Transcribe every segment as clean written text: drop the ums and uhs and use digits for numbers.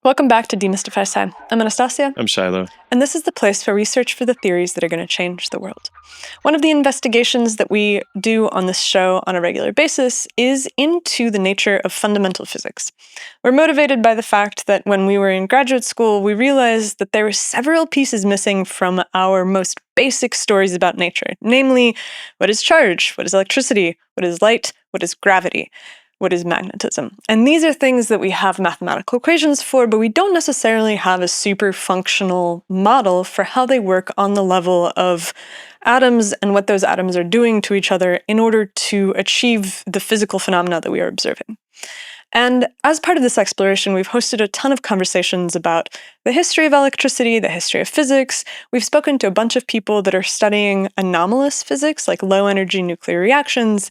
Welcome back to DemystifySci. I'm Anastasia. I'm Shiloh. And this is the place where we search for the theories that are going to change the world. One of the investigations that we do on this show on a regular basis is into the nature of fundamental physics. We're motivated by the fact that when we were in graduate school, we realized that there were several pieces missing from our most basic stories about nature, namely, what is charge, what is electricity, what is light, what is gravity, what is magnetism. And these are things that we have mathematical equations for, but we don't necessarily have a super functional model for how they work on the level of atoms and what those atoms are doing to each other in order to achieve the physical phenomena that we are observing. And as part of this exploration, we've hosted a ton of conversations about the history of electricity, the history of physics. We've spoken to a bunch of people that are studying anomalous physics, like low-energy nuclear reactions.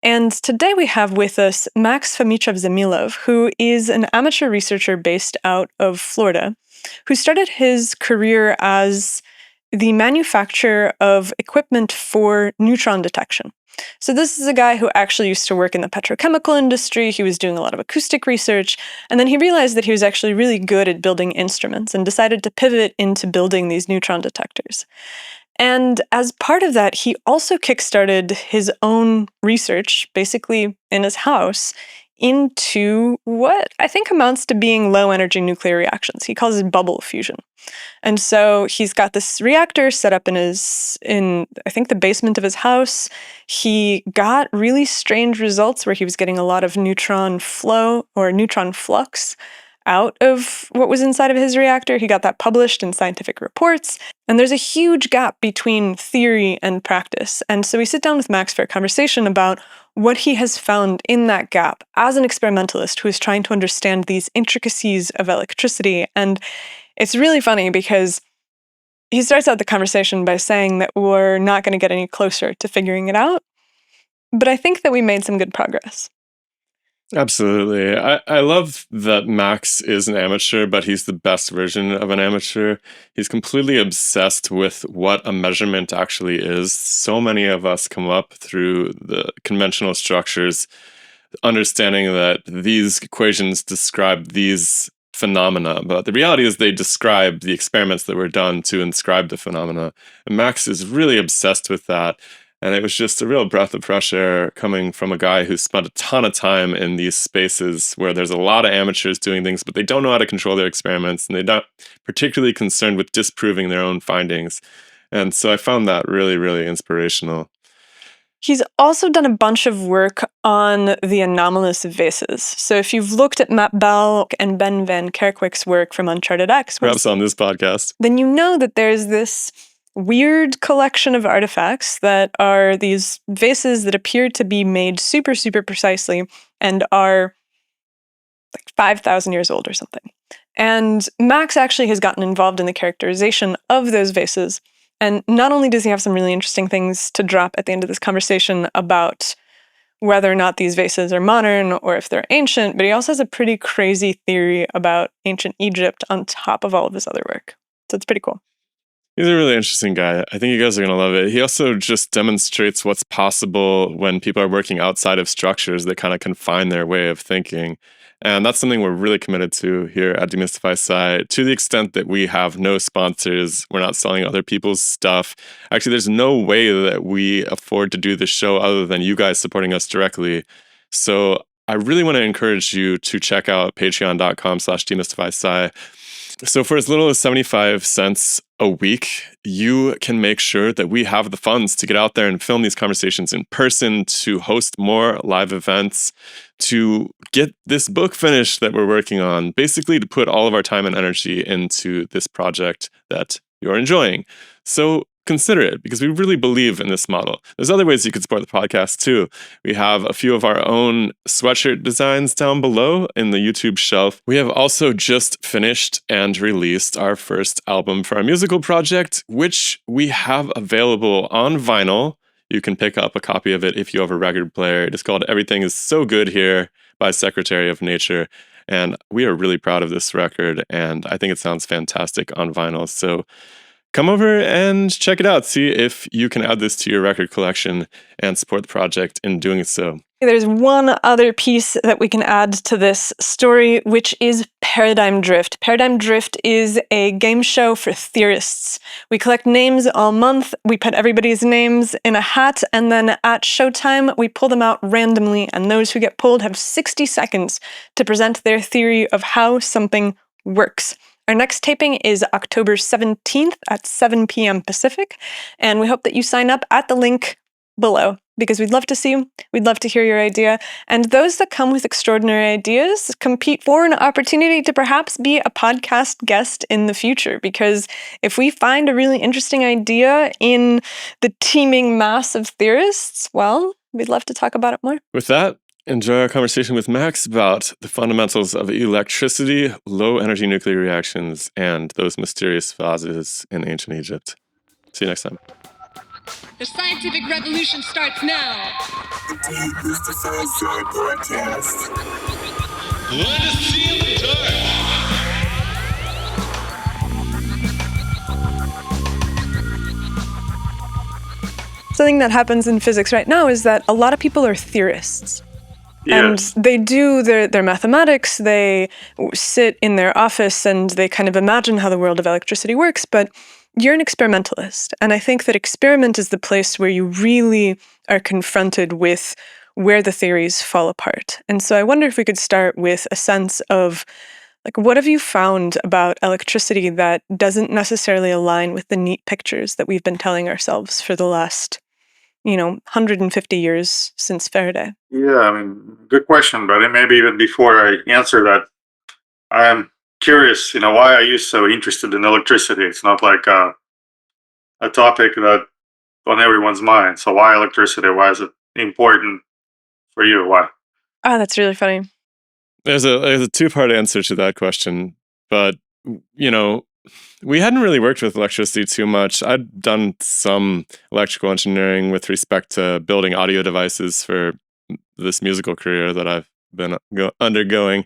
And today we have with us Max Fomitchev-Zamilov, who is an amateur researcher based out of Florida, who started his career as the manufacturer of equipment for neutron detection. So this is a guy who actually used to work in the petrochemical industry. He was doing a lot of acoustic research, and then he realized that he was actually really good at building instruments and decided to pivot into building these neutron detectors. And as part of that, he also kickstarted his own research, basically in his house, into what I think amounts to being low-energy nuclear reactions. He calls it bubble fusion. And so he's got this reactor set up in I think the basement of his house. He got really strange results where he was getting a lot of neutron flow or neutron flux out of what was inside of his reactor. He got that published in scientific reports. And there's a huge gap between theory and practice. And so we sit down with Max for a conversation about what he has found in that gap as an experimentalist who is trying to understand these intricacies of electricity. And it's really funny because he starts out the conversation by saying that we're not going to get any closer to figuring it out. But I think that we made some good progress. Absolutely. I love that Max is an amateur, but he's the best version of an amateur. He's completely obsessed with what a measurement actually is. So many of us come up through the conventional structures, understanding that these equations describe these phenomena, but the reality is they describe the experiments that were done to inscribe the phenomena. And Max is really obsessed with that. And it was just a real breath of fresh air coming from a guy who spent a ton of time in these spaces where there's a lot of amateurs doing things, but they don't know how to control their experiments, and they're not particularly concerned with disproving their own findings. And so I found that really, really inspirational. He's also done a bunch of work on the anomalous vases. So if you've looked at Matt Bell and Ben Van Kerkwick's work from Uncharted X, Perhaps on this podcast, then you know that there's this weird collection of artifacts that are these vases that appear to be made super, super precisely and are like 5,000 years old or something. And Max actually has gotten involved in the characterization of those vases. And not only does he have some really interesting things to drop at the end of this conversation about whether or not these vases are modern or if they're ancient, but he also has a pretty crazy theory about ancient Egypt on top of all of his other work. So it's pretty cool. he's a really interesting guy. I think you guys are going to love it. He also just demonstrates what's possible when people are working outside of structures that kind of confine their way of thinking. And that's something we're really committed to here at DemystifySci, to the extent that we have no sponsors. We're not selling other people's stuff. Actually, there's no way that we afford to do this show other than you guys supporting us directly. So I really want to encourage you to check out patreon.com/DemystifySci. So for as little as 75 cents a week, you can make sure that we have the funds to get out there and film these conversations in person, to host more live events, to get this book finished that we're working on, basically to put all of our time and energy into this project that you're enjoying. So consider it, because we really believe in this model. There's other ways you could support the podcast too. We have a few of our own sweatshirt designs down below in the YouTube shelf. We have also just finished and released our first album for our musical project, which we have available on vinyl. You can pick up a copy of it if you have a record player. It is called Everything Is So Good Here by Secretary of Nature. And we are really proud of this record, and I think it sounds fantastic on vinyl. So come over and check it out. See if you can add this to your record collection and support the project in doing so. There's one other piece that we can add to this story, which is Paradigm Drift. Paradigm Drift is a game show for theorists. We collect names all month, we put everybody's names in a hat, and then at showtime, we pull them out randomly, and those who get pulled have 60 seconds to present their theory of how something works. Our next taping is October 17th at 7 p.m. Pacific, and we hope that you sign up at the link below, because we'd love to see you, we'd love to hear your idea, and those that come with extraordinary ideas compete for an opportunity to perhaps be a podcast guest in the future, because if we find a really interesting idea in the teeming mass of theorists, well, we'd love to talk about it more. With that, enjoy our conversation with Max about the fundamentals of electricity, low-energy nuclear reactions, and those mysterious vases in ancient Egypt. See you next time. The scientific revolution starts now. The DemystifySci podcast. Let us see in the dark. Something that happens in physics right now is that a lot of people are theorists. Yes. And they do their mathematics, they sit in their office and they kind of imagine how the world of electricity works, but you're an experimentalist. And I think that experiment is the place where you really are confronted with where the theories fall apart. And so I wonder if we could start with a sense of, like, what have you found about electricity that doesn't necessarily align with the neat pictures that we've been telling ourselves for the last 150 years since Faraday? Yeah, I mean, good question, but maybe even before I answer that, I am curious, why are you so interested in electricity? It's not like a topic that on everyone's mind. So why electricity? Why is it important for you? Why? Ah, that's really funny. There's a two-part answer to that question, but we hadn't really worked with electricity too much. I'd done some electrical engineering with respect to building audio devices for this musical career that I've been undergoing.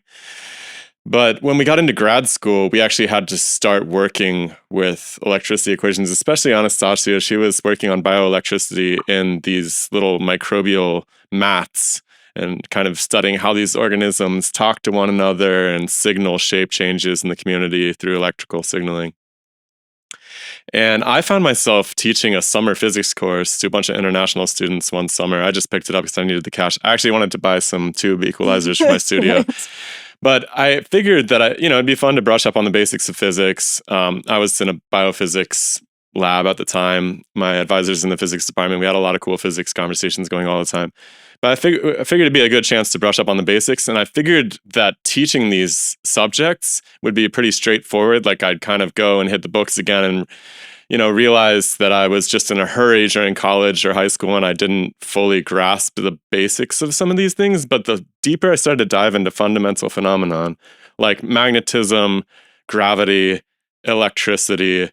But when we got into grad school, we actually had to start working with electricity equations, especially Anastasia. She was working on bioelectricity in these little microbial mats and kind of studying how these organisms talk to one another and signal shape changes in the community through electrical signaling. And I found myself teaching a summer physics course to a bunch of international students one summer. I just picked it up because I needed the cash. I actually wanted to buy some tube equalizers for my studio. Nice. But I figured that it'd be fun to brush up on the basics of physics. I was in a biophysics lab at the time. My advisors in the physics department, we had a lot of cool physics conversations going all the time. But I figured it'd be a good chance to brush up on the basics. And I figured that teaching these subjects would be pretty straightforward. Like, I'd kind of go and hit the books again and realize that I was just in a hurry during college or high school and I didn't fully grasp the basics of some of these things. But the deeper I started to dive into fundamental phenomenon, like magnetism, gravity, electricity,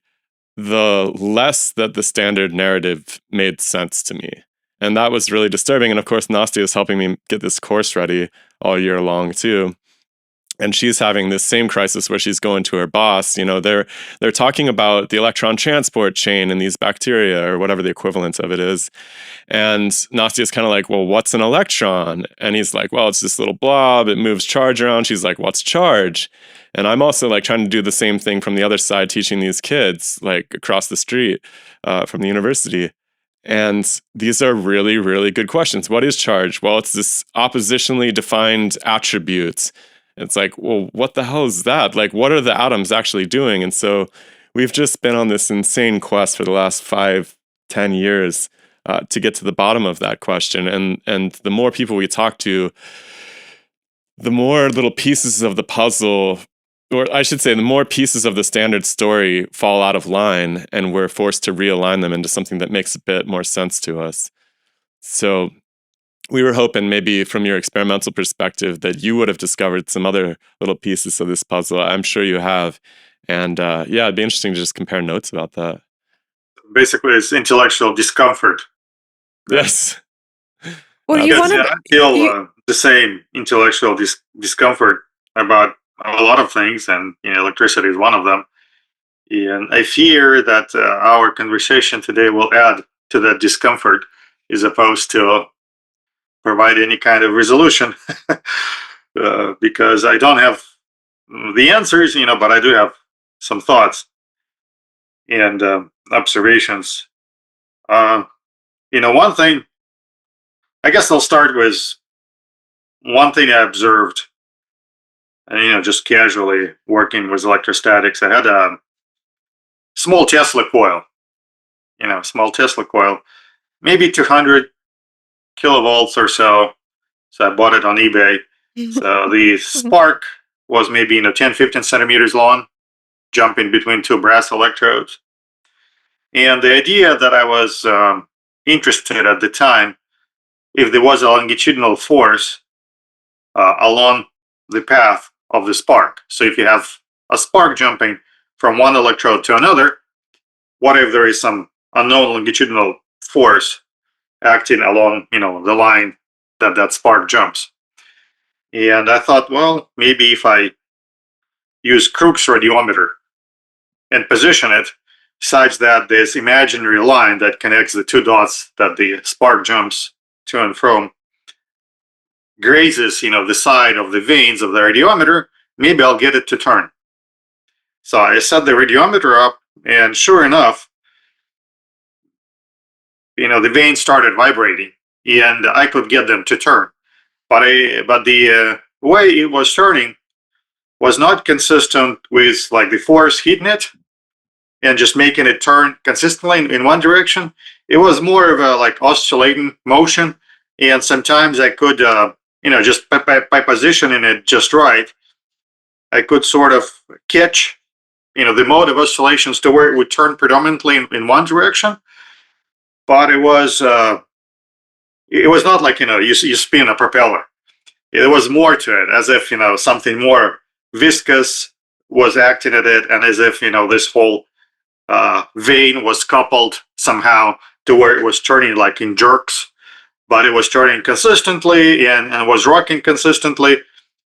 the less that the standard narrative made sense to me. And that was really disturbing. And of course, Nastia is helping me get this course ready all year long too. And she's having this same crisis where she's going to her boss. They're talking about the electron transport chain and these bacteria or whatever the equivalent of it is. And Nastia's kind of like, well, what's an electron? And he's like, well, it's this little blob. It moves charge around. She's like, what's charge? And I'm also like trying to do the same thing from the other side, teaching these kids like across the street from the university. And these are really, really good questions. What is charge? Well, it's this oppositionally defined attribute. It's like, well, what the hell is that? Like, what are the atoms actually doing? And so we've just been on this insane quest for the last 5-10 years to get to the bottom of that question. And the more people we talk to, the more little pieces of the puzzle, or I should say, the more pieces of the standard story fall out of line, and we're forced to realign them into something that makes a bit more sense to us. So we were hoping maybe from your experimental perspective that you would have discovered some other little pieces of this puzzle. I'm sure you have. And it'd be interesting to just compare notes about that. Basically, it's intellectual discomfort. Yes. Well, you Because wanted I feel the same intellectual discomfort about a lot of things, and electricity is one of them. And I fear that our conversation today will add to that discomfort as opposed to provide any kind of resolution because I don't have the answers, but I do have some thoughts and observations. One thing, I guess I'll start with one thing I observed, just casually working with electrostatics. I had a small Tesla coil, maybe 200 kilovolts or so. So I bought it on eBay. So the spark was maybe 10, 15 centimeters long, jumping between two brass electrodes. And the idea that I was interested at the time, if there was a longitudinal force along the path of the spark. So if you have a spark jumping from one electrode to another, what if there is some unknown longitudinal force acting along, the line that spark jumps? And I thought, well, maybe if I use Crookes radiometer and position it such that this imaginary line that connects the two dots that the spark jumps to and from grazes, the side of the vanes of the radiometer, maybe I'll get it to turn. So I set the radiometer up, and sure enough, the vanes started vibrating, and I could get them to turn. But the way it was turning was not consistent with like the force hitting it and just making it turn consistently in one direction. It was more of a like oscillating motion, and sometimes I could, just by positioning it just right, I could sort of catch, the mode of oscillations to where it would turn predominantly in one direction. But it was not like you spin a propeller. There was more to it, as if something more viscous was acting at it, and as if this whole vane was coupled somehow to where it was turning like in jerks, but it was turning consistently and was rocking consistently,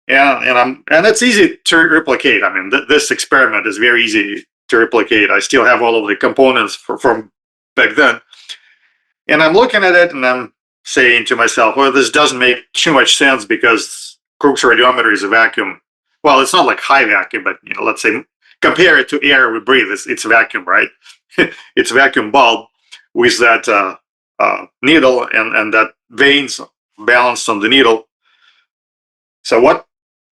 and it's easy to replicate. I mean, this experiment is very easy to replicate. I still have all of the components from back then, and I'm looking at it and I'm saying to myself, well, this doesn't make too much sense because Crookes radiometer is a vacuum. Well, it's not like high vacuum, but let's say compare it to air we breathe. It's vacuum, right? It's a vacuum bulb with that needle and that vanes balanced on the needle. So what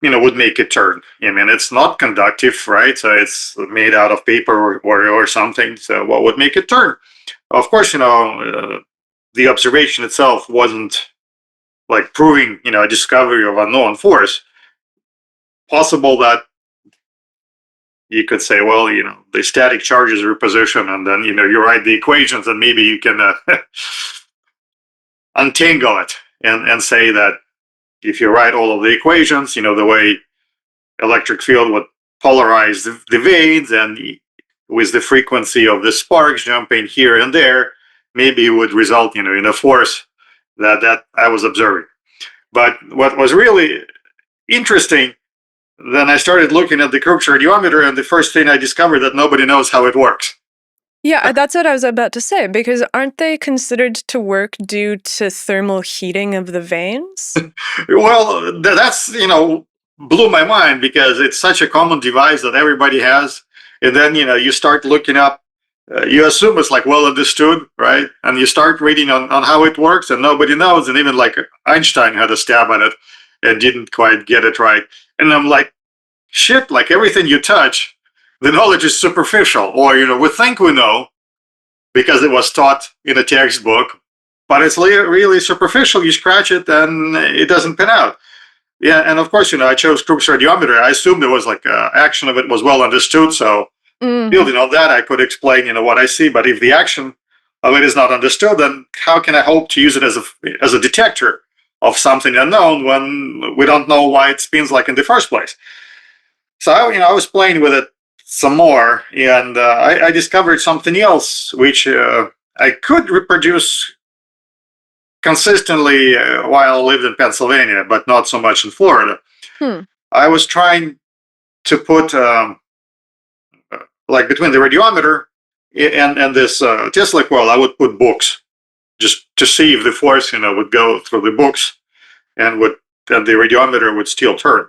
would make it turn? I mean, it's not conductive, right? So it's made out of paper or something. So what would make it turn? Of course, the observation itself wasn't like proving, a discovery of unknown force. Possible that you could say, well, the static charges reposition, and then, you write the equations, and maybe you can untangle it and say that if you write all of the equations, the way electric field would polarize the vanes, and with the frequency of the sparks jumping here and there, maybe it would result, in a force that I was observing. But what was really interesting, then I started looking at the Crookes radiometer, and the first thing I discovered that nobody knows how it works. Yeah, that's what I was about to say, because aren't they considered to work due to thermal heating of the vanes? Well, that's, blew my mind because it's such a common device that everybody has. And then, you start looking up, you assume it's like well understood, right? And you start reading on how it works, and nobody knows. And even like Einstein had a stab at it and didn't quite get it right. And I'm like, shit, like everything you touch, the knowledge is superficial, or, we think we know because it was taught in a textbook, but it's really superficial. You scratch it and it doesn't pan out. Yeah, and of course, I chose Crookes radiometer. I assumed there was like action of it was well understood, so building on that, I could explain, what I see. But if the action of it is not understood, then how can I hope to use it as a detector of something unknown when we don't know why it spins like in the first place? So I was playing with it some more, and I discovered something else which I could reproduce consistently while I lived in Pennsylvania, but not so much in Florida. I was trying to put like between the radiometer and this Tesla coil, I would put books just to see if the force, would go through the books and the radiometer would still turn.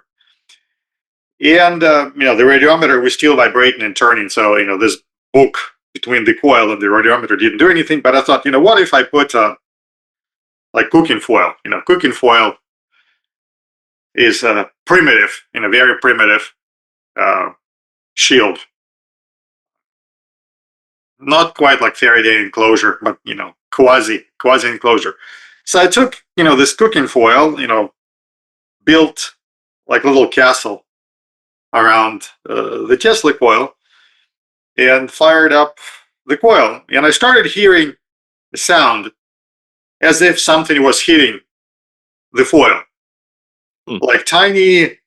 And the radiometer was still vibrating and turning. So this book between the coil and the radiometer didn't do anything. But I thought, what if I put like cooking foil? Cooking foil is primitive, very primitive shield. Not quite like Faraday enclosure, but quasi enclosure. So I took this cooking foil, built like a little castle around the Tesla coil, and fired up the coil. And I started hearing a sound as if something was hitting the foil, like tiny,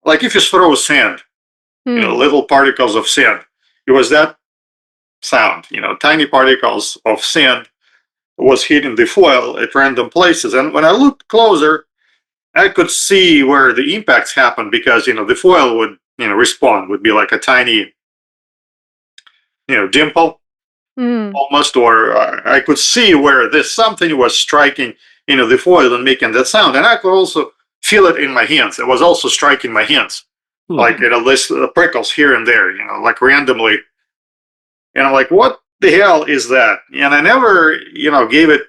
like if you throw sand, little particles of sand. It was that sound, tiny particles of sand was hitting the foil at random places. And when I looked closer, I could see where the impacts happened because, the foil would, respond, would be like a tiny, dimple almost, or I could see where this something was striking, the foil and making that sound. And I could also feel it in my hands. It was also striking my hands, like, this prickles here and there, like randomly. And I'm like, what the hell is that? And I never, gave it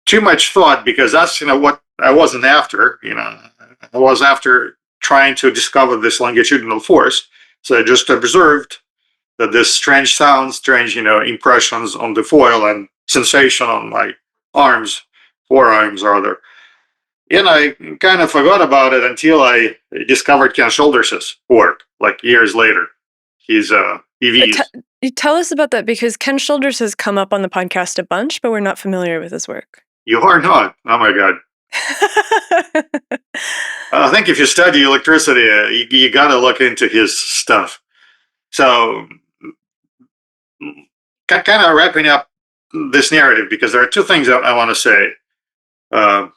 too much thought because that's, what I wasn't after. I was after trying to discover this longitudinal force. So I just observed that this strange sound, strange, impressions on the foil and sensation on my forearms rather. And I kind of forgot about it until I discovered Ken Shoulders' work, like years later. His EVs. Tell us about that, because Ken Shoulders has come up on the podcast a bunch, but we're not familiar with his work. You are not? Oh my God. I think if you study electricity, you got to look into his stuff. So, kind of wrapping up this narrative, because there are two things I want to say. I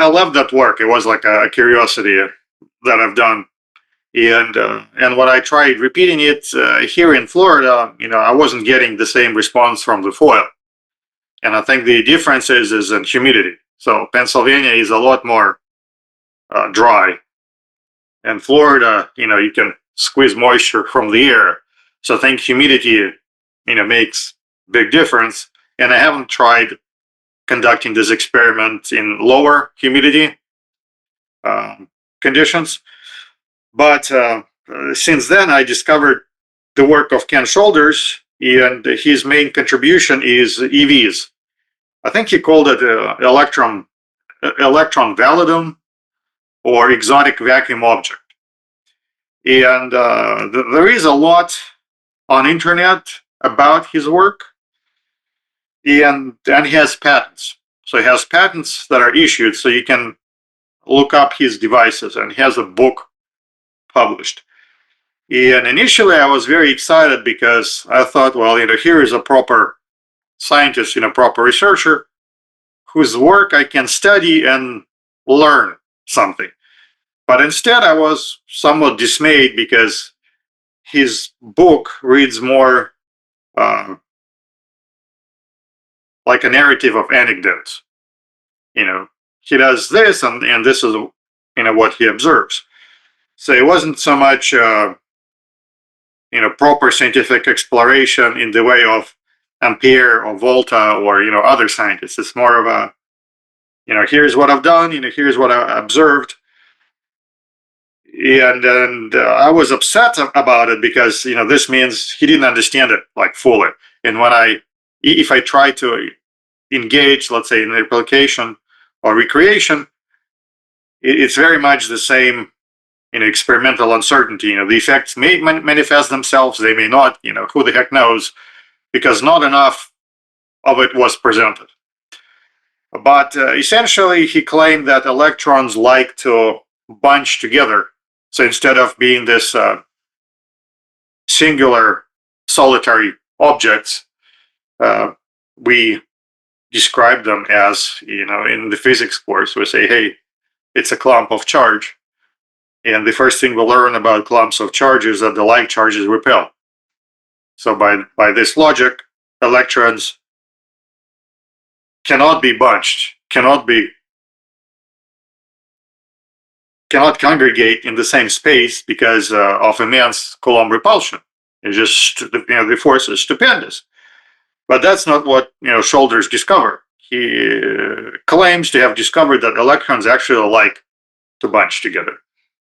love that work. It was like a curiosity that I've done. And when I tried repeating it here in Florida, I wasn't getting the same response from the foil. And I think the difference is in humidity. So Pennsylvania is a lot more dry. And Florida, you can squeeze moisture from the air. So I think humidity, makes big difference. And I haven't tried conducting this experiment in lower humidity conditions. But since then, I discovered the work of Ken Shoulders, and his main contribution is EVs. I think he called it electron validum or exotic vacuum object. And there is a lot on internet about his work, and he has patents. So he has patents that are issued, so you can look up his devices, and he has a book published. And initially I was very excited because I thought, well, here is a proper scientist, proper researcher whose work I can study and learn something. But instead I was somewhat dismayed because his book reads more like a narrative of anecdotes. He does this and this is, what he observes. So it wasn't so much, proper scientific exploration in the way of Ampere or Volta or, other scientists. It's more of a, here's what I've done, here's what I observed. And I was upset about it because, this means he didn't understand it like fully. And if I try to engage, let's say, in replication or recreation, it's very much the same, experimental uncertainty. The effects may manifest themselves, they may not, who the heck knows, because not enough of it was presented. But essentially, he claimed that electrons like to bunch together. So instead of being this singular, solitary objects, we describe them as, in the physics course, we say, hey, it's a clump of charge. And the first thing we learn about clumps of charges is that the like charges repel. So by this logic, electrons cannot be bunched, cannot congregate in the same space because of immense Coulomb repulsion. It's just, the force is stupendous. But that's not what Shoulders discovered. He claims to have discovered that electrons actually like to bunch together,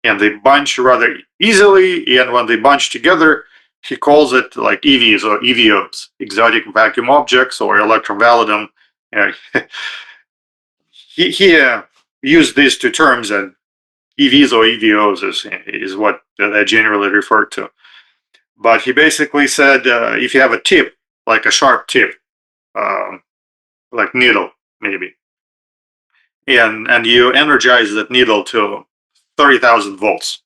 and they bunch rather easily. And when they bunch together, he calls it like EVs or EVOs, exotic vacuum objects, or electron validum. He used these two terms, and EVs or EVOs is what they're generally referred to. But he basically said if you have a tip, like a sharp tip, like needle maybe, and you energize that needle to 30,000 volts,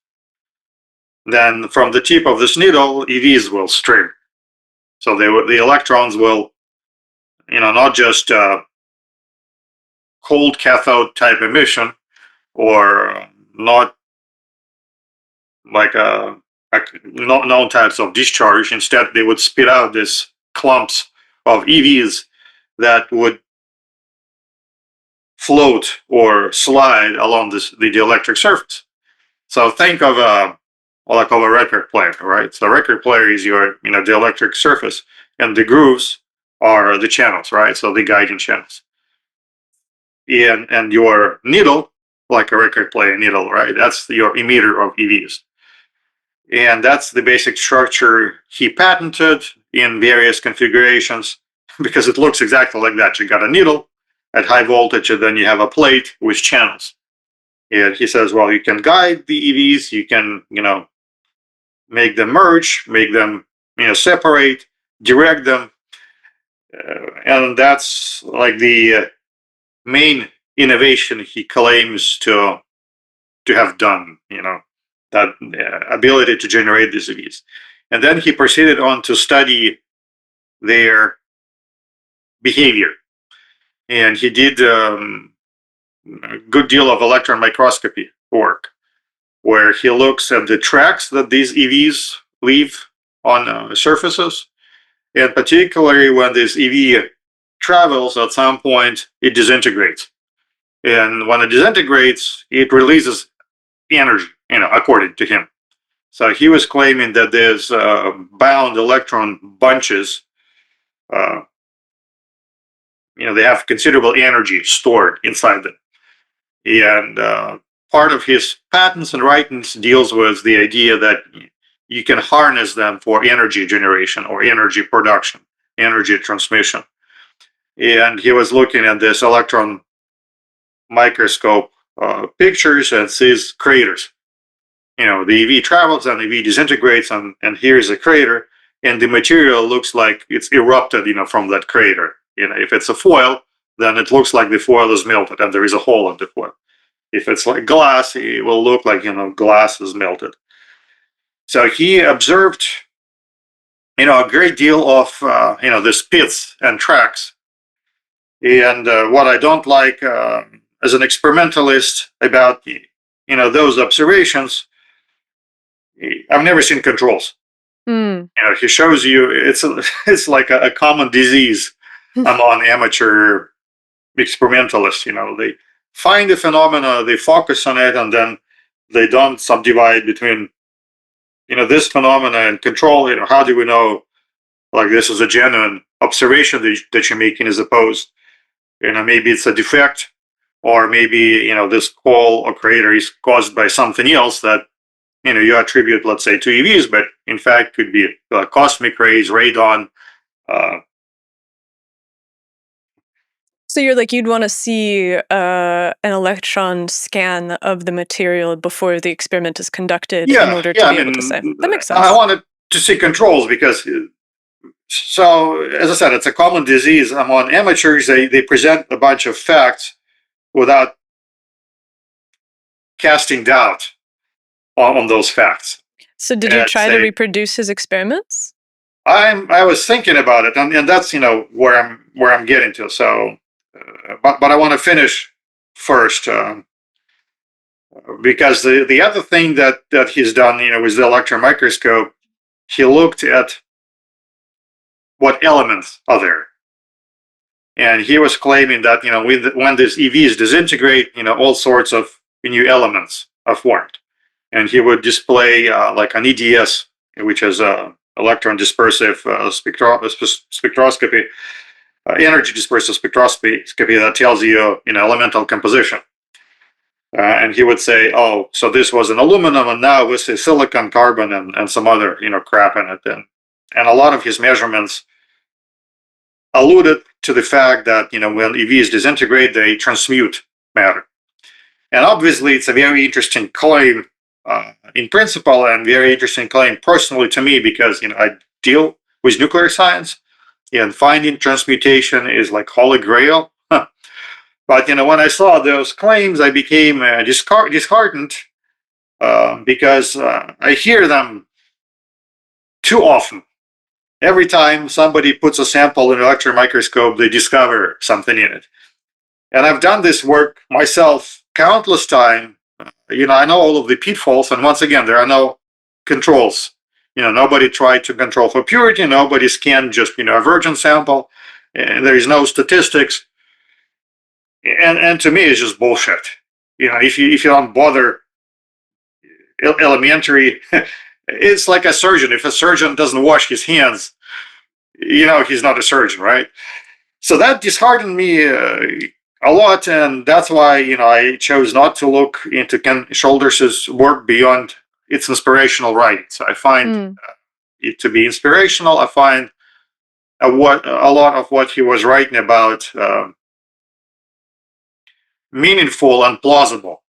then from the tip of this needle, EVs will stream. So the electrons will, not just cold cathode type emission, or not like not known types of discharge. Instead, they would spit out these clumps of EVs that would float or slide along the electric surface. So think of a record player, right? So a record player is your, the electric surface, and the grooves are the channels, right? So the guiding channels. And your needle, like a record player needle, right? That's your emitter of EVs. And that's the basic structure he patented in various configurations, because it looks exactly like that. You got a needle at high voltage, and then you have a plate with channels. And he says, well, you can guide the EVs, you can, make them merge, make them, separate, direct them. And that's like the main innovation he claims to have done, that ability to generate these EVs. And then he proceeded on to study their behavior. And he did a good deal of electron microscopy work, where he looks at the tracks that these EVs leave on surfaces. And particularly when this EV travels, at some point, it disintegrates. And when it disintegrates, it releases energy, according to him. So he was claiming that there's bound electron bunches, they have considerable energy stored inside them. And part of his patents and writings deals with the idea that you can harness them for energy generation or energy production, energy transmission. And he was looking at this electron microscope pictures and sees craters. The EV travels and EV disintegrates, and here's a crater, and the material looks like it's erupted, from that crater. If it's a foil, then it looks like the foil is melted and there is a hole in the foil. If it's like glass, it will look like, glass is melted. So he observed, a great deal of, the pits and tracks. And what I don't like as an experimentalist about, those observations, I've never seen controls. He shows you it's like a common disease among amateur experimentalists. They find the phenomena, they focus on it, and then they don't subdivide between, this phenomena and control. How do we know, like, this is a genuine observation that you're making, as opposed, maybe it's a defect, or maybe, this hole or crater is caused by something else that, you attribute, let's say, to EVs, but in fact could be cosmic rays, radon. So you're like, you'd want to see an electron scan of the material before the experiment is conducted in order to be able to say. That makes sense. I wanted to see controls because, so as I said, it's a common disease among amateurs. They present a bunch of facts without casting doubt on those facts. So did you try to reproduce his experiments? I was thinking about it, and that's where I'm getting to. So, but I want to finish first Because the other thing that he's done, with the electron microscope, he looked at what elements are there. And he was claiming that, when these EVs disintegrate, all sorts of new elements are formed. And he would display like an EDS, which is electron dispersive spectroscopy, energy dispersive spectroscopy that tells you, elemental composition. And he would say, oh, so this was an aluminum, and now this is silicon, carbon, and some other, crap in it. And a lot of his measurements alluded to the fact that, when EVs disintegrate, they transmute matter. And obviously, it's a very interesting claim in principle, and very interesting claim personally to me, because, I deal with nuclear science, and finding transmutation is like holy grail. But, when I saw those claims, I became disheartened because I hear them too often. Every time somebody puts a sample in an electron microscope, they discover something in it. And I've done this work myself countless times. I know all of the pitfalls, and once again, there are no controls. Nobody tried to control for purity, nobody scanned just, a virgin sample, and there is no statistics. And to me, it's just bullshit. If you don't bother elementary, it's like a surgeon. If a surgeon doesn't wash his hands, he's not a surgeon, right? So that disheartened me a lot, and that's why, I chose not to look into Ken Shoulders' work beyond its inspirational writings. I find it to be inspirational. I find a lot of what he was writing about meaningful and plausible.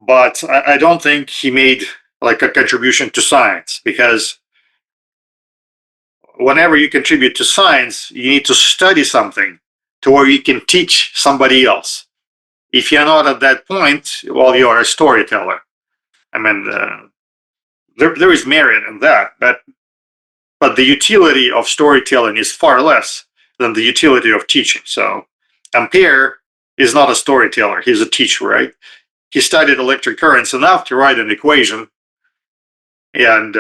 But I don't think he made like a contribution to science, because whenever you contribute to science, you need to study something to where you can teach somebody else. If you're not at that point, well, you are a storyteller. I mean, there is merit in that, but the utility of storytelling is far less than the utility of teaching. So Ampere is not a storyteller, he's a teacher, right? He studied electric currents enough to write an equation, and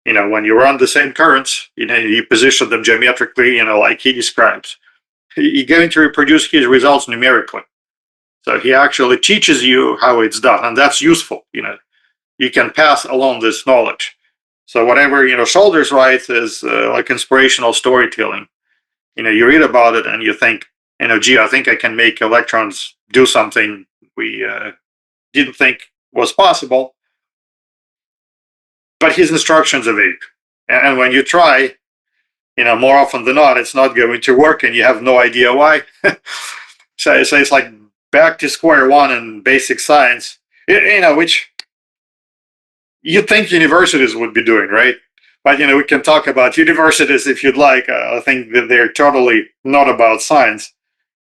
when you run the same currents, you position them geometrically, like he describes, you're going to reproduce his results numerically. So he actually teaches you how it's done, and that's useful. You can pass along this knowledge. So whatever Shoulders writes is like inspirational storytelling. You read about it and you think, gee, I think I can make electrons do something we didn't think was possible. But his instructions are vague, and when you try, more often than not, it's not going to work, and you have no idea why. So it's like back to square one in basic science, which you think universities would be doing, right? But we can talk about universities if you'd like. I think that they're totally not about science,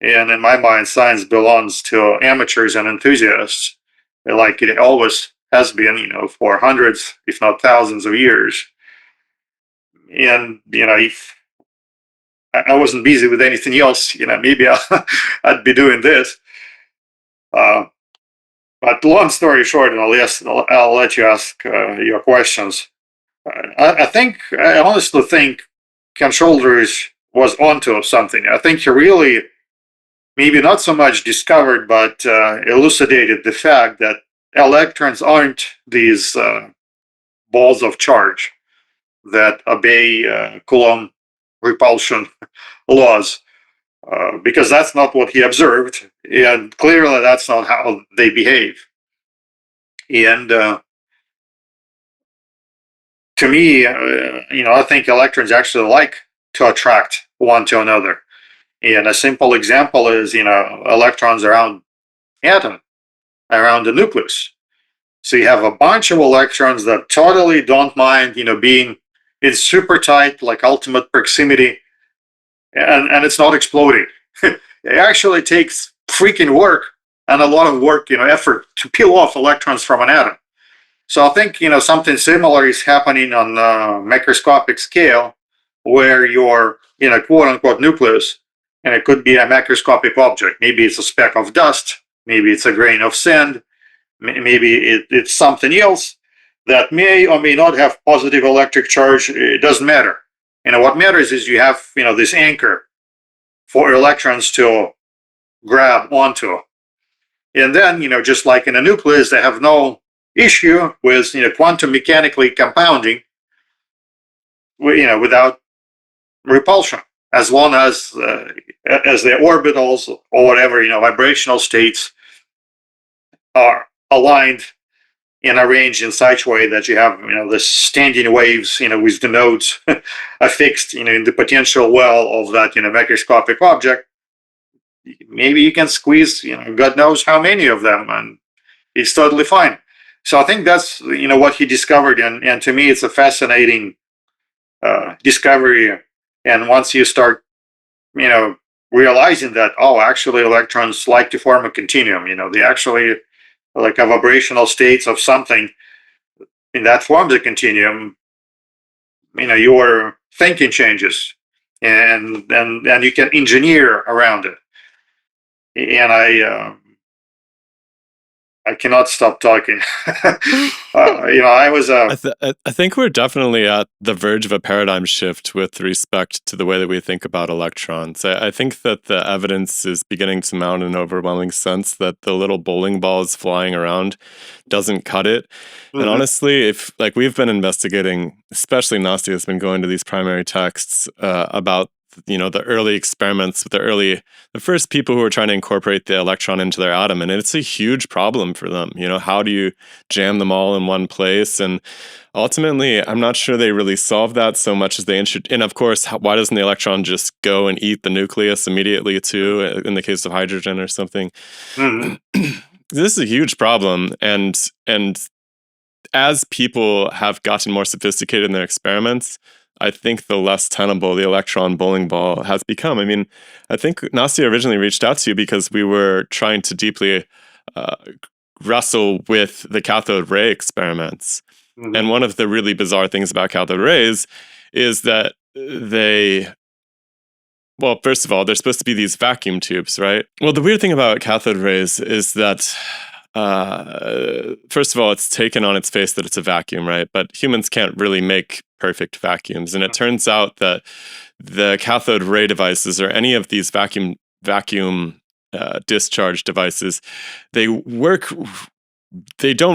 and in my mind, science belongs to amateurs and enthusiasts, like it always has been, for hundreds, if not thousands of years. And, if I wasn't busy with anything else, maybe I'd be doing this. But long story short, and I'll let you ask your questions. I honestly think Ken Shoulders was onto something. I think he really, maybe not so much discovered, but elucidated the fact that electrons aren't these balls of charge that obey Coulomb repulsion laws, because that's not what he observed, and clearly that's not how they behave. And to me, I think electrons actually like to attract one to another. And a simple example is, electrons around atom, around the nucleus. So you have a bunch of electrons that totally don't mind, being in super tight, like ultimate proximity, and it's not exploding. It actually takes freaking work and a lot of work, effort to peel off electrons from an atom. So I think, something similar is happening on a macroscopic scale, where you're in a quote unquote nucleus, and it could be a macroscopic object. Maybe it's a speck of dust, maybe it's a grain of sand, maybe it's something else that may or may not have positive electric charge. It doesn't matter. What matters is you have, this anchor for electrons to grab onto. And then, just like in a nucleus, they have no issue with, quantum mechanically compounding, without repulsion, as long as the orbitals or whatever, vibrational states are aligned and arranged in such way that you have, the standing waves, with the nodes affixed, in the potential well of that, macroscopic object. Maybe you can squeeze, God knows how many of them, and it's totally fine. So I think that's, what he discovered, and to me, it's a fascinating discovery. And once you start, realizing that, actually, electrons like to form a continuum. They actually like a vibrational states of something, and that forms a continuum. Your thinking changes, and you can engineer around it. And I cannot stop talking. I was. I think we're definitely at the verge of a paradigm shift with respect to the way that we think about electrons. I think that the evidence is beginning to mount an overwhelming sense that the little bowling balls flying around doesn't cut it. And honestly, if we've been investigating, especially Nasty has been going to these primary texts about the early experiments with the first people who were trying to incorporate the electron into their atom, and it's a huge problem for them. How do you jam them all in one place? And ultimately, I'm not sure they really solved that so much as they and of course, why doesn't the electron just go and eat the nucleus immediately too, in the case of hydrogen or something? This is a huge problem, and as people have gotten more sophisticated in their experiments, I think the less tenable the electron bowling ball has become. I mean, I think Nastia originally reached out to you because we were trying to deeply wrestle with the cathode ray experiments. And one of the really bizarre things about cathode rays is that well, first of all, they're supposed to be these vacuum tubes, right? Well, the weird thing about cathode rays is that first of all, it's taken on its face that it's a vacuum, right? But humans can't really make perfect vacuums. And it turns out that the cathode ray devices, or any of these vacuum discharge devices, they don't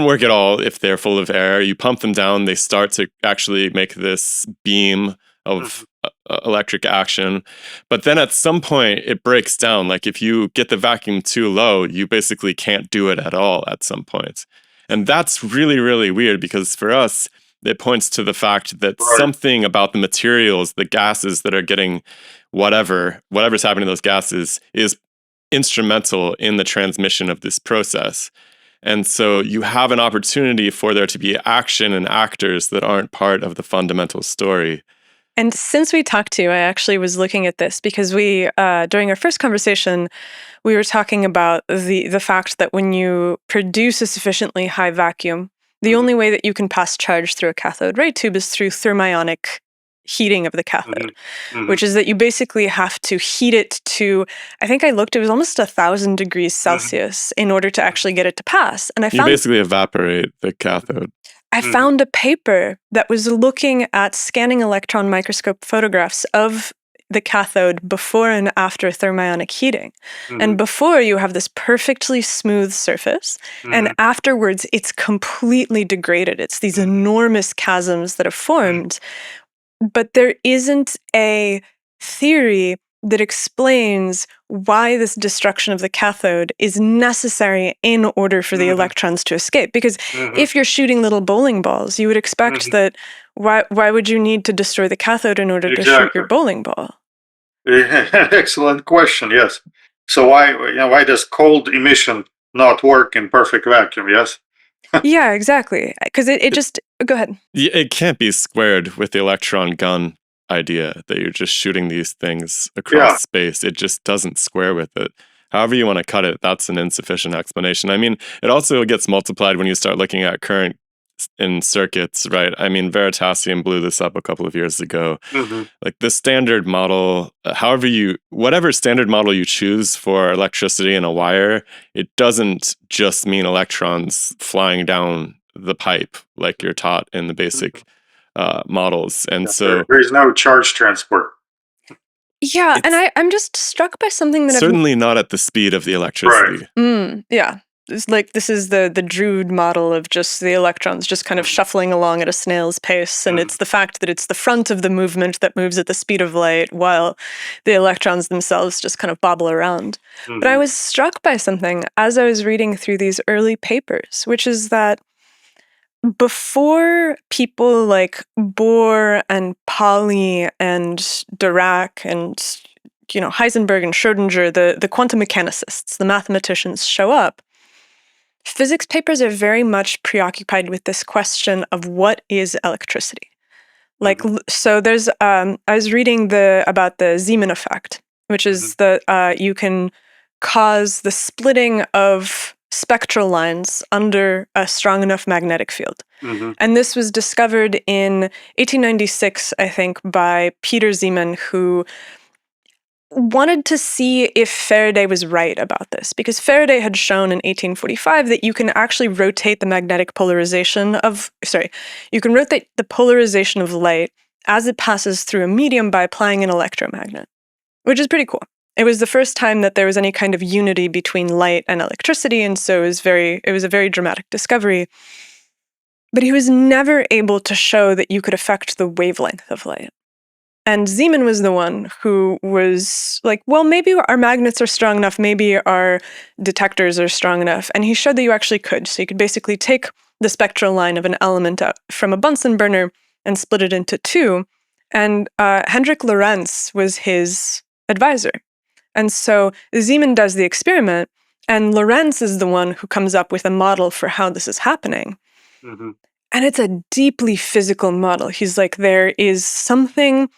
work at all if they're full of air. You pump them down, they start to actually make this beam of electric action. But then at some point it breaks down. Like if you get the vacuum too low, you basically can't do it at all at some point. And that's really, really weird, because for us, it points to the fact that something about the materials, the gases that are getting whatever's happening to those gases is instrumental in the transmission of this process. And so you have an opportunity for there to be action and actors that aren't part of the fundamental story. And since we talked to you, I actually was looking at this because we, during our first conversation, we were talking about the fact that when you produce a sufficiently high vacuum, the only way that you can pass charge through a cathode ray tube is through thermionic heating of the cathode, which is that you basically have to heat it to, I think I looked, it was almost 1,000 degrees Celsius in order to actually get it to pass. And you basically evaporate the cathode. I found a paper that was looking at scanning electron microscope photographs of the cathode before and after thermionic heating. And before, you have this perfectly smooth surface, and afterwards it's completely degraded. It's these enormous chasms that have formed. But there isn't a theory that explains why this destruction of the cathode is necessary in order for the electrons to escape. Because if you're shooting little bowling balls, you would expect that why would you need to destroy the cathode in order to shoot your bowling ball? Excellent question, yes. So why does cold emission not work in perfect vacuum, yes? Yeah, exactly. Because it just, go ahead. It can't be squared with the electron gun idea that you're just shooting these things across space. It just doesn't square with it. However you want to cut it, that's an insufficient explanation. I mean, it also gets multiplied when you start looking at current in circuits, right? I mean, Veritasium blew this up a couple of years ago. Mm-hmm. Like the standard model, whatever standard model you choose for electricity in a wire, it doesn't just mean electrons flying down the pipe like you're taught in the basic models. And so there is no charge transport. Yeah, and I'm just struck by something that certainly not at the speed of the electricity. Yeah. It's like this is the Drude model of just the electrons just kind of shuffling along at a snail's pace, and it's the fact that it's the front of the movement that moves at the speed of light while the electrons themselves just kind of bobble around. But I was struck by something as I was reading through these early papers, which is that before people like Bohr and Pauli and Dirac and Heisenberg and Schrödinger, the quantum mechanicists, the mathematicians show up, physics papers are very much preoccupied with this question of what is electricity. Like, so there's, I was reading about the Zeeman effect, which is that you can cause the splitting of spectral lines under a strong enough magnetic field. And this was discovered in 1896, I think, by Peter Zeeman, who wanted to see if Faraday was right about this, because Faraday had shown in 1845 that you can actually rotate the magnetic polarization you can rotate the polarization of light as it passes through a medium by applying an electromagnet, which is pretty cool. It was the first time that there was any kind of unity between light and electricity, and so it was a very dramatic discovery. But he was never able to show that you could affect the wavelength of light. And Zeeman was the one who was like, well, maybe our magnets are strong enough, maybe our detectors are strong enough. And he showed that you actually could. So you could basically take the spectral line of an element out from a Bunsen burner and split it into two. And Hendrik Lorentz was his advisor. And so Zeeman does the experiment, and Lorentz is the one who comes up with a model for how this is happening. And it's a deeply physical model. He's like, there is something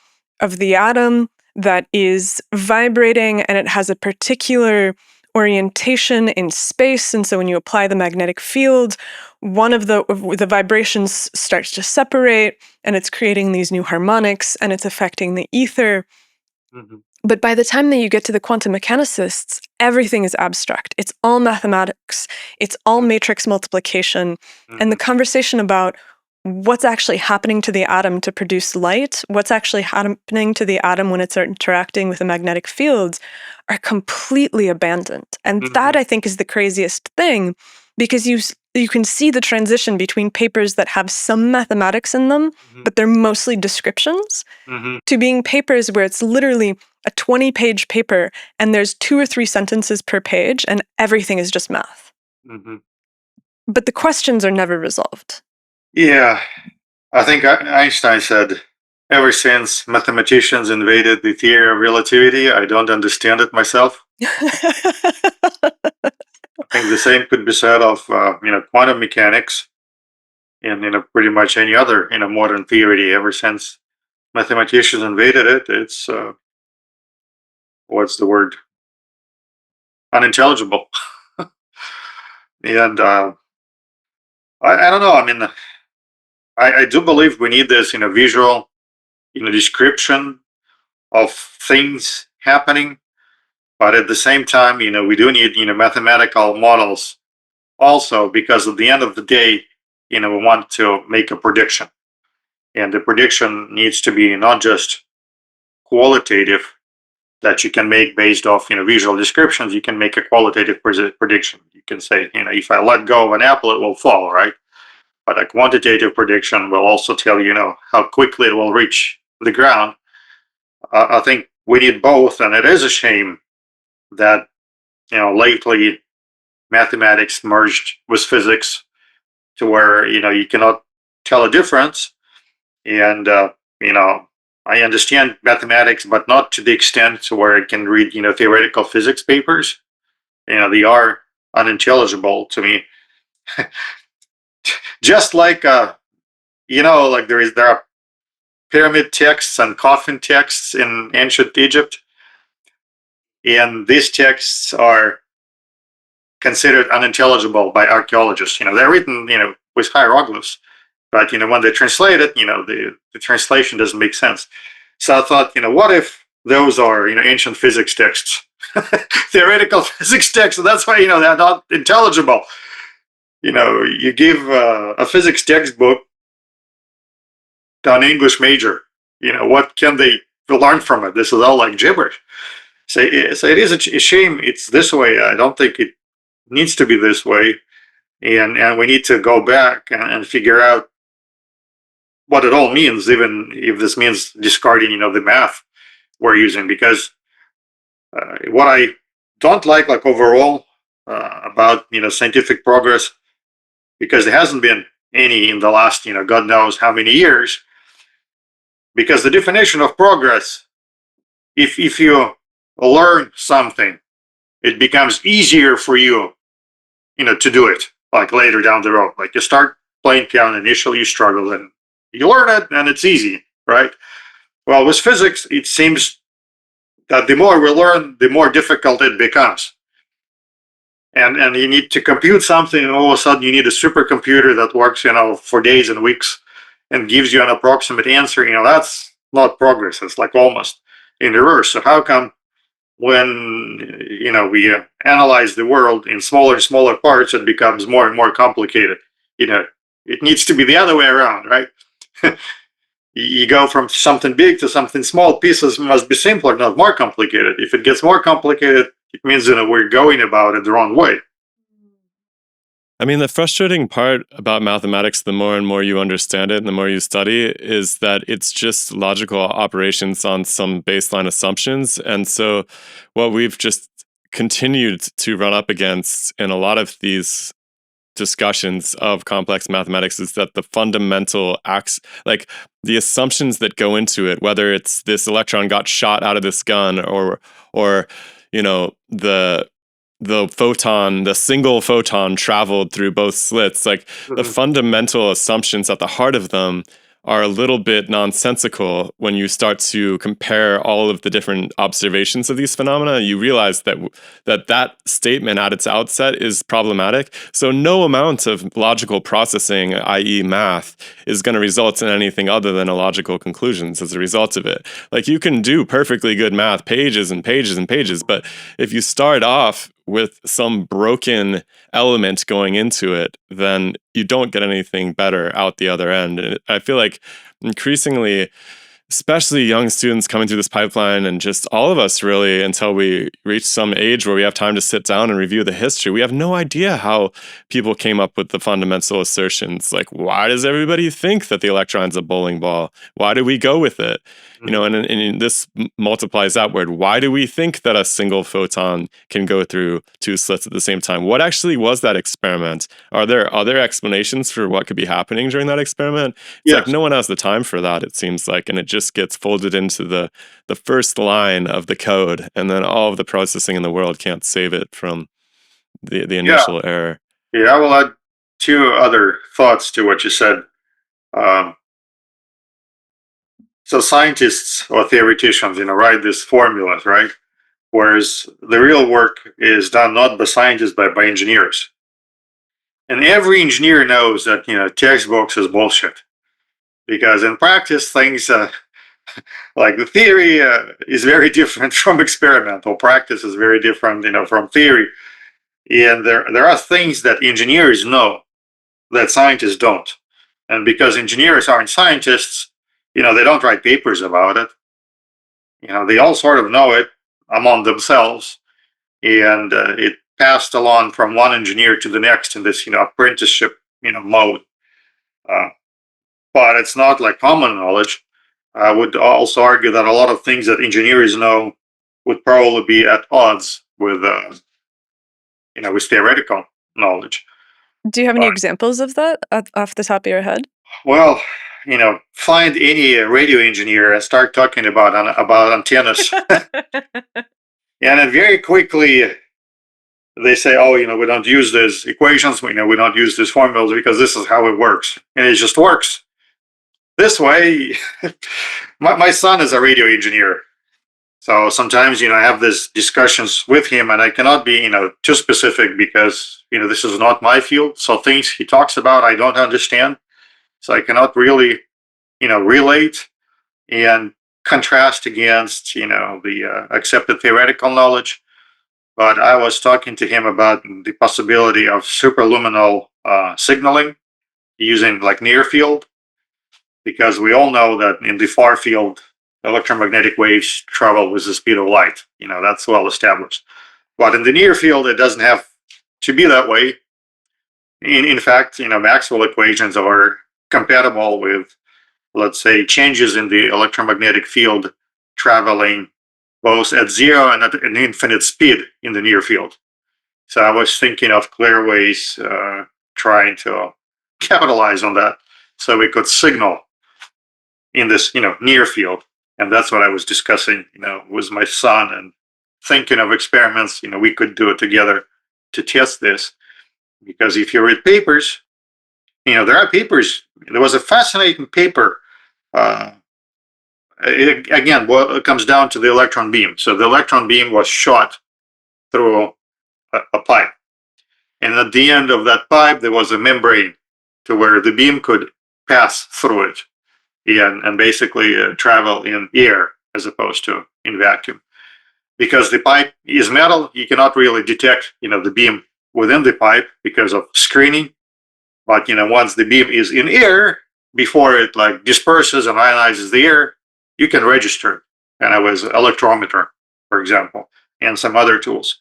of the atom that is vibrating, and it has a particular orientation in space. And so when you apply the magnetic field, one of the vibrations starts to separate, and it's creating these new harmonics, and it's affecting the ether. But by the time that you get to the quantum mechanicists, everything is abstract. It's all mathematics. It's all matrix multiplication. And the conversation about what's actually happening to the atom to produce light, what's actually happening to the atom when it's interacting with a magnetic field, are completely abandoned. And that, I think, is the craziest thing, because you can see the transition between papers that have some mathematics in them, but they're mostly descriptions, to being papers where it's literally a 20-page paper and there's 2 or 3 sentences per page and everything is just math. But the questions are never resolved. Yeah, I think Einstein said, ever since mathematicians invaded the theory of relativity, I don't understand it myself. I think the same could be said of quantum mechanics and pretty much any other modern theory. Ever since mathematicians invaded it, it's what's the word? Unintelligible. And I don't know. I mean, I do believe we need this visual description of things happening, but at the same time, we do need mathematical models also, because at the end of the day, we want to make a prediction, and the prediction needs to be not just qualitative, that you can make based off visual descriptions. You can make a qualitative prediction. You can say, if I let go of an apple, it will fall, right? But a quantitative prediction will also tell how quickly it will reach the ground. I think we need both, and it is a shame that lately mathematics merged with physics to where you cannot tell a difference. And I understand mathematics, but not to the extent to where I can read theoretical physics papers. They are unintelligible to me. Just like like there are pyramid texts and coffin texts in ancient Egypt, and these texts are considered unintelligible by archaeologists. They're written with hieroglyphs, But when they translate it, the translation doesn't make sense. So I thought, what if those are ancient physics texts, theoretical physics texts? So that's why they're not intelligible. You give a physics textbook to an English major. What can they learn from it? This is all like gibberish. So it is a shame it's this way. I don't think it needs to be this way, and we need to go back and figure out what it all means, even if this means discarding, the math we're using. Because what I don't like overall about scientific progress, because there hasn't been any in the last God knows how many years. Because the definition of progress, if you learn something, it becomes easier for you, to do it. Like later down the road, like you start playing piano, initially you struggle, and you learn it, and it's easy, right? Well, with physics, it seems that the more we learn, the more difficult it becomes. And you need to compute something, and all of a sudden you need a supercomputer that works, for days and weeks and gives you an approximate answer. That's not progress. It's like almost in reverse. So how come when we analyze the world in smaller and smaller parts, it becomes more and more complicated? It needs to be the other way around, right? You go from something big to something small. Pieces must be simpler, not more complicated. If it gets more complicated, it means we're going about it the wrong way. I mean, the frustrating part about mathematics, the more and more you understand it and the more you study, is that it's just logical operations on some baseline assumptions. And so what we've just continued to run up against in a lot of these discussions of complex mathematics is that the fundamental acts, like the assumptions that go into it, whether it's this electron got shot out of this gun or the photon, the single photon traveled through both slits, like the fundamental assumptions at the heart of them are a little bit nonsensical. When you start to compare all of the different observations of these phenomena, you realize that statement at its outset is problematic. So no amount of logical processing, i.e. math, is going to result in anything other than illogical conclusions as a result of it. Like, you can do perfectly good math, pages and pages and pages, but if you start off with some broken element going into it, then you don't get anything better out the other end. And I feel like increasingly, especially young students coming through this pipeline, and just all of us really, until we reach some age where we have time to sit down and review the history, we have no idea how people came up with the fundamental assertions. Like, why does everybody think that the electron's a bowling ball? Why do we go with it? And this multiplies outward. Why do we think that a single photon can go through two slits at the same time? What actually was that experiment? Are there other explanations for what could be happening during that experiment? It's like no one has the time for that, it seems like, and it just gets folded into the first line of the code, and then all of the processing in the world can't save it from the initial error. Yeah, I will add two other thoughts to what you said. So scientists or theoreticians, write these formulas, right? Whereas the real work is done not by scientists, but by engineers. And every engineer knows that, textbooks is bullshit. Because in practice, things like the theory is very different from experimental. Practice is very different, from theory. And there are things that engineers know that scientists don't. And because engineers aren't scientists, they don't write papers about it. They all sort of know it among themselves, and it passed along from one engineer to the next in this, apprenticeship, mode. But it's not like common knowledge. I would also argue that a lot of things that engineers know would probably be at odds with, with theoretical knowledge. Do you have any examples of that off the top of your head? Well, find any radio engineer and start talking about antennas. And then very quickly they say, oh, we don't use these equations, we don't use these formulas because this is how it works. And it just works this way. My son is a radio engineer. So sometimes, I have these discussions with him, and I cannot be, too specific because, this is not my field. So things he talks about, I don't understand. So I cannot really, relate and contrast against, the accepted theoretical knowledge. But I was talking to him about the possibility of superluminal signaling using like near field, because we all know that in the far field, electromagnetic waves travel with the speed of light. That's well established. But in the near field, it doesn't have to be that way. In fact, Maxwell equations are compatible with, let's say, changes in the electromagnetic field traveling both at zero and at an infinite speed in the near field. So I was thinking of clear ways trying to capitalize on that so we could signal in this, near field. And that's what I was discussing, with my son, and thinking of experiments, we could do it together to test this. Because if you read papers, there are papers. There was a fascinating paper. Again, it comes down to the electron beam. So the electron beam was shot through a pipe. And at the end of that pipe, there was a membrane to where the beam could pass through it and basically travel in air as opposed to in vacuum. Because the pipe is metal, you cannot really detect, the beam within the pipe because of screening. But, once the beam is in air, before it like disperses and ionizes the air, you can register it. And it was electrometer, for example, and some other tools.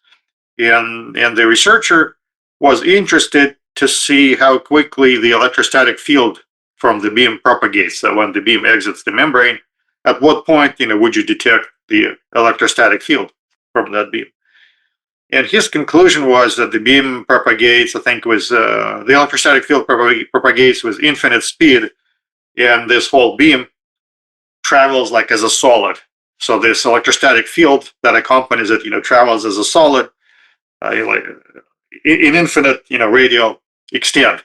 And the researcher was interested to see how quickly the electrostatic field from the beam propagates. So when the beam exits the membrane, at what point, would you detect the electrostatic field from that beam? And his conclusion was that the beam propagates, I think was the electrostatic field propagates with infinite speed, and this whole beam travels like as a solid. So this electrostatic field that accompanies it, travels as a solid in infinite, radial extent.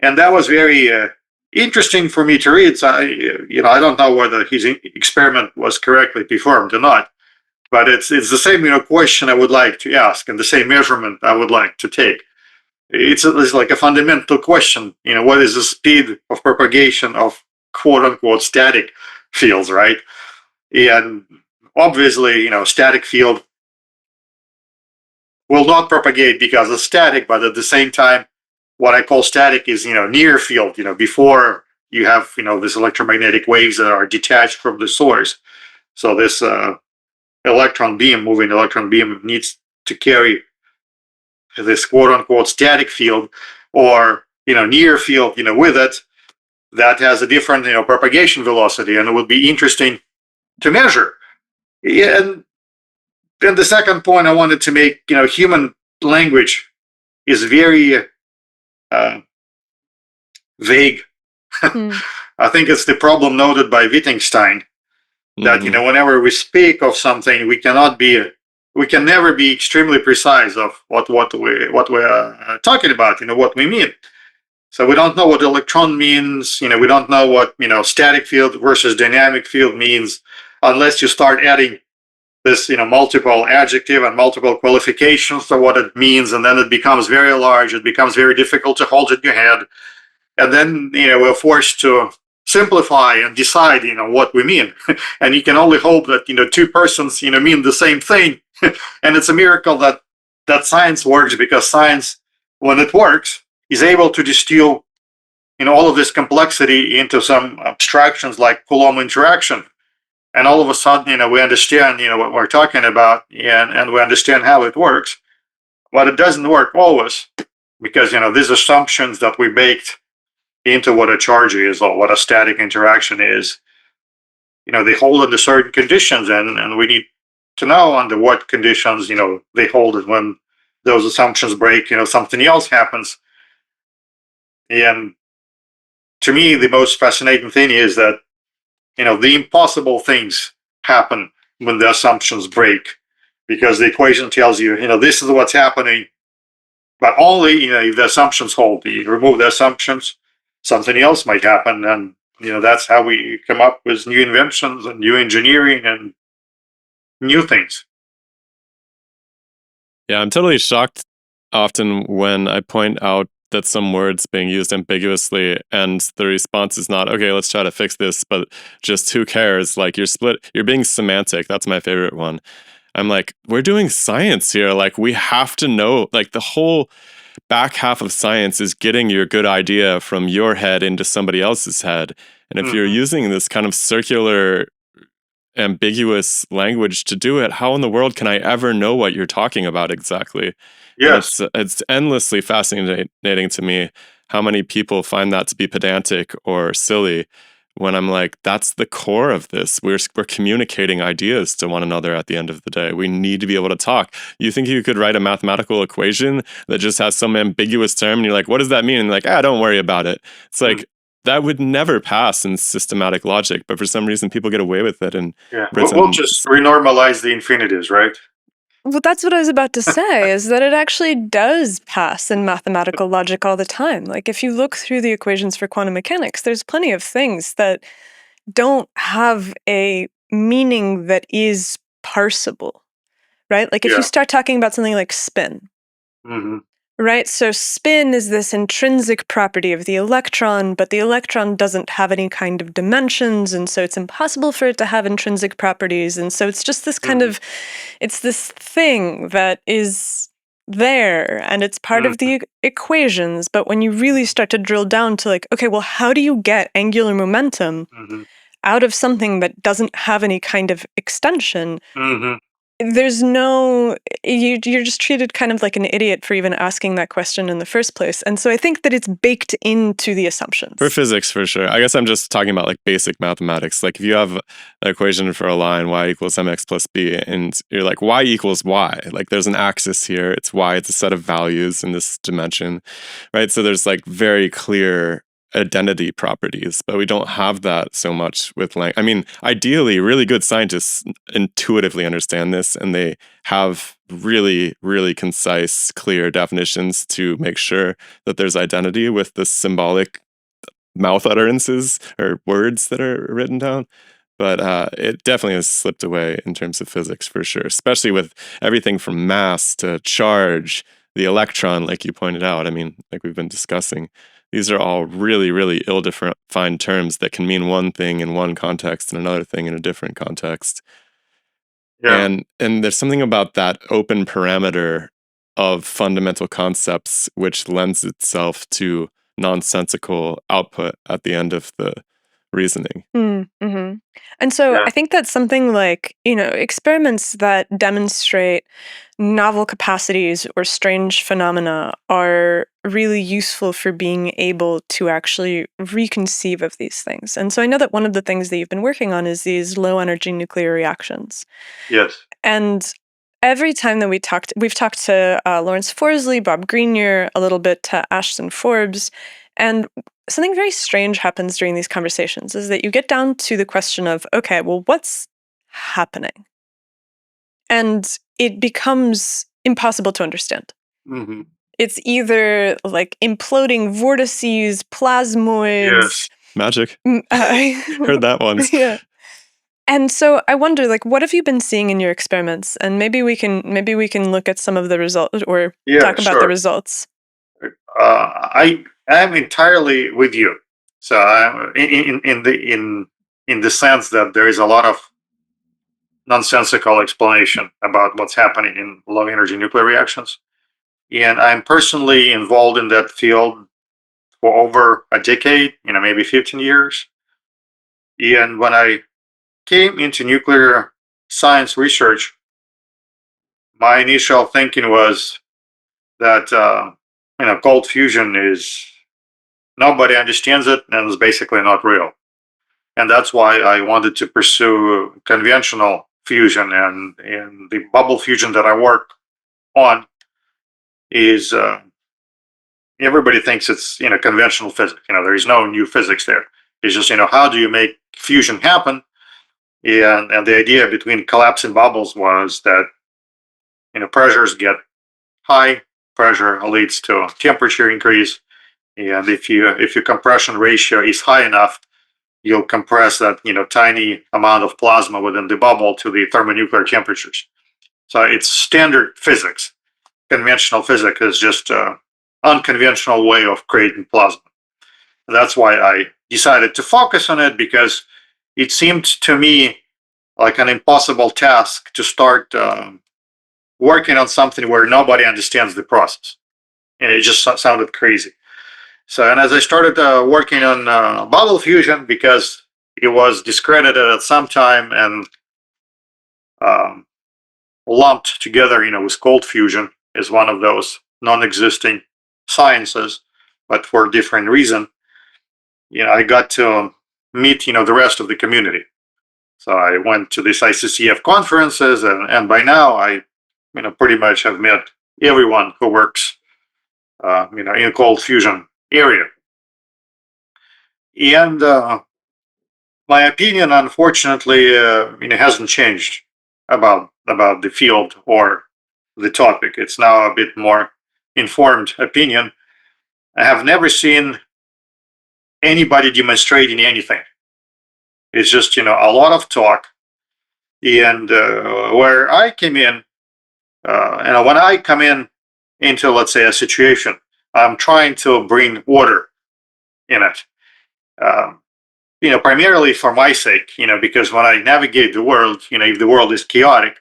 And that was very interesting for me to read. So I don't know whether his experiment was correctly performed or not, but it's the same, question I would like to ask, and the same measurement I would like to take. It's like a fundamental question. What is the speed of propagation of quote unquote static fields, right? And obviously, static field will not propagate because it's static, but at the same time, what I call static is, near field, before you have, this electromagnetic waves that are detached from the source. So this moving electron beam needs to carry this quote unquote static field, or, near field, with it, that has a different, propagation velocity, and it would be interesting to measure. And then the second point I wanted to make, human language is very vague. I think it's the problem noted by Wittgenstein that, whenever we speak of something, we can never be extremely precise of what we're talking about, what we mean. So we don't know what electron means, we don't know what, static field versus dynamic field means, unless you start adding this, multiple adjective and multiple qualifications to what it means, and then it becomes very large, it becomes very difficult to hold in your head. And then, we're forced to simplify and decide, what we mean. And you can only hope that, two persons, mean the same thing. And it's a miracle that science works, because science, when it works, is able to distill, all of this complexity into some abstractions like Coulomb interaction. And all of a sudden, we understand, what we're talking about, and we understand how it works. But it doesn't work always, because, these assumptions that we baked into what a charge is or what a static interaction is, they hold under certain conditions, and we need to know under what conditions, they hold it. When those assumptions break, something else happens. And to me, the most fascinating thing is that, the impossible things happen when the assumptions break, because the equation tells you, this is what's happening, but only, if the assumptions hold. You remove the assumptions, something else might happen. And, that's how we come up with new inventions and new engineering and new things. Yeah, I'm totally shocked often when I point out that some word's being used ambiguously, and the response is not, okay, let's try to fix this, but just who cares? Like, you're being semantic. That's my favorite one. I'm like, we're doing science here. Like, we have to know, like, the whole back half of science is getting your good idea from your head into somebody else's head. And if you're using this kind of circular, ambiguous language to do it, how in the world can I ever know what you're talking about exactly? Yes. It's endlessly fascinating to me how many people find that to be pedantic or silly, when I'm like, that's the core of this. We're communicating ideas to one another at the end of the day. We need to be able to talk. You think you could write a mathematical equation that just has some ambiguous term, and you're like, what does that mean? And like, don't worry about it. It's like, that would never pass in systematic logic, but for some reason people get away with it. And we'll just renormalize the infinitives, right? Well, that's what I was about to say, is that it actually does pass in mathematical logic all the time. Like, if you look through the equations for quantum mechanics, there's plenty of things that don't have a meaning that is parsable, right? Like, if you start talking about something like spin, right? So spin is this intrinsic property of the electron, but the electron doesn't have any kind of dimensions, and so it's impossible for it to have intrinsic properties. And so it's just this kind of, it's this thing that is there, and it's part of the equations. But when you really start to drill down to like, okay, well, how do you get angular momentum out of something that doesn't have any kind of extension? There's no, you're just treated kind of like an idiot for even asking that question in the first place. And so I think that it's baked into the assumptions. For physics, for sure. I guess I'm just talking about like basic mathematics. Like, if you have an equation for a line, y equals mx plus b, and you're like, y equals y. Like, there's an axis here. It's y. It's a set of values in this dimension, right? So there's like very clear identity properties, but we don't have that so much with language. I mean, ideally, really good scientists intuitively understand this, and they have really, really concise, clear definitions to make sure that there's identity with the symbolic mouth utterances or words that are written down. But it definitely has slipped away in terms of physics, for sure, especially with everything from mass to charge, the electron, like you pointed out. I mean, like we've been discussing. These are all really, really ill-defined terms that can mean one thing in one context and another thing in a different context. And there's something about that open parameter of fundamental concepts which lends itself to nonsensical output at the end of the reasoning. And so I think that's something like, experiments that demonstrate novel capacities or strange phenomena are really useful for being able to actually reconceive of these things. And so I know that one of the things that you've been working on is these low energy nuclear reactions. Yes. And every time that we've talked to Lawrence Forsley, Bob Grenier, a little bit to Ashton Forbes, and something very strange happens during these conversations is that you get down to the question of, okay, well, what's happening? And it becomes impossible to understand. It's either like imploding vortices, plasmoids. Magic. Heard that once. And so I wonder, like, what have you been seeing in your experiments? And maybe we can look at some of the results or talk about the results. I am entirely with you. So in the sense that there is a lot of nonsensical explanation about what's happening in low energy nuclear reactions, and I'm personally involved in that field for over a decade, maybe 15 years. And when I came into nuclear science research, my initial thinking was that cold fusion is, nobody understands it and it's basically not real. And that's why I wanted to pursue conventional fusion, and the bubble fusion that I work on is everybody thinks it's conventional physics. There is no new physics there. It's just how do you make fusion happen? And the idea between collapsing bubbles was that pressures get high, pressure leads to temperature increase, and if your compression ratio is high enough, you'll compress that tiny amount of plasma within the bubble to the thermonuclear temperatures. So it's standard physics. Conventional physics is just unconventional way of creating plasma. And that's why I decided to focus on it, because it seemed to me like an impossible task to start working on something where nobody understands the process. And it just sounded crazy. So, and as I started working on bubble fusion, because it was discredited at some time and lumped together, with cold fusion as one of those non-existing sciences, but for a different reason, I got to meet, the rest of the community. So I went to these ICCF conferences, and by now I, pretty much have met everyone who works, in cold fusion area. And my opinion, unfortunately, hasn't changed about the field or the topic. It's now a bit more informed opinion. I have never seen anybody demonstrating anything. It's just, a lot of talk. And where I came in, when I come into, let's say, a situation, I'm trying to bring order in it. Primarily for my sake, because when I navigate the world, if the world is chaotic,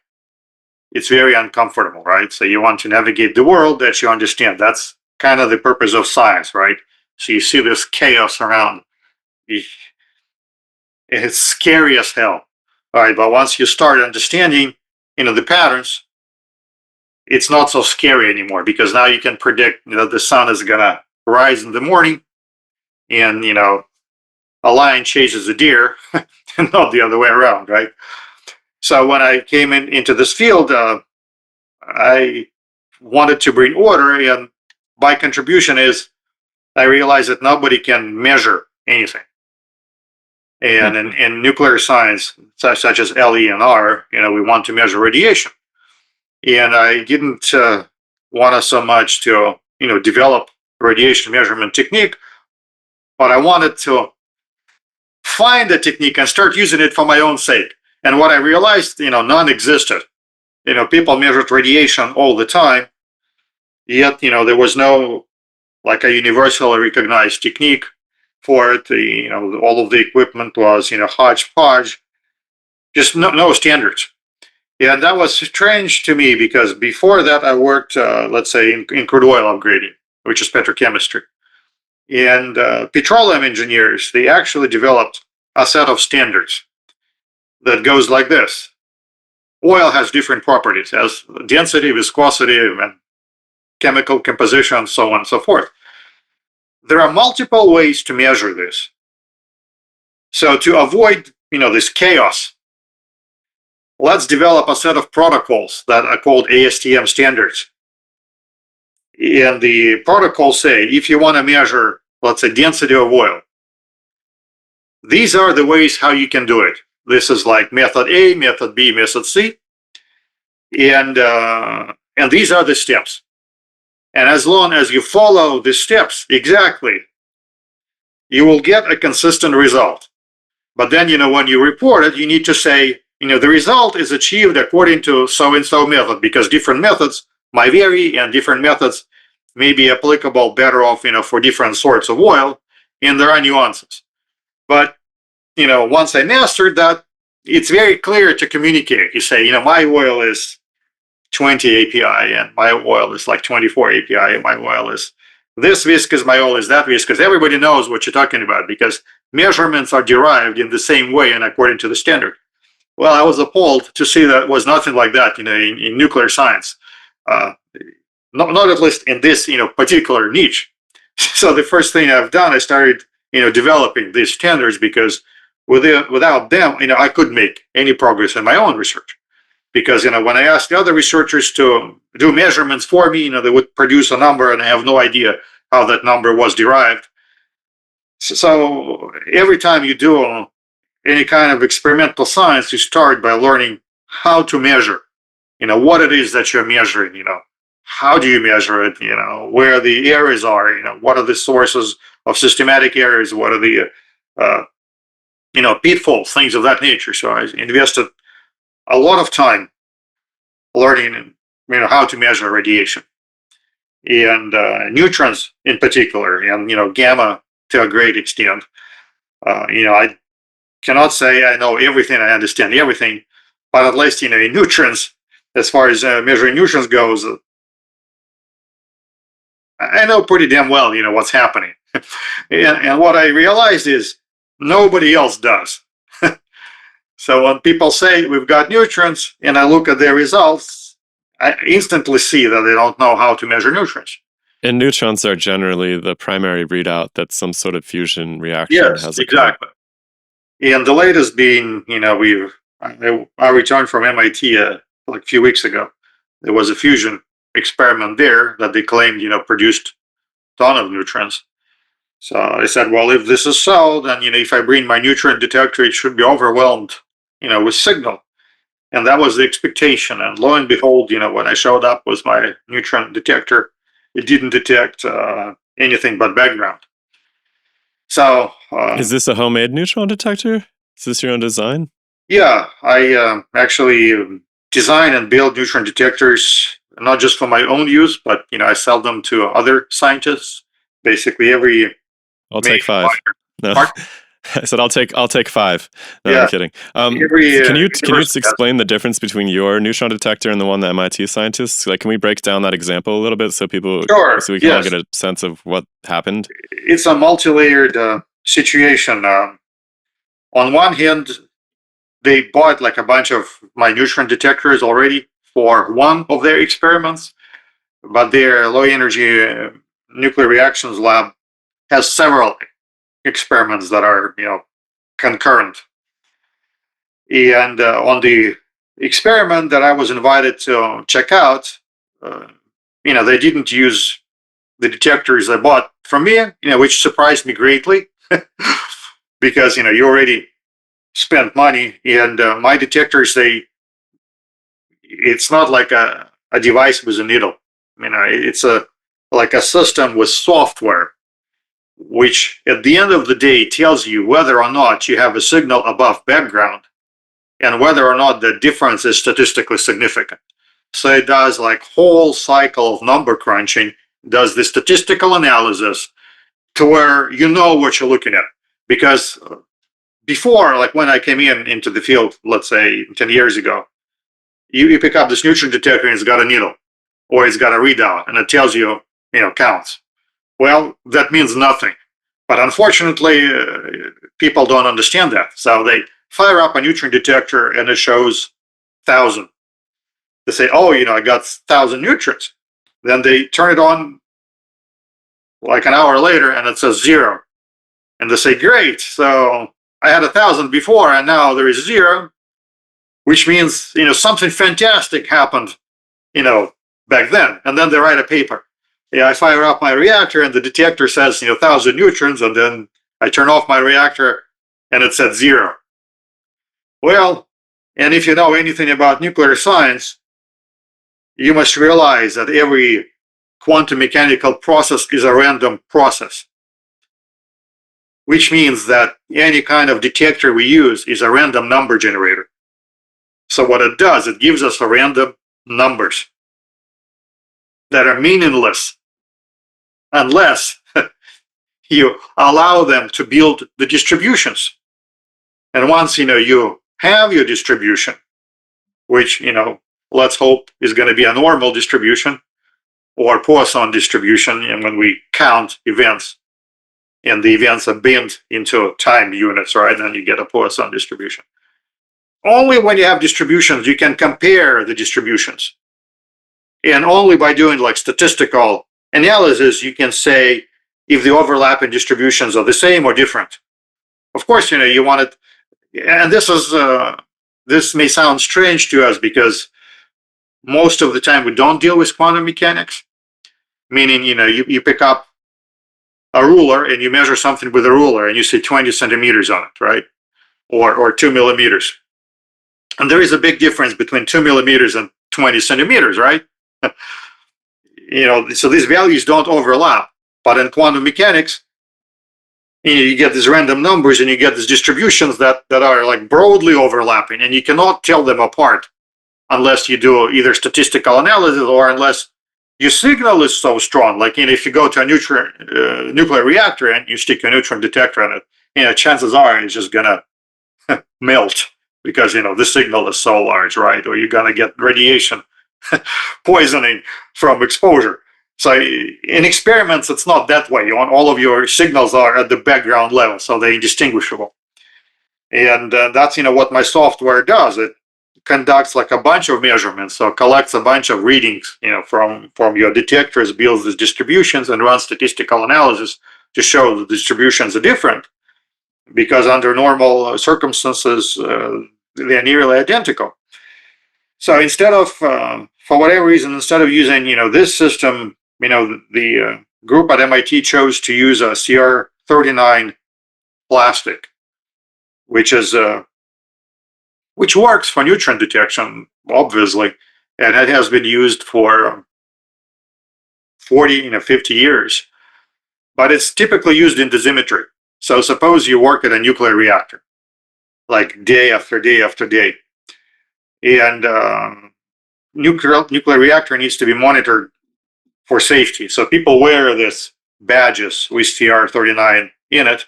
it's very uncomfortable, right? So you want to navigate the world that you understand. That's kind of the purpose of science, right? So you see this chaos around. It's scary as hell. All right, but once you start understanding, the patterns, it's not so scary anymore, because now you can predict that the sun is gonna rise in the morning, and a lion chases a deer, and not the other way around, right? So when I came into this field, I wanted to bring order, and my contribution is I realized that nobody can measure anything. And in nuclear science, such as LENR, we want to measure radiation. And I didn't want so much to, develop radiation measurement technique, but I wanted to find a technique and start using it for my own sake. And what I realized, none existed. People measured radiation all the time, yet, there was no, like, a universally recognized technique for it. All of the equipment was, hodgepodge, just no standards. Yeah, that was strange to me, because before that I worked, let's say, in crude oil upgrading, which is petrochemistry. And petroleum engineers, they actually developed a set of standards that goes like this. Oil has different properties, has density, viscosity, and chemical composition, so on and so forth. There are multiple ways to measure this. So to avoid, this chaos, let's develop a set of protocols that are called ASTM standards. And the protocols say, if you want to measure, let's say, density of oil, these are the ways how you can do it. This is like method A, method B, method C. And these are the steps. And as long as you follow the steps exactly, you will get a consistent result. But then, when you report it, you need to say, the result is achieved according to so-and-so method, because different methods might vary, and different methods may be applicable better off, for different sorts of oil, and there are nuances. But, once I mastered that, it's very clear to communicate. You say, my oil is 20 API, and my oil is like 24 API, and my oil is this viscous, my oil is that viscous. Everybody knows what you're talking about, because measurements are derived in the same way and according to the standard. Well, I was appalled to see that it was nothing like that, in nuclear science. Not at least in this, particular niche. So the first thing I've done, I started, developing these standards, because without them, I couldn't make any progress in my own research. Because, when I asked the other researchers to do measurements for me, they would produce a number, and I have no idea how that number was derived. So every time you do any kind of experimental science, you start by learning how to measure, what it is that you're measuring, how do you measure it, where the errors are, what are the sources of systematic errors, what are the, pitfalls, things of that nature. So I invested a lot of time learning, how to measure radiation. and neutrons in particular, and gamma to a great extent. I cannot say I know everything, I understand everything, but at least in neutrons, as far as measuring neutrons goes, I know pretty damn well what's happening. and what I realized is nobody else does. So when people say we've got neutrons, and I look at their results, I instantly see that they don't know how to measure neutrons. And neutrons are generally the primary readout that some sort of fusion reaction Yes, has occurred. exactly. And the latest being, I returned from MIT like a few weeks ago. There was a fusion experiment there that they claimed, produced a ton of neutrons. So I said, well, if this is so, then if I bring my neutron detector, it should be overwhelmed, with signal. And that was the expectation. And lo and behold, when I showed up with my neutron detector, it didn't detect anything but background. So is this a homemade neutron detector? Is this your own design? Yeah, I actually design and build neutron detectors, not just for my own use, but I sell them to other scientists. Basically, every I'll take 5. No. I said I'll take 5. No, Yeah. I'm kidding. Can you explain the difference between your neutron detector and the one that MIT scientists? Like, can we break down that example a little bit so people, Sure, so we can all yes. get a sense of what happened? It's a multi-layered situation. On one hand, they bought like a bunch of my neutron detectors already for one of their experiments, but their low energy nuclear reactions lab has several experiments that are concurrent. And on the experiment that I was invited to check out, they didn't use the detectors I bought from me, which surprised me greatly because you already spent money, and my detectors, it's not like a device with a needle. It's like a system with software, which at the end of the day tells you whether or not you have a signal above background and whether or not the difference is statistically significant. So it does like whole cycle of number crunching, does the statistical analysis to where you know what you're looking at. Because before, like when I came into the field, let's say 10 years ago, you pick up this neutron detector and it's got a needle or it's got a readout and it tells you, counts. Well, that means nothing. But unfortunately, people don't understand that. So they fire up a neutron detector and it shows 1,000. They say, oh, I got 1,000 neutrons. Then they turn it on like an hour later and it says 0. And they say, great. So I had 1,000 before and now there is 0, which means, something fantastic happened, back then. And then they write a paper. Yeah, I fire up my reactor and the detector says, 1,000 neutrons, and then I turn off my reactor and it said 0. Well, and if you know anything about nuclear science, you must realize that every quantum mechanical process is a random process, which means that any kind of detector we use is a random number generator. So what it does, it gives us a random numbers that are meaningless unless you allow them to build the distributions. And once you have your distribution, which let's hope is going to be a normal distribution or Poisson distribution, and when we count events and the events are binned into time units, right, then you get a Poisson distribution. Only when you have distributions you can compare the distributions, and only by doing like statistical analysis you can say if the overlapping distributions are the same or different. Of course, you want it, and this may sound strange to us because most of the time we don't deal with quantum mechanics, meaning you pick up a ruler and you measure something with a ruler and you say 20 centimeters on it, right, or 2 millimeters, and there is a big difference between 2 millimeters and 20 centimeters, right? So these values don't overlap. But in quantum mechanics, you get these random numbers and you get these distributions that are like broadly overlapping, and you cannot tell them apart unless you do either statistical analysis or unless your signal is so strong. Like, if you go to a nuclear reactor and you stick a neutron detector on it, chances are it's just gonna melt because the signal is so large, right? Or you're gonna get radiation poisoning from exposure. So in experiments, it's not that way. All of your signals are at the background level, so they're indistinguishable. And that's what my software does. It conducts like a bunch of measurements, so collects a bunch of readings, from your detectors, builds these distributions, and runs statistical analysis to show the distributions are different. Because under normal circumstances, they're nearly identical. So instead of, for whatever reason, instead of using, this system, the group at MIT chose to use a CR39 plastic, which works for neutron detection, obviously, and it has been used for 40, 50 years. But it's typically used in dosimetry. So suppose you work at a nuclear reactor, like day after day after day, and nuclear reactor needs to be monitored for safety. So people wear this badges with CR39 in it,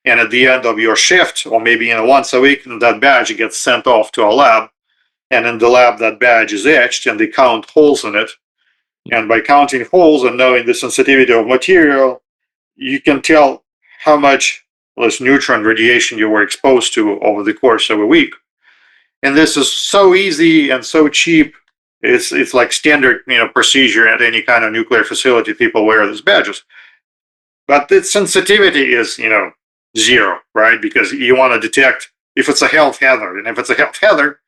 and at the end of your shift, or maybe once a week, that badge gets sent off to a lab, and in the lab that badge is etched, and they count holes in it. And by counting holes and knowing the sensitivity of material, you can tell how much less neutron radiation you were exposed to over the course of a week. And this is so easy and so cheap. It's like standard procedure at any kind of nuclear facility. People wear these badges, but the sensitivity is zero, right? Because you want to detect if it's a health hazard, and if it's a health hazard,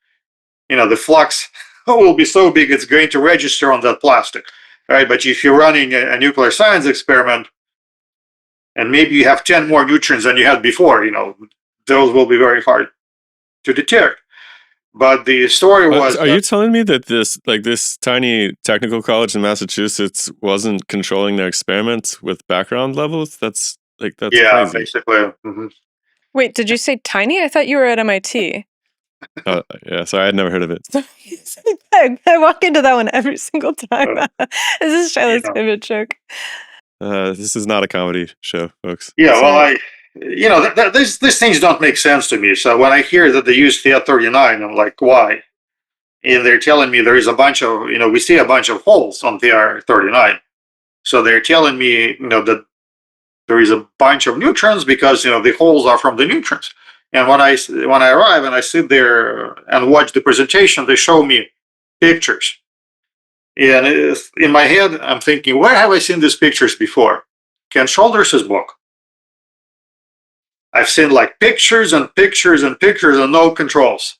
the flux will be so big it's going to register on that plastic, right? But if you're running a nuclear science experiment, and maybe you have 10 more neutrons than you had before, those will be very hard to detect. But the story was... Are you telling me that this tiny technical college in Massachusetts wasn't controlling their experiments with background levels? That's yeah, crazy. Basically. Mm-hmm. Wait, did you say tiny? I thought you were at MIT. Yeah, sorry, I'd never heard of it. I walk into that one every single time. This is Shiloh's favorite joke. This is not a comedy show, folks. Yeah, well, these things don't make sense to me. So when I hear that they use TR39, I'm like, why? And they're telling me there is a bunch of, we see a bunch of holes on TR39. So they're telling me, that there is a bunch of neutrons because, the holes are from the neutrons. And when I arrive and I sit there and watch the presentation, they show me pictures. And in my head, I'm thinking, where have I seen these pictures before? Ken Shoulders' book. I've seen like pictures and pictures and pictures and no controls.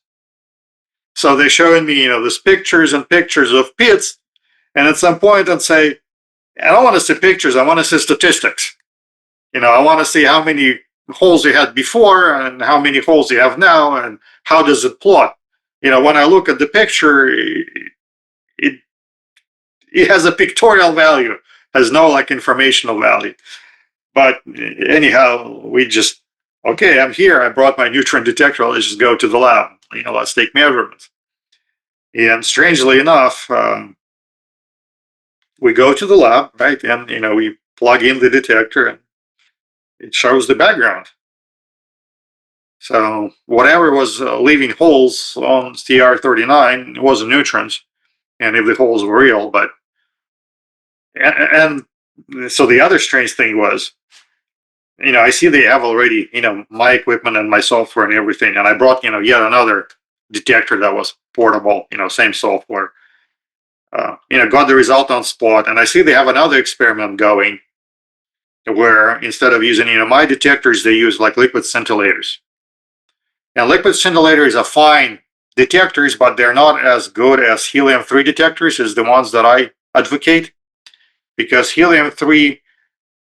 So they're showing me, these pictures and pictures of pits. And at some point I'd say, I don't want to see pictures, I want to see statistics. I want to see how many holes you had before and how many holes you have now and how does it plot. When I look at the picture, it has a pictorial value, has no informational value. But anyhow, we just, okay, I'm here, I brought my neutron detector, let's just go to the lab, let's take measurements. And strangely enough, we go to the lab, right, and we plug in the detector and it shows the background. So whatever was leaving holes on CR39 wasn't neutrons, and if the holes were real, but and so the other strange thing was, I see they have already, my equipment and my software and everything, and I brought, yet another detector that was portable, same software. Got the result on spot, and I see they have another experiment going where instead of using, my detectors, they use like liquid scintillators. And liquid scintillators are fine detectors, but they're not as good as helium-3 detectors as the ones that I advocate, because helium-3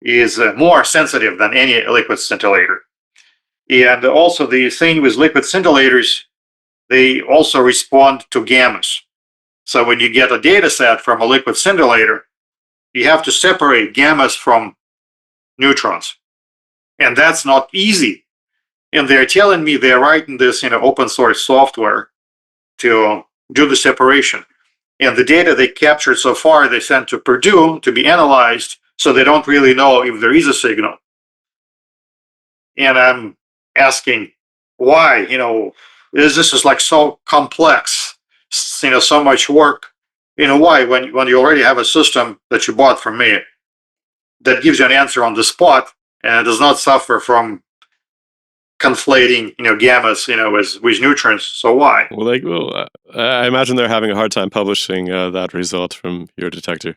is more sensitive than any liquid scintillator. And also the thing with liquid scintillators, they also respond to gammas. So when you get a data set from a liquid scintillator, you have to separate gammas from neutrons. And that's not easy. And they're telling me they're writing this open source software to do the separation. And the data they captured so far, they sent to Purdue to be analyzed, so they don't really know if there is a signal. And I'm asking why, this is like so complex, so much work. Why, when you already have a system that you bought from me that gives you an answer on the spot and does not suffer from conflating, gammas, with neutrons. So why? Well, I imagine they're having a hard time publishing that result from your detector.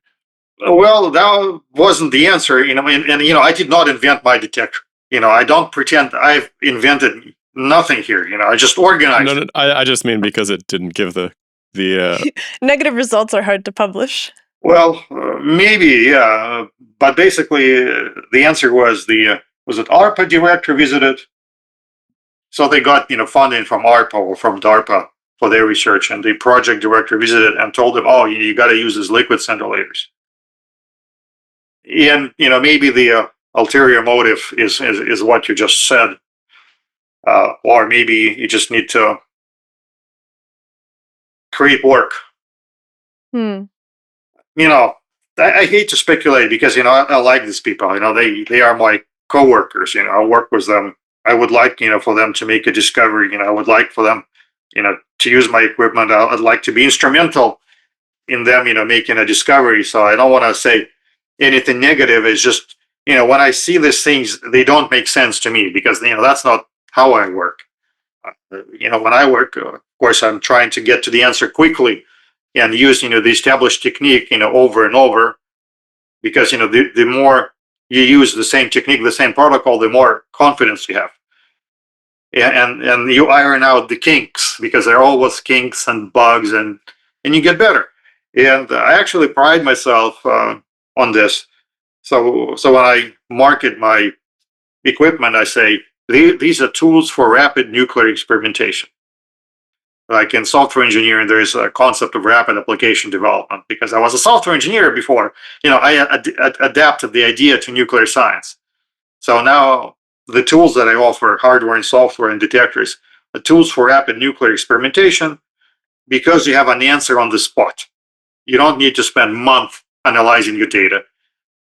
Well, that wasn't the answer, and I did not invent my detector. I don't pretend I've invented nothing here. I just organized. No, I just mean because it didn't give the Negative results are hard to publish. Well, maybe, yeah, but basically, the answer was was it ARPA director visited? So they got funding from ARPA or from DARPA for their research, and the project director visited and told them, "Oh, you got to use these liquid scintillators." And maybe the ulterior motive is what you just said, or maybe you just need to create work. I hate to speculate because I like these people. They are my coworkers. I work with them. I would like for them to make a discovery. I would like for them to use my equipment. I'd like to be instrumental in them making a discovery. So I don't want to say anything negative. It's just when I see these things, they don't make sense to me because that's not how I work. When I work, of course, I'm trying to get to the answer quickly and use the established technique over and over, because the more you use the same technique, the same protocol, the more confidence you have, and you iron out the kinks, because there are always kinks and bugs, and you get better. And I actually pride myself on this. So when I market my equipment, I say these are tools for rapid nuclear experimentation. Like in software engineering, there is a concept of rapid application development. Because I was a software engineer before, I adapted the idea to nuclear science. So now the tools that I offer, hardware and software and detectors, are tools for rapid nuclear experimentation, because you have an answer on the spot. You don't need to spend months analyzing your data.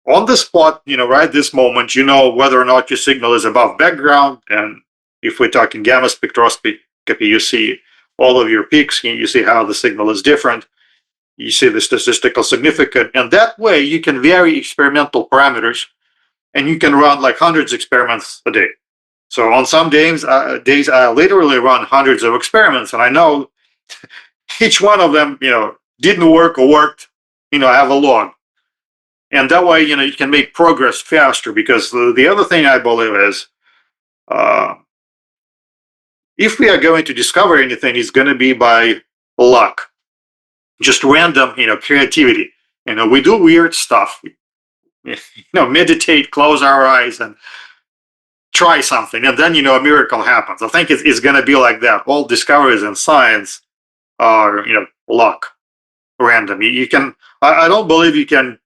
On the spot, right this moment, whether or not your signal is above background. And if we're talking gamma spectroscopy, you see all of your peaks, you see how the signal is different, you see the statistical significance, and that way you can vary experimental parameters, and you can run like hundreds of experiments a day. So on some days I literally run hundreds of experiments, and I know each one of them, didn't work or worked, I have a log. And that way, you can make progress faster, because the other thing I believe is, if we are going to discover anything, it's going to be by luck, just random, creativity. We do weird stuff. Meditate, close our eyes, and try something, and then a miracle happens. I think it's going to be like that. All discoveries in science are luck, random. I don't believe you can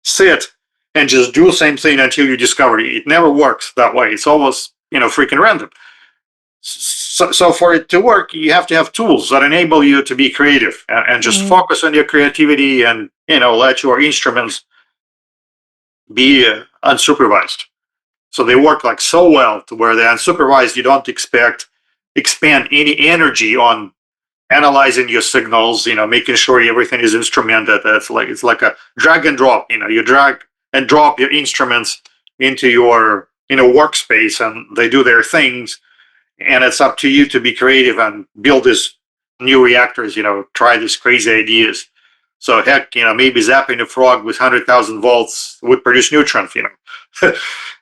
sit and just do the same thing until you discover it. It never works that way. It's always freaking random. So for it to work, you have to have tools that enable you to be creative and just focus on your creativity, and let your instruments be unsupervised. So they work like so well to where they're unsupervised. You don't expend any energy on analyzing your signals, making sure everything is instrumented. It's like a drag and drop. You drag and drop your instruments into your workspace, and they do their things. And it's up to you to be creative and build these new reactors. Try these crazy ideas. So heck, maybe zapping a frog with 100,000 volts would produce neutrons.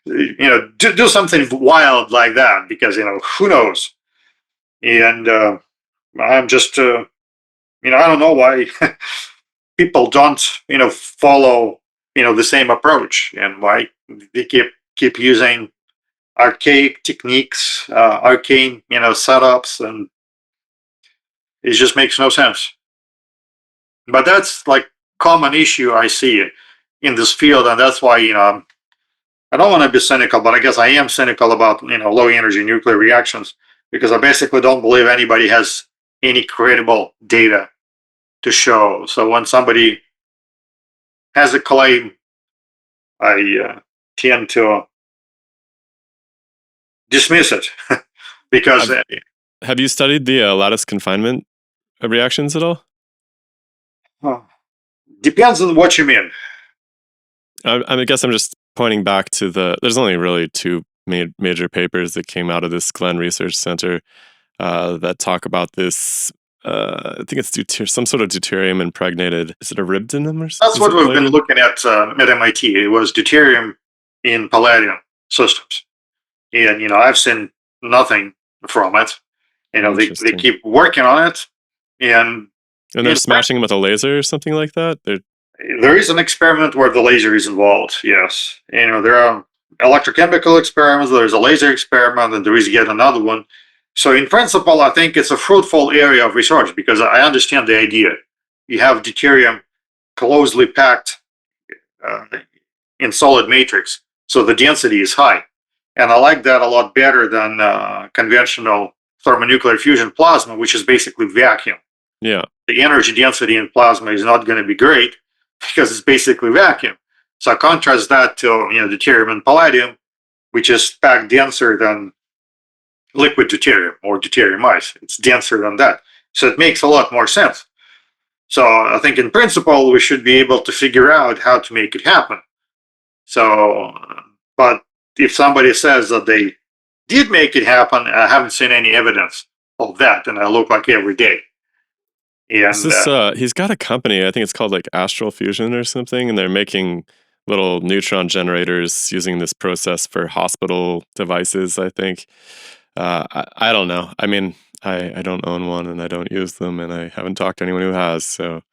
Do something wild like that, because who knows. And I'm just I don't know why people don't follow the same approach, and why they keep using archaic techniques, arcane setups, and it just makes no sense. But that's like common issue I see in this field, and that's why I don't want to be cynical, but I guess I am cynical about low energy nuclear reactions, because I basically don't believe anybody has any credible data to show. So when somebody has a claim, I tend to dismiss it because Have you studied the lattice confinement reactions at all? depends on what you mean. I guess I'm just pointing back to there's only really two major papers that came out of this Glenn Research Center that talk about this. I think it's some sort of deuterium impregnated. Is it eribdinum or something? That's what we've been looking at MIT. It was deuterium in palladium systems. And, I've seen nothing from it. They keep working on it. And they're smashing them with a laser or something like that? There is an experiment where the laser is involved, yes. There are electrochemical experiments, there's a laser experiment, and there is yet another one. So in principle, I think it's a fruitful area of research because I understand the idea. You have deuterium closely packed in solid matrix, so the density is high. And I like that a lot better than conventional thermonuclear fusion plasma, which is basically vacuum. Yeah. The energy density in plasma is not going to be great because it's basically vacuum. So I contrast that to deuterium and palladium, which is packed denser than liquid deuterium or deuterium ice. It's denser than that. So it makes a lot more sense. So I think in principle, we should be able to figure out how to make it happen. So, but if somebody says that they did make it happen, I haven't seen any evidence of that, and I look like every day. And he's got a company, I think it's called like Astral Fusion or something, and they're making little neutron generators using this process for hospital devices, I think. I don't know. I mean, I don't own one and I don't use them, and I haven't talked to anyone who has. So,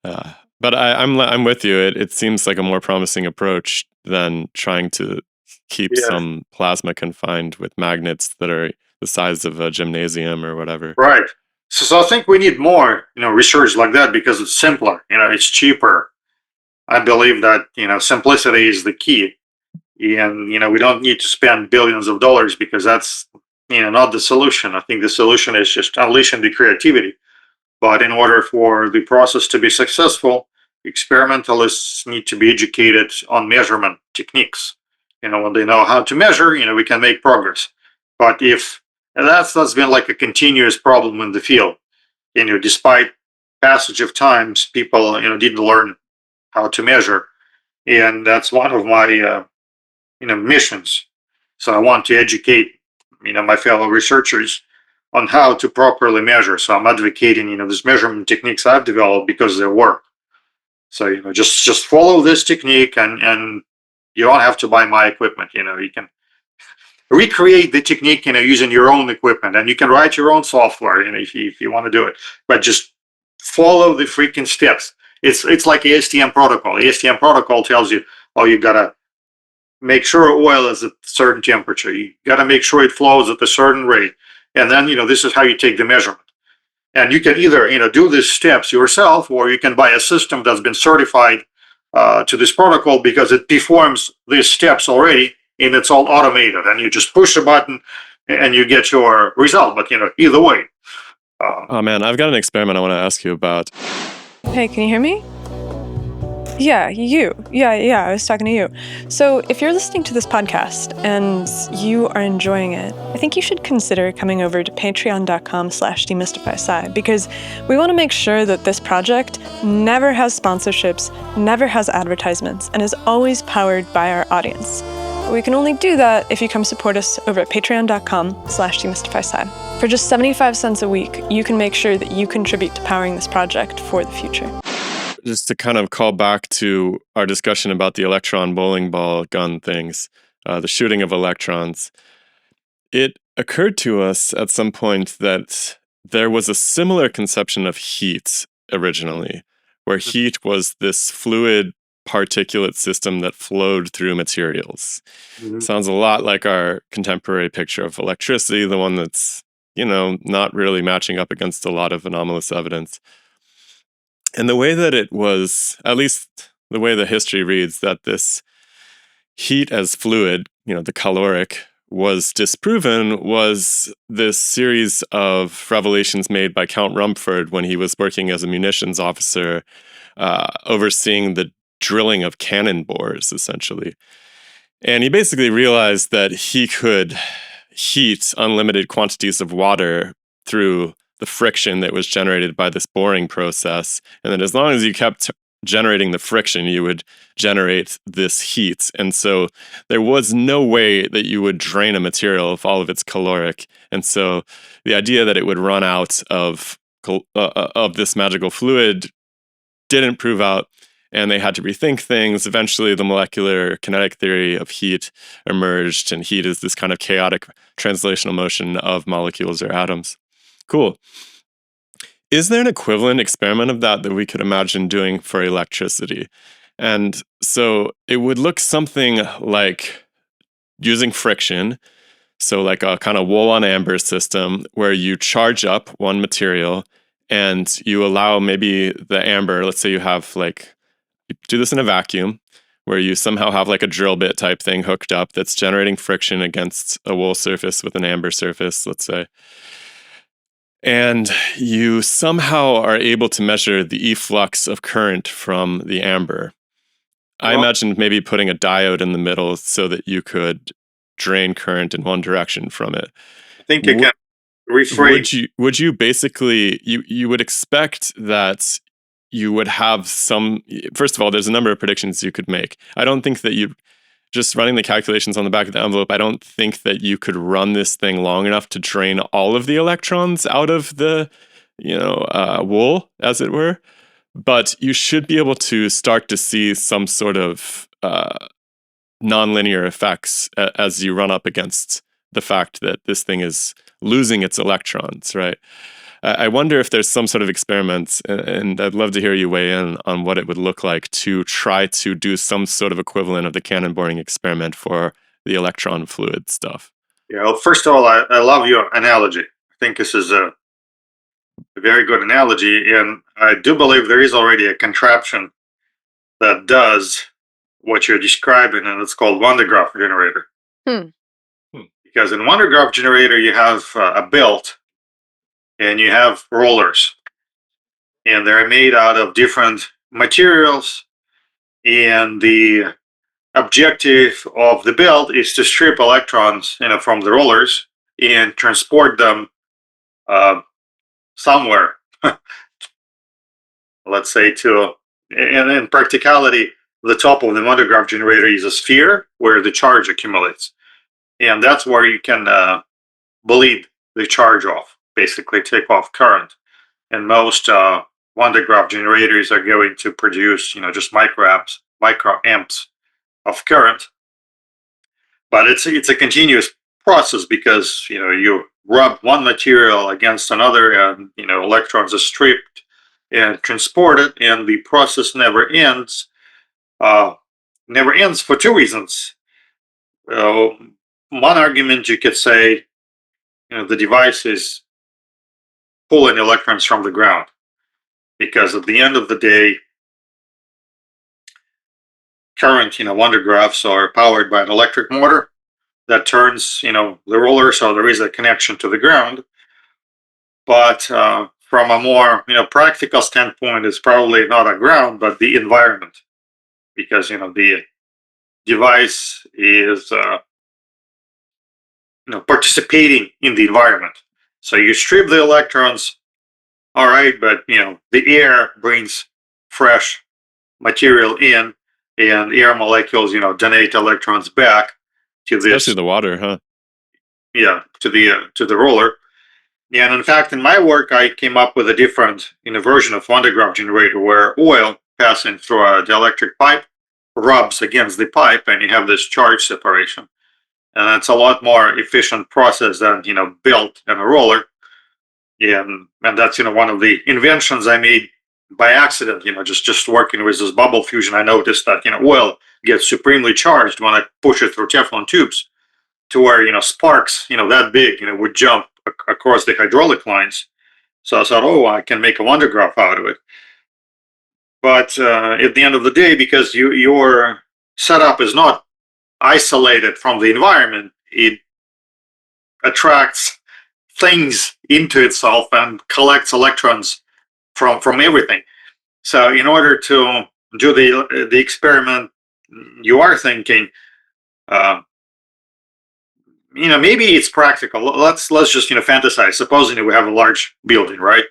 but I'm with you. It seems like a more promising approach than trying to keep some plasma confined with magnets that are the size of a gymnasium or whatever. Right. So I think we need more, research like that because it's simpler. It's cheaper. I believe that simplicity is the key, and we don't need to spend billions of dollars because that's not the solution. I think the solution is just unleashing the creativity. But in order for the process to be successful, experimentalists need to be educated on measurement techniques. When they know how to measure, we can make progress. But if that's been like a continuous problem in the field, despite passage of times, people didn't learn how to measure, and that's one of my missions. So I want to educate my fellow researchers on how to properly measure. So I'm advocating these measurement techniques I've developed because they work. So just follow this technique, and you don't have to buy my equipment. You can recreate the technique using your own equipment, and you can write your own software if you want to do it, but just follow the freaking steps. It's like ASTM protocol. ASTM protocol tells you, you gotta make sure oil is at a certain temperature, you gotta make sure it flows at a certain rate, and then this is how you take the measurement. And you can either do these steps yourself, or you can buy a system that's been certified to this protocol because it performs these steps already, and it's all automated, and you just push a button and you get your result. But either way. Oh man, I've got an experiment I want to ask you about. Hey, can you hear me? Yeah, you. Yeah, I was talking to you. So if you're listening to this podcast and you are enjoying it, I think you should consider coming over to patreon.com/DemystifySci, because we want to make sure that this project never has sponsorships, never has advertisements, and is always powered by our audience. We can only do that if you come support us over at patreon.com/DemystifySci. For just 75 cents a week, you can make sure that you contribute to powering this project for the future. Just to kind of call back to our discussion about the electron bowling ball gun things, the shooting of electrons, it occurred to us at some point that there was a similar conception of heat originally, where heat was this fluid particulate system that flowed through materials. Mm-hmm. Sounds a lot like our contemporary picture of electricity, the one that's, not really matching up against a lot of anomalous evidence. And the way that it was, at least the way the history reads, that this heat as fluid, the caloric, was disproven was this series of revelations made by Count Rumford when he was working as a munitions officer, overseeing the drilling of cannon bores, essentially. And he basically realized that he could heat unlimited quantities of water through the friction that was generated by this boring process. And that as long as you kept generating the friction, you would generate this heat. And so there was no way that you would drain a material of all of its caloric. And so the idea that it would run out of this magical fluid didn't prove out, and they had to rethink things. Eventually, the molecular kinetic theory of heat emerged, and heat is this kind of chaotic translational motion of molecules or atoms. Cool. Is there an equivalent experiment of that we could imagine doing for electricity? And so it would look something like using friction, so like a kind of wool on amber system where you charge up one material and you allow maybe the amber, let's say you have like, you do this in a vacuum where you somehow have like a drill bit type thing hooked up that's generating friction against a wool surface with an amber surface, let's say. And you somehow are able to measure the efflux of current from the amber. I imagined maybe putting a diode in the middle so that you could drain current in one direction from it. I think you can rephrase. Would you basically, you would expect that you would have some, first of all, there's a number of predictions you could make. I don't think that just running the calculations on the back of the envelope, I don't think that you could run this thing long enough to drain all of the electrons out of the, wool, as it were. But you should be able to start to see some sort of nonlinear effects as you run up against the fact that this thing is losing its electrons, right? I wonder if there's some sort of experiments, and I'd love to hear you weigh in on what it would look like to try to do some sort of equivalent of the cannon boring experiment for the electron fluid stuff. Yeah, well, first of all, I love your analogy. I think this is a very good analogy, and I do believe there is already a contraption that does what you're describing, and it's called Van de Graaff generator. Because in Van de Graaff generator, you have a belt, and you have rollers, and they're made out of different materials, and the objective of the belt is to strip electrons, from the rollers and transport them somewhere. Let's say and in practicality, the top of the Van de Graaff generator is a sphere where the charge accumulates, and that's where you can bleed the charge off, basically take off current. And most Van de Graaff generators are going to produce, just microamps of current. But it's a continuous process because you rub one material against another, and electrons are stripped and transported, and the process never ends. Never ends for two reasons. One argument you could say, the device is pulling electrons from the ground, because at the end of the day, current, Van de Graaffs are powered by an electric motor that turns, the roller, so there is a connection to the ground. But from a more, practical standpoint, it's probably not a ground, but the environment, because, the device is, participating in the environment. So you strip the electrons, all right, but, the air brings fresh material in, and air molecules, donate electrons back to this. Especially the water, huh? Yeah, to the roller. And in fact, in my work, I came up with a different version of Van de Graaff generator where oil passing through a dielectric pipe rubs against the pipe, and you have this charge separation. And it's a lot more efficient process than belt and a roller. And that's one of the inventions I made by accident. Just working with this bubble fusion, I noticed that oil gets supremely charged when I push it through Teflon tubes, to where sparks that big would jump across the hydraulic lines. So I thought, I can make a Van de Graaff out of it. But at the end of the day, because your setup is not isolated from the environment, it attracts things into itself and collects electrons from everything. So in order to do the experiment you are thinking, maybe it's practical. Let's just fantasize. Supposing we have a large building, right?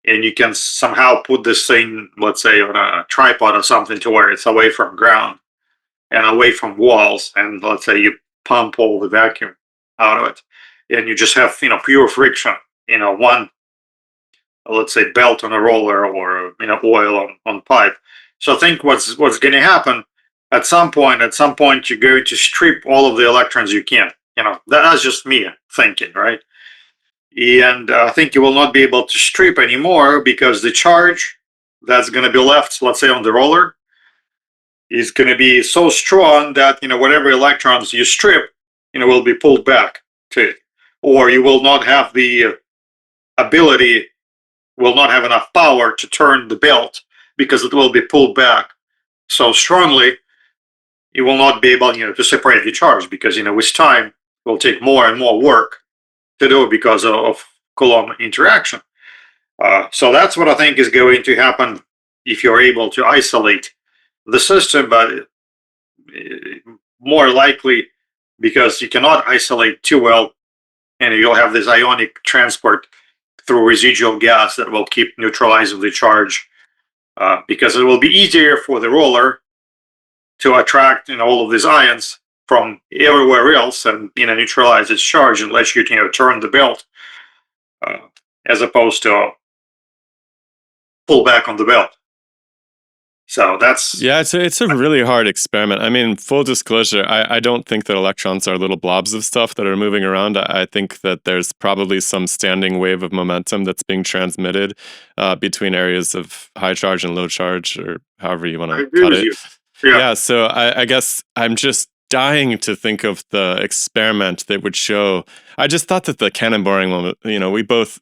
And you can somehow put this thing, let's say, on a tripod or something to where it's away from ground and away from walls, and let's say you pump all the vacuum out of it, and you just have pure friction, one, let's say, belt on a roller, or oil on pipe. So think what's going to happen at some point. At some point, you're going to strip all of the electrons you can. That's just me thinking, right? And I think you will not be able to strip anymore, because the charge that's going to be left, let's say, on the roller is going to be so strong that whatever electrons you strip will be pulled back to it, or you will not have the ability, will not have enough power to turn the belt, because it will be pulled back so strongly you will not be able to separate the charge, because with time it will take more and more work to do because of Coulomb interaction. So that's what I think is going to happen if you're able to isolate the system, but more likely because you cannot isolate too well, and you'll have this ionic transport through residual gas that will keep neutralizing the charge, because it will be easier for the roller to attract all of these ions from everywhere else and neutralize its charge and let you turn the belt, as opposed to pull back on the belt. So that's it's a really hard experiment. I mean, full disclosure, I don't think that electrons are little blobs of stuff that are moving around. I think that there's probably some standing wave of momentum that's being transmitted between areas of high charge and low charge, or however you want to cut it. Yeah, so I guess I'm just dying to think of the experiment that would show. I just thought that the cannon boring one, we both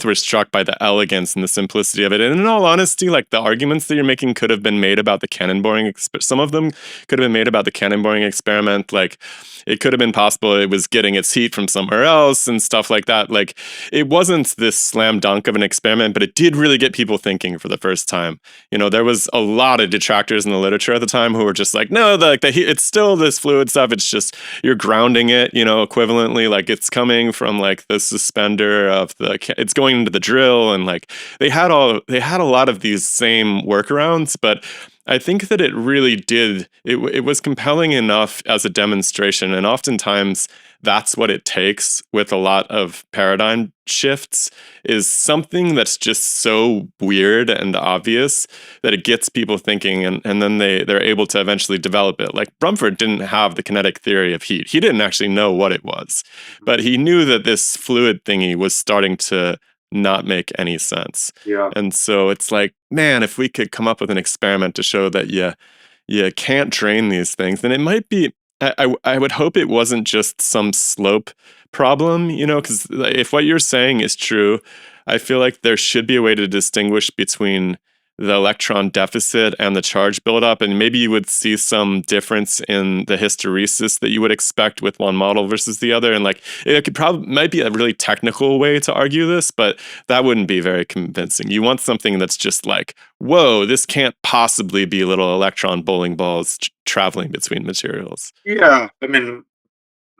were struck by the elegance and the simplicity of it. And in all honesty, like, the arguments that you're making could have been made about the cannon boring. Some of them could have been made about the cannon boring experiment. Like, it could have been possible it was getting its heat from somewhere else and stuff like that. Like, it wasn't this slam dunk of an experiment, but it did really get people thinking for the first time. There was a lot of detractors in the literature at the time who were just like, no, the heat, it's still this fluid stuff. It's just you're grounding it, equivalently, like it's coming from like the suspender of it's going into the drill, and like they had a lot of these same workarounds, but I think that it really did. It was compelling enough as a demonstration, and oftentimes that's what it takes with a lot of paradigm shifts, is something that's just so weird and obvious that it gets people thinking, and then they're able to eventually develop it. Like, Brumford didn't have the kinetic theory of heat. He didn't actually know what it was, but he knew that this fluid thingy was starting to not make any sense. Yeah. And so it's like, man, if we could come up with an experiment to show that you can't drain these things, then it might be. I would hope it wasn't just some slope problem, because if what you're saying is true, I feel like there should be a way to distinguish between the electron deficit and the charge buildup, and maybe you would see some difference in the hysteresis that you would expect with one model versus the other. And like, it might be a really technical way to argue this, but that wouldn't be very convincing. You want something that's just like, whoa, this can't possibly be little electron bowling balls traveling between materials. Yeah, I mean,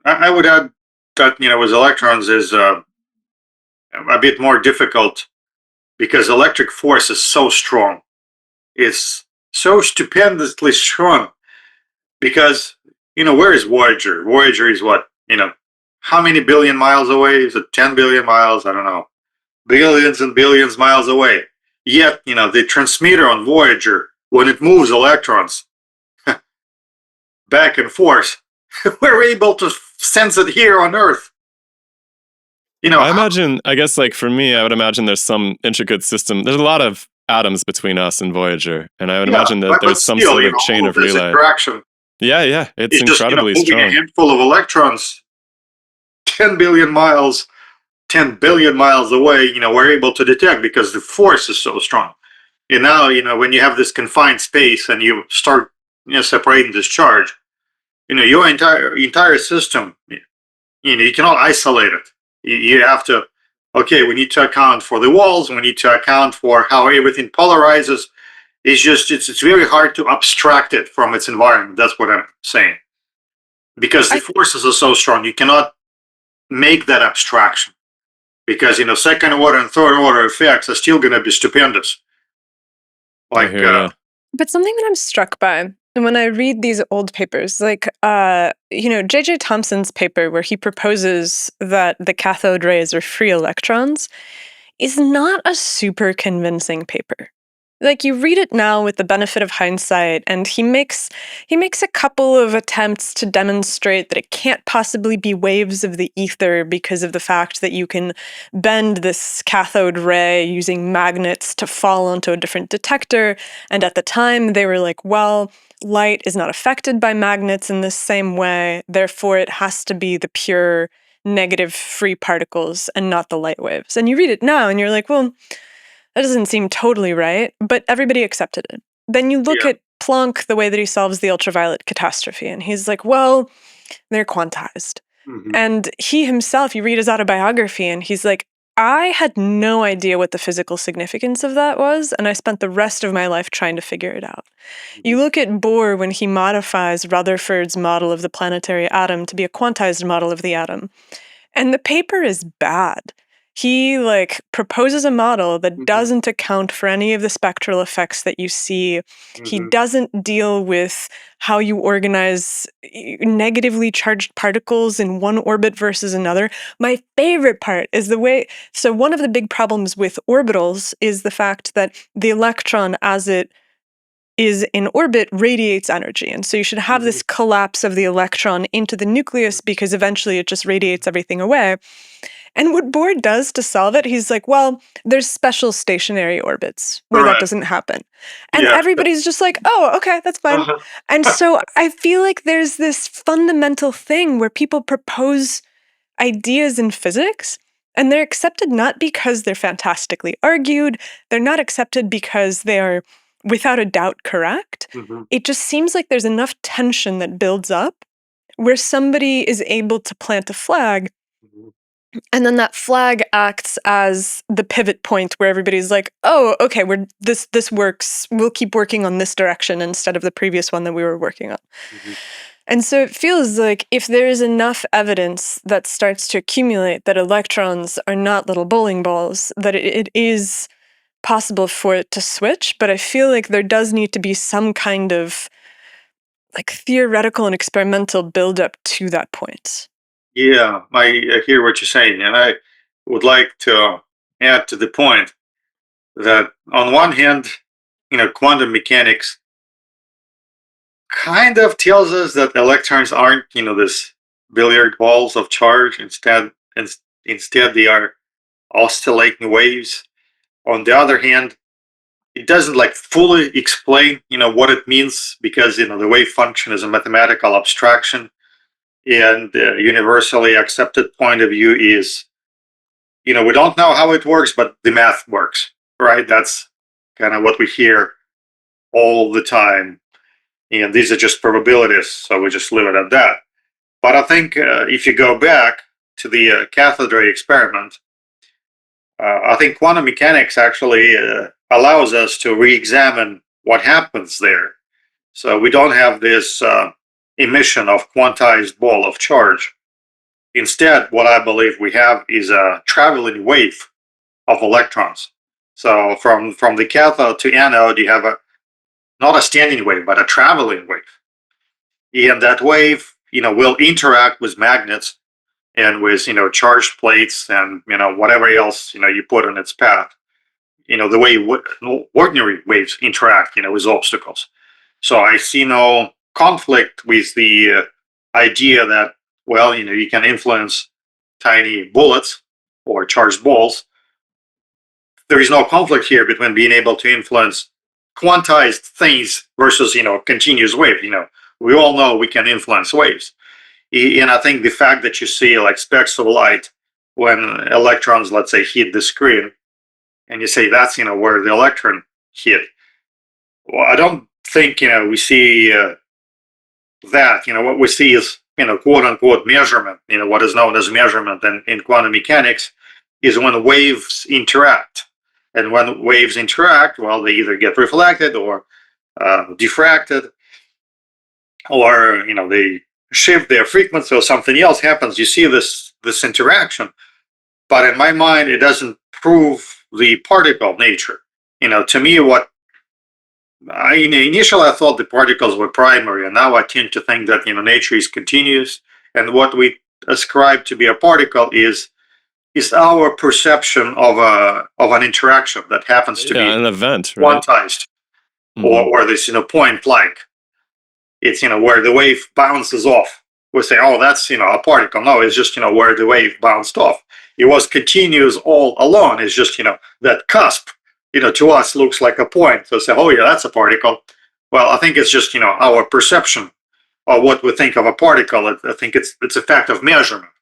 I would add that with electrons is a bit more difficult, because electric force is so strong. It's so stupendously strong, because where is Voyager? Voyager is what, how many billion miles away? Is it 10 billion miles? I don't know. Billions and billions miles away. Yet the transmitter on Voyager, when it moves electrons back and forth, we're able to sense it here on Earth. I guess, like, for me, I would imagine there's some intricate system. There's a lot of atoms between us and Voyager, and I would imagine that there's some sort of chain of relay. Interaction. Yeah, it's incredibly just, strong. A handful of electrons, 10 billion miles away, we're able to detect, because the force is so strong. And now, when you have this confined space and you start, separating this charge, your entire system you cannot isolate it. You have to, okay, we need to account for the walls, we need to account for how everything polarizes. It's very hard to abstract it from its environment. That's what I'm saying. Because the forces are so strong, you cannot make that abstraction. Because, second order and third order effects are still going to be stupendous. I hear ya. But something that I'm struck by when I read these old papers, like, J.J. Thomson's paper where he proposes that the cathode rays are free electrons is not a super convincing paper. Like, you read it now with the benefit of hindsight, and he makes a couple of attempts to demonstrate that it can't possibly be waves of the ether because of the fact that you can bend this cathode ray using magnets to fall onto a different detector. And at the time, they were like, well, light is not affected by magnets in the same way, therefore it has to be the pure negative free particles and not the light waves. And you read it now, and you're like, well, that doesn't seem totally right, but everybody accepted it. Then you look at Planck, the way that he solves the ultraviolet catastrophe, and he's like, well, they're quantized. And he himself, you read his autobiography, and he's like, I had no idea what the physical significance of that was, and I spent the rest of my life trying to figure it out. You look at Bohr when he modifies Rutherford's model of the planetary atom to be a quantized model of the atom, and the paper is bad. He proposes a model that doesn't account for any of the spectral effects that you see. He doesn't deal with how you organize negatively charged particles in one orbit versus another. My favorite part is so one of the big problems with orbitals is the fact that the electron, as it is in orbit, radiates energy. And so you should have this collapse of the electron into the nucleus because eventually it just radiates everything away. And what Bohr does to solve it, he's like, well, there's special stationary orbits where that doesn't happen. And everybody's just like, oh, okay, that's fine. And so I feel like there's this fundamental thing where people propose ideas in physics, and they're accepted not because they're fantastically argued, they're not accepted because they are without a doubt correct. It just seems like there's enough tension that builds up where somebody is able to plant a flag, and then that flag acts as the pivot point where everybody's like, oh, okay, this works. We'll keep working on this direction instead of the previous one that we were working on. And so it feels like if there is enough evidence that starts to accumulate that electrons are not little bowling balls, that it is possible for it to switch. But I feel like there does need to be some kind of theoretical and experimental buildup to that point. Yeah, I hear what you're saying, and I would like to add to the point that on one hand, quantum mechanics kind of tells us that electrons aren't, this billiard balls of charge. Instead, they are oscillating waves. On the other hand, it doesn't fully explain, what it means because, the wave function is a mathematical abstraction. And the universally accepted point of view is, we don't know how it works, but the math works, right? That's kind of what we hear all the time. And these are just probabilities, so we just leave it at that. But I think if you go back to the cathode ray experiment, I think quantum mechanics actually allows us to re-examine what happens there. So we don't have this emission of quantized ball of charge. Instead, what I believe we have is a traveling wave of electrons. So from the cathode to anode, you have not a standing wave, but a traveling wave. And that wave, will interact with magnets and with, charged plates and, whatever else, you put in its path. The way ordinary waves interact, with obstacles. So I see no conflict with the idea that, well, you can influence tiny bullets or charged balls. There is no conflict here between being able to influence quantized things versus, continuous wave. We all know we can influence waves. And I think the fact that you see specks of light when electrons, let's say, hit the screen, and you say that's, where the electron hit. Well, I don't think, we see that. What we see is quote unquote measurement, what is known as measurement in quantum mechanics, is when waves interact. And when waves interact, well, they either get reflected or diffracted, or they shift their frequency or something else happens. You see this interaction, but in my mind, it doesn't prove the particle nature. To me, initially I thought the particles were primary, and now I tend to think that nature is continuous, and what we ascribe to be a particle is our perception of an interaction that happens to be an event, right? quantized, or this point like it's where the wave bounces off. We say, oh, that's a particle. No, it's just where the wave bounced off. It was continuous all along. It's just that cusp. To us looks like a point. So say, oh yeah, that's a particle. Well, I think it's just our perception of what we think of a particle. I think it's a fact of measurement.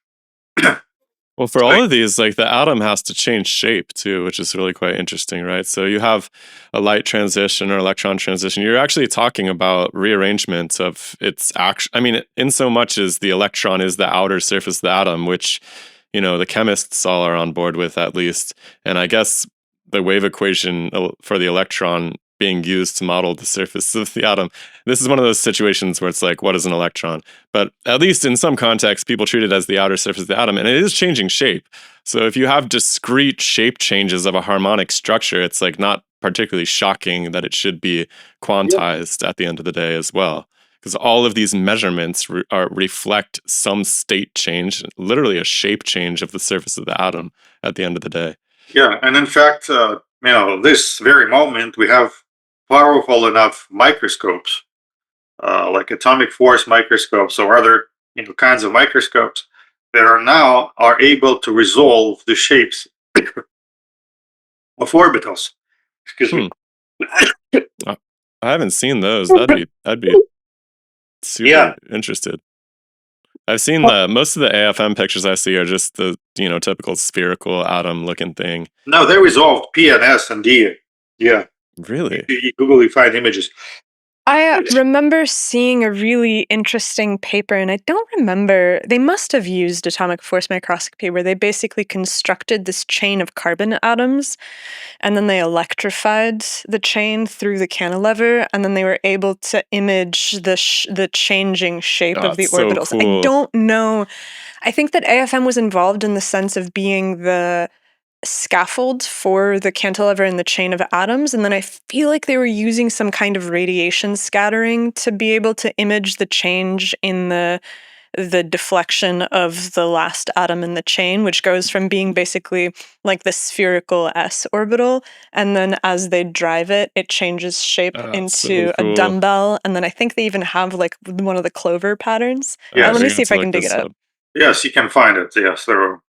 Well, for all of these, like the atom has to change shape too, which is really quite interesting, right? So you have a light transition or electron transition. You're actually talking about rearrangement of its action. I mean, in so much as the electron is the outer surface of the atom, which, the chemists all are on board with at least. And I guess the wave equation for the electron being used to model the surface of the atom. This is one of those situations where it's like, what is an electron? But at least in some contexts, people treat it as the outer surface of the atom, and it is changing shape. So if you have discrete shape changes of a harmonic structure, it's like not particularly shocking that it should be quantized at the end of the day as well. Because all of these measurements reflect some state change, literally a shape change of the surface of the atom at the end of the day. Yeah, and in fact, this very moment, we have powerful enough microscopes, like atomic force microscopes or other kinds of microscopes that are able to resolve the shapes of orbitals. Excuse me. I haven't seen those. I'd be super interested. I've seen most of the AFM pictures I see are just the typical spherical atom looking thing. No, they resolved P and S and D. Yeah. Really? You Google, you find images. I remember seeing a really interesting paper, and I don't remember, they must have used atomic force microscopy, where they basically constructed this chain of carbon atoms, and then they electrified the chain through the cantilever, and then they were able to image the changing shape of the orbitals. So cool. I don't know. I think that AFM was involved in the sense of being the scaffold for the cantilever and the chain of atoms, and then I feel like they were using some kind of radiation scattering to be able to image the change in the deflection of the last atom in the chain, which goes from being basically like the spherical s orbital, and then as they drive it, it changes shape into a dumbbell, and then I think they even have like one of the clover patterns. Let me see if I can dig it up. Yes, you can find it. Yes, there are.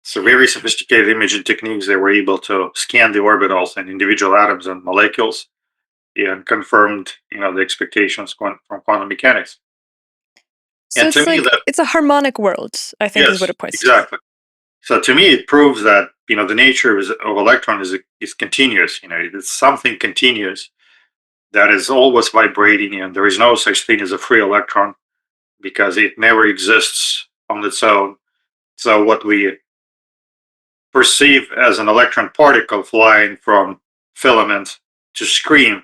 So very sophisticated imaging techniques. They were able to scan the orbitals and individual atoms and molecules, and confirmed, the expectations from quantum mechanics. So and it's like it's a harmonic world, I think, is what it points to. Exactly. So to me, it proves that the nature of electron is continuous. It's something continuous that is always vibrating, and there is no such thing as a free electron because it never exists on its own. So what we perceive as an electron particle flying from filament to screen,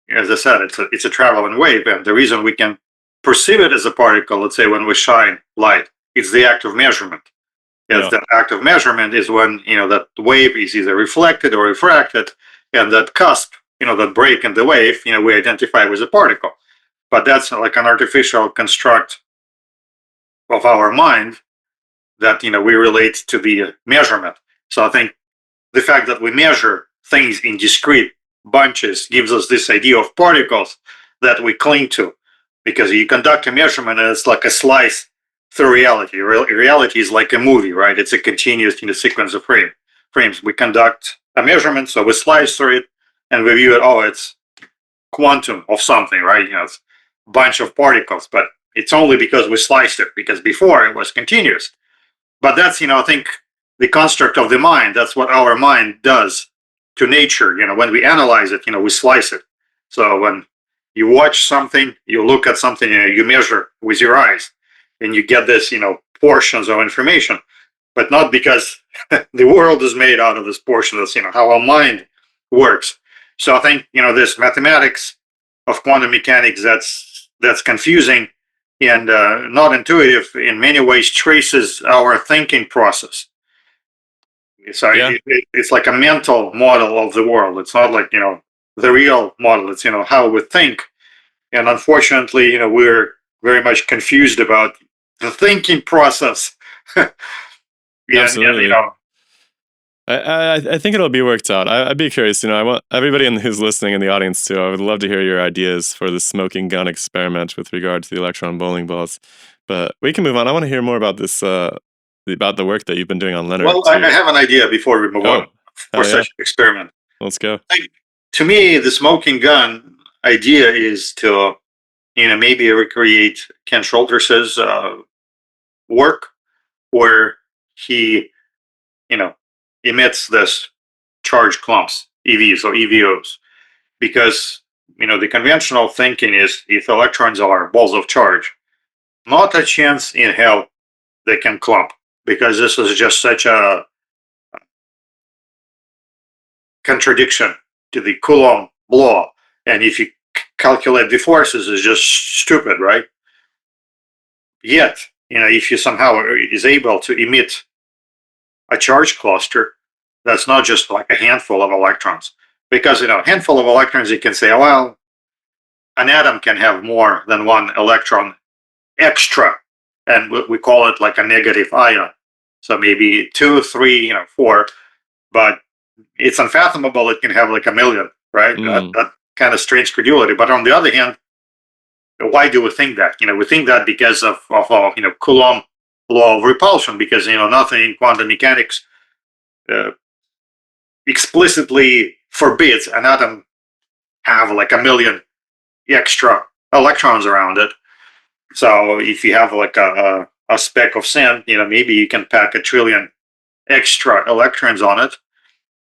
as I said, it's a traveling wave, and the reason we can perceive it as a particle, let's say when we shine light, it's the act of measurement. Yes, the act of measurement is when that wave is either reflected or refracted, and that cusp, that break in the wave, we identify with a particle. But that's like an artificial construct of our mind that we relate to the measurement. So I think the fact that we measure things in discrete bunches gives us this idea of particles that we cling to, because you conduct a measurement and it's like a slice through reality. Reality is like a movie, right? It's a continuous sequence of frames. We conduct a measurement, so we slice through it and we view it. Oh, it's quantum of something, right? It's a bunch of particles, but it's only because we sliced it, because before it was continuous. But that's, I think, the construct of the mind. That's what our mind does to nature. When we analyze it, we slice it. So when you watch something, you look at something, you measure with your eyes. and you get this, portions of information, but not because the world is made out of this portion. That's, how our mind works. So I think, this mathematics of quantum mechanics that's confusing and not intuitive in many ways traces our thinking process. So Yeah. it's like a mental model of the world. It's not like, the real model. It's, how we think. And unfortunately, we're very much confused about the thinking process. Absolutely. And, I think it'll be worked out. I'd be curious. I want everybody who's listening in the audience too. I would love to hear your ideas for the smoking gun experiment with regard to the electron bowling balls. But we can move on. I want to hear more about this, about the work that you've been doing on LENR. well, I have an idea before we move on for hell yeah. such experiment. Let's go. To me, the smoking gun idea is to, maybe recreate Ken Schulters's work, where he, emits this charged clumps, EVs or EVOs, because the conventional thinking is if electrons are balls of charge, not a chance in hell they can clump, because this is just such a contradiction to the Coulomb law. And if you calculate the forces, it's just stupid, right? Yet, if you somehow is able to emit a charge cluster, that's not just like a handful of electrons. Because, a handful of electrons, you can say, well, an atom can have more than one electron extra, and we call it like a negative ion. So maybe 2, 3, 4, but it's unfathomable it can have like a million, right? That kind of strange credulity. But on the other hand, why do we think that? We think that because of Coulomb law of repulsion, because nothing in quantum mechanics explicitly forbids an atom have like a million extra electrons around it. So if you have like a speck of sand, maybe you can pack 1 trillion extra electrons on it.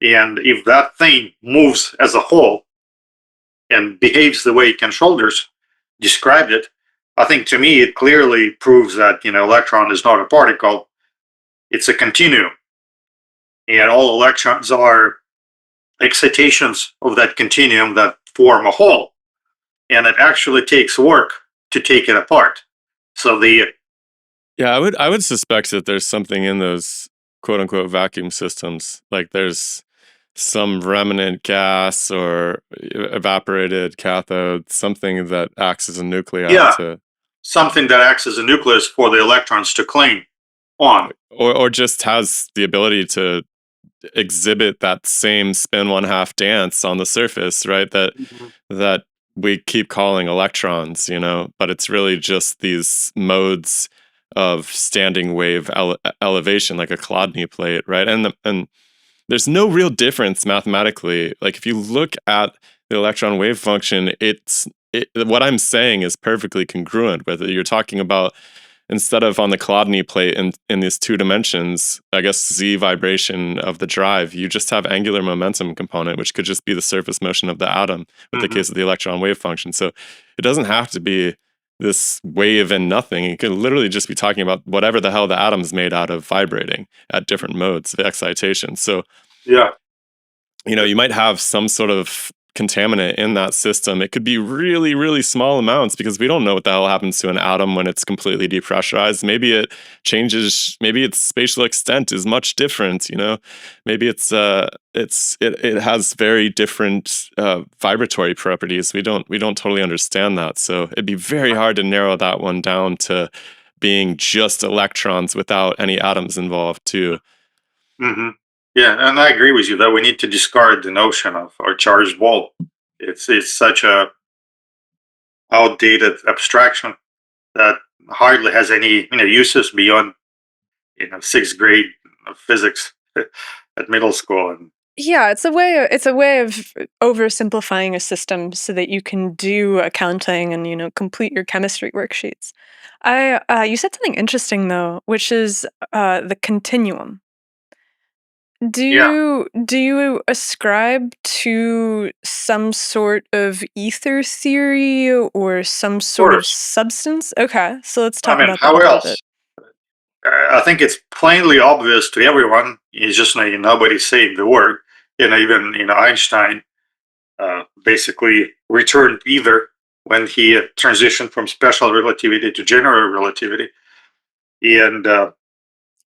And if that thing moves as a whole and behaves the way Ken Shoulders described it, I think to me it clearly proves that electron is not a particle, it's a continuum. And all electrons are excitations of that continuum that form a whole. And it actually takes work to take it apart. So I would suspect that there's something in those quote unquote vacuum systems. Like there's some remnant gas or evaporated cathode, something that acts as a nuclei something that acts as a nucleus for the electrons to cling on. Or just has the ability to exhibit that same spin 1/2 dance on the surface, right? That we keep calling electrons, but it's really just these modes of standing wave elevation, like a Chladni plate, right? And there's no real difference mathematically. Like if you look at the electron wave function, what I'm saying is perfectly congruent with it. You're talking about, instead of on the Chladni plate in these 2 dimensions, I guess z vibration of the drive, you just have angular momentum component, which could just be the surface motion of the atom with the case of the electron wave function. So it doesn't have to be this wave and nothing. You could literally just be talking about whatever the hell the atom's made out of vibrating at different modes of excitation. So you might have some sort of contaminant in that system. It could be really, really small amounts, because we don't know what the hell happens to an atom when it's completely depressurized. Maybe it changes. Maybe its spatial extent is much different. Maybe it has very different vibratory properties. We don't totally understand that. So it'd be very hard to narrow that one down to being just electrons without any atoms involved too. Mm-hmm. Yeah, and I agree with you that we need to discard the notion of a charged ball. It's such a outdated abstraction that hardly has any uses beyond 6th grade of physics at middle school. And Yeah, it's a way of oversimplifying a system so that you can do accounting and complete your chemistry worksheets. You said something interesting though, which is the continuum. Do Yeah, you ascribe to some sort of ether theory or some of sort of course. substance? Okay, so let's I talk mean, about that how a little else? bit. I think it's plainly obvious to everyone. It's just nobody saying the word. Even Einstein basically returned ether when he transitioned from special relativity to general relativity. And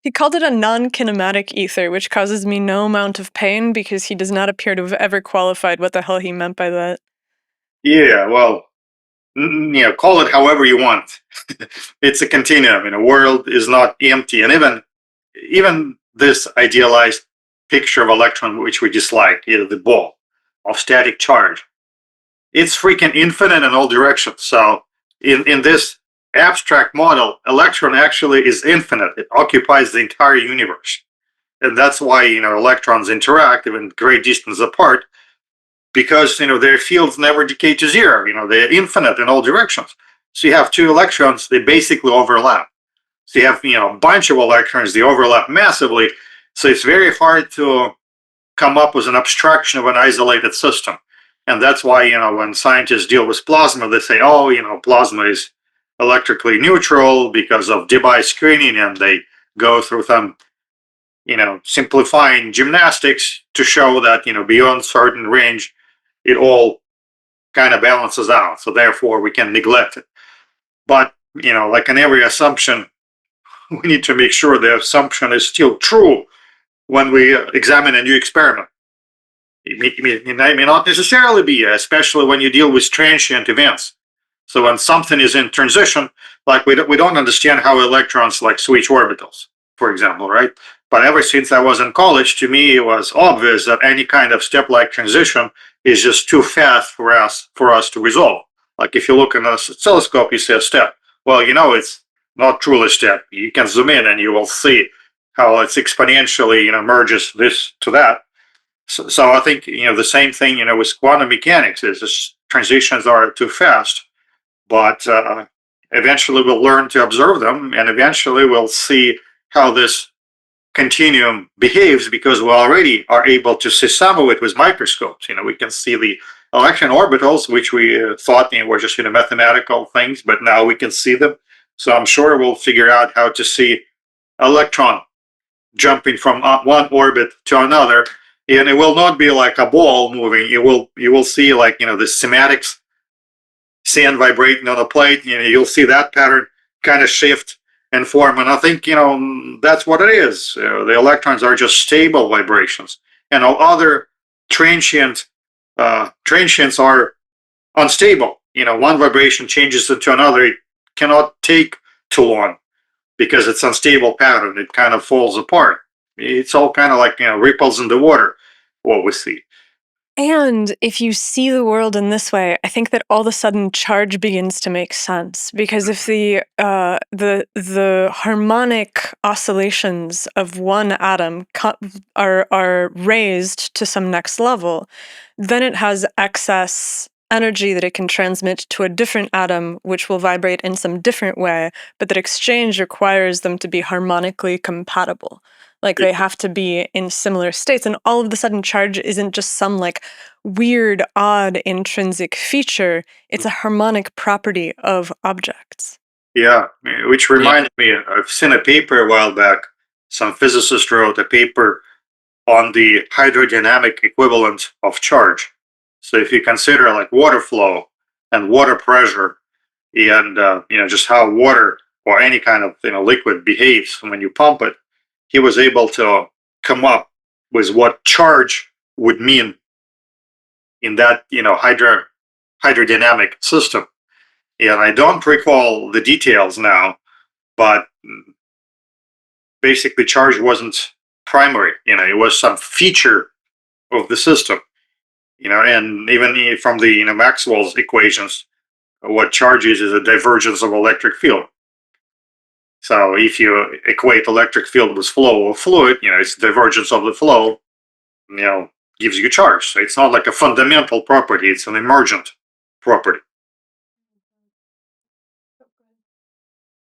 He called it a non-kinematic ether, which causes me no amount of pain because he does not appear to have ever qualified what the hell he meant by that. yeah, well, call it however you want. It's a continuum. World is not empty, and even this idealized picture of electron, which we dislike, the ball of static charge, it's freaking infinite in all directions. So in this abstract model, electron actually is infinite. It occupies the entire universe. And that's why electrons interact even great distance apart, because their fields never decay to zero. They're infinite in all directions. So you have two electrons, they basically overlap. So you have a bunch of electrons, they overlap massively. So it's very hard to come up with an abstraction of an isolated system. And that's why, when scientists deal with plasma, they say, oh, plasma is electrically neutral because of Debye screening, and they go through some, simplifying gymnastics to show that, beyond certain range, it all kind of balances out. So therefore, we can neglect it. But, like in every assumption, we need to make sure the assumption is still true when we examine a new experiment. It may not necessarily be, especially when you deal with transient events. So when something is in transition, like we don't understand how electrons like switch orbitals, for example, right? But ever since I was in college, to me it was obvious that any kind of step-like transition is just too fast for us to resolve. Like if you look in a telescope, you see a step. Well, it's not truly a step. You can zoom in and you will see how it's exponentially merges this to that. So I think the same thing with quantum mechanics is this transitions are too fast, but eventually we'll learn to observe them, and eventually we'll see how this continuum behaves, because we already are able to see some of it with microscopes. We can see the electron orbitals, which we thought were just mathematical things, but now we can see them. So I'm sure we'll figure out how to see electron jumping from one orbit to another, and it will not be like a ball moving. You will see like the cymatics, sand vibrating on a plate. You'll see that pattern kind of shift and form, and I think that's what it is. The electrons are just stable vibrations, and all other transients are unstable. One vibration changes into another. It cannot take too long because it's unstable pattern. It kind of falls apart. It's all kind of like ripples in the water, what we see. And if you see the world in this way, I think that all of a sudden charge begins to make sense, because if the harmonic oscillations of one atom are raised to some next level, then it has excess energy that it can transmit to a different atom, which will vibrate in some different way, but that exchange requires them to be harmonically compatible. Like they have to be in similar states, and all of a sudden charge isn't just some like weird, odd intrinsic feature, it's a harmonic property of objects. Yeah, which Yeah. reminds me, I've seen a paper a while back. Some physicist wrote a paper on the hydrodynamic equivalent of charge. So if you consider like water flow and water pressure, and just how water or any kind of liquid behaves when you pump it, he was able to come up with what charge would mean in that hydrodynamic system. And I don't recall the details now, but basically charge wasn't primary. It was some feature of the system. And even from the Maxwell's equations, what charge is a divergence of electric field. So if you equate electric field with flow of fluid, it's divergence of the flow, you know, gives you charge. So it's not like a fundamental property, it's an emergent property.